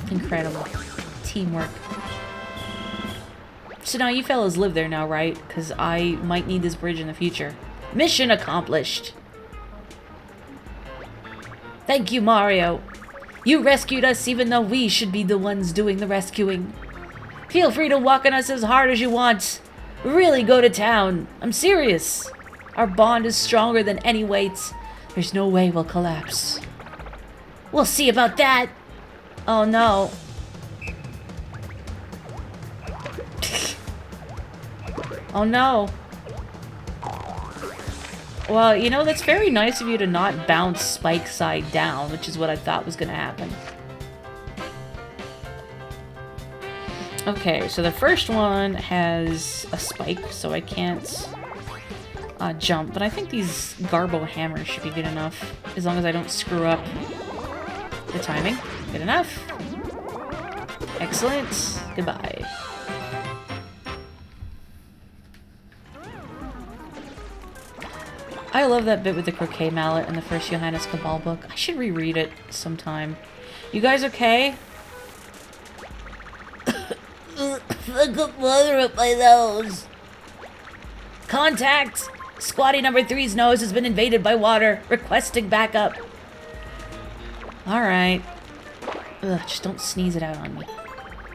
Incredible. Teamwork. So now you fellas live there now, right? Because I might need this bridge in the future. Mission accomplished. Thank you, Mario. You rescued us even though we should be the ones doing the rescuing. Feel free to walk on us as hard as you want. Really go to town. I'm serious. Our bond is stronger than any weight. There's no way we'll collapse. We'll see about that. Oh no. Oh no. Well, you know, that's very nice of you to not bounce Spike side down, which is what I thought was going to happen. Okay, so the first one has a spike, so I can't jump. But I think these Garbo hammers should be good enough, as long as I don't screw up the timing. Good enough. Excellent. Goodbye. I love that bit with the croquet mallet in the first Johannes Cabal book. I should reread it sometime. You guys okay? I got water up my nose. Contact! Squatty number 3's nose has been invaded by water. Requesting backup. Alright. Ugh, just don't sneeze it out on me.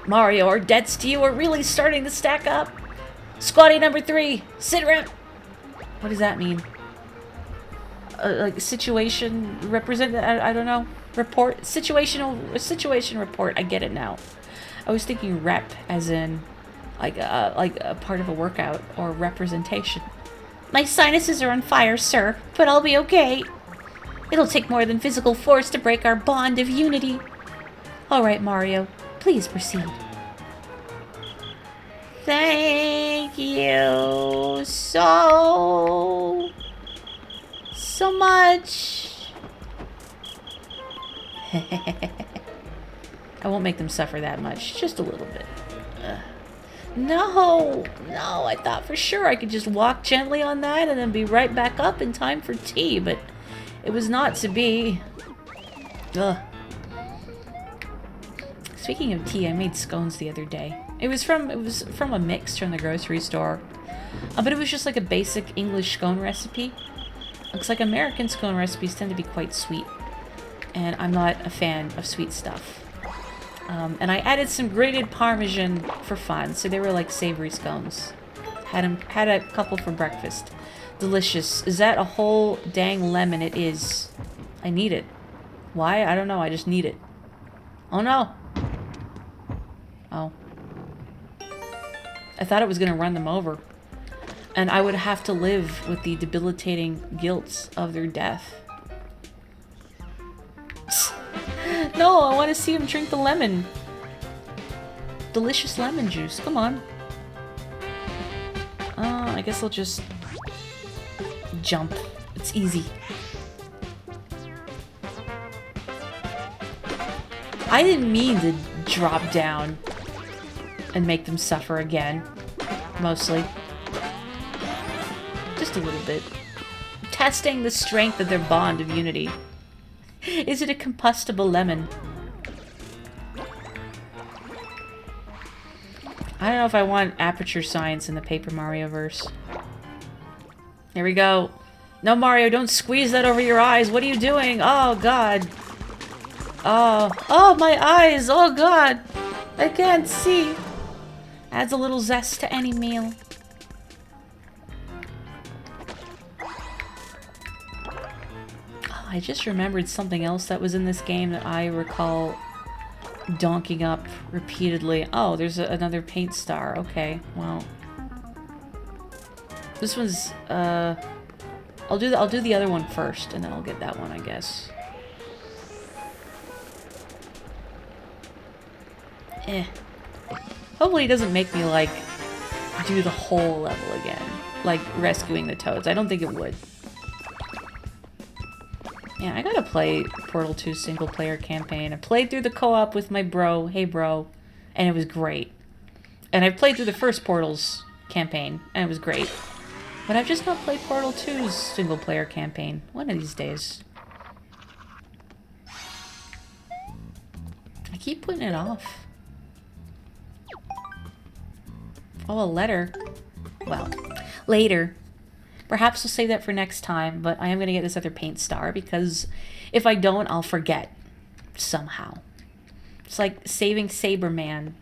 Mario, our debts to you are really starting to stack up. Squatty number 3, sit around. What does that mean? Like situation represent, I don't know. Report, situation report. I get it now. I was thinking rep as in like a part of a workout or representation. My sinuses are on fire, sir, but I'll be okay. It'll take more than physical force to break our bond of unity. All right, Mario, please proceed. Thank you so much. I won't make them suffer that much, just a little bit. No, I thought for sure I could just walk gently on that and then be right back up in time for tea, but it was not to be. Ugh. Speaking of tea, I made scones the other day. It was from a mix from the grocery store, but it was just like a basic English scone recipe. Looks like American scone recipes tend to be quite sweet, and I'm not a fan of sweet stuff. And I added some grated Parmesan for fun, so they were like savory scones. Had a couple for breakfast. Delicious. Is that a whole dang lemon? It is. I need it. Why? I don't know. I just need it. Oh no. Oh. I thought it was gonna run them over. And I would have to live with the debilitating guilt of their death. No, I want to see him drink the lemon. Delicious lemon juice. Come on. I guess I'll just jump. It's easy. I didn't mean to drop down and make them suffer again. Mostly. Just a little bit. Testing the strength of their bond of unity. Is it a combustible lemon? I don't know if I want aperture science in the Paper Mario verse. Here we go. No, Mario, don't squeeze that over your eyes. What are you doing? Oh, God. Oh, my eyes. Oh, God. I can't see. Adds a little zest to any meal. Oh, I just remembered something else that was in this game that I recall donking up repeatedly. Oh, there's another paint star. Okay, well. This one's, I'll do the other one first, and then I'll get that one, I guess. Hopefully it doesn't make me, like, do the whole level again. Like, rescuing the toads. I don't think it would. Yeah, I gotta play Portal 2 single-player campaign. I played through the co-op with my bro, hey bro, and it was great. And I played through the first Portal's campaign, and it was great. But I've just not played Portal 2's single-player campaign. One of these days. I keep putting it off. Oh, a letter. Well, later. Perhaps we'll save that for next time, but I am going to get this other paint star because if I don't, I'll forget. Somehow. It's like saving Saberman.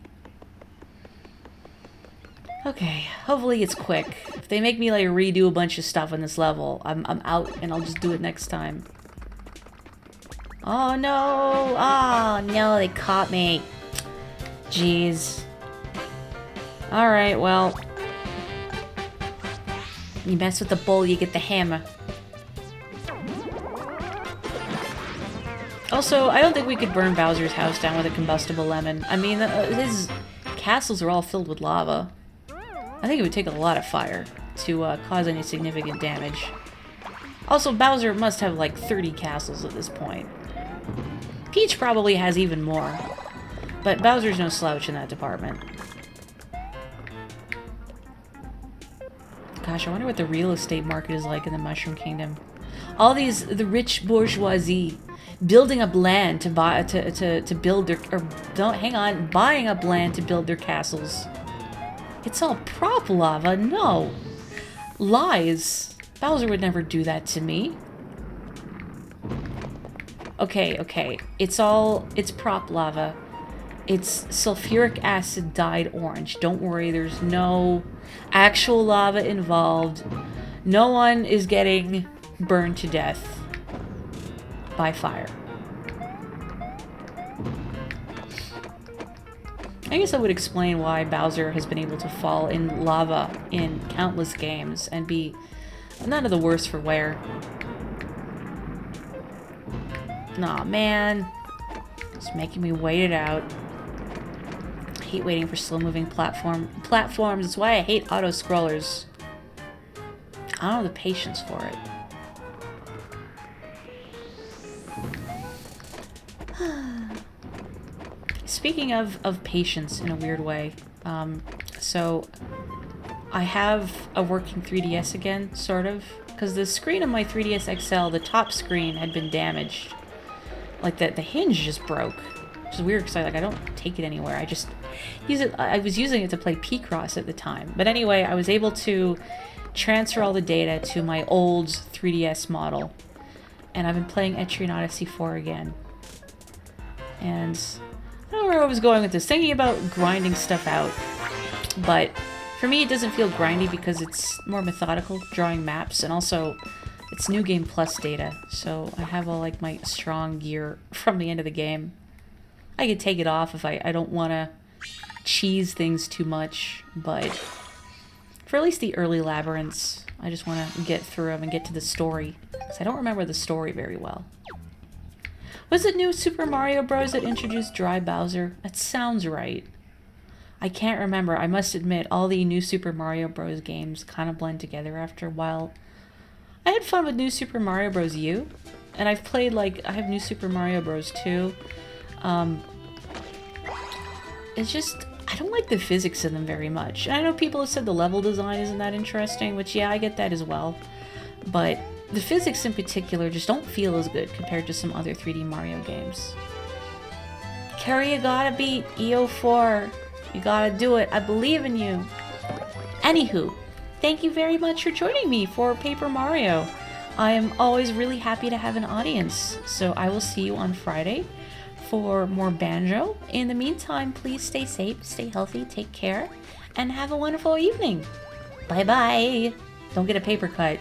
Okay, hopefully it's quick. If they make me like redo a bunch of stuff on this level, I'm out and I'll just do it next time. Oh no! Oh no, they caught me. Jeez. Alright, well. You mess with the bull, you get the hammer. Also, I don't think we could burn Bowser's house down with a combustible lemon. I mean, his castles are all filled with lava. I think it would take a lot of fire to cause any significant damage. Also, Bowser must have like 30 castles at this point. Peach probably has even more. But Bowser's no slouch in that department. Gosh, I wonder what the real estate market is like in the Mushroom Kingdom. All these, the rich bourgeoisie, building up land to buy, to build their, or don't, hang on, buying up land to build their castles. It's all prop lava, no. Lies. Bowser would never do that to me. Okay. It's prop lava. It's sulfuric acid dyed orange. Don't worry, there's no actual lava involved. No one is getting burned to death by fire. I guess that would explain why Bowser has been able to fall in lava in countless games and be none of the worse for wear. Aw, man. It's making me wait it out. I hate waiting for slow-moving platforms. It's why I hate auto-scrollers. I don't have the patience for it. Speaking of patience in a weird way, so I have a working 3DS again, sort of, because the screen of my 3DS XL, the top screen, had been damaged. Like, the hinge just broke, which is weird because I don't take it anywhere. I just use it. I was using it to play P-Cross at the time. But anyway, I was able to transfer all the data to my old 3DS model, and I've been playing Etrian Odyssey 4 again. And I don't know where I was going with this, thinking about grinding stuff out, but for me it doesn't feel grindy because it's more methodical, drawing maps, and also it's New Game Plus data, so I have all like my strong gear from the end of the game. I could take it off if I don't want to cheese things too much, but for at least the early labyrinths, I just want to get through them and get to the story, because I don't remember the story very well. Was it New Super Mario Bros. That introduced Dry Bowser? That sounds right. I can't remember. I must admit, all the New Super Mario Bros. Games kind of blend together after a while. I had fun with New Super Mario Bros. U, and I've played, like, I have New Super Mario Bros. 2. It's just, I don't like the physics in them very much. I know people have said the level design isn't that interesting, which, yeah, I get that as well. But the physics in particular just don't feel as good compared to some other 3D Mario games. Carrie, you gotta beat EO4. You gotta do it. I believe in you. Anywho, thank you very much for joining me for Paper Mario. I am always really happy to have an audience, so I will see you on Friday for more Banjo. In the meantime, please stay safe, stay healthy, take care, and have a wonderful evening. Bye-bye. Don't get a paper cut.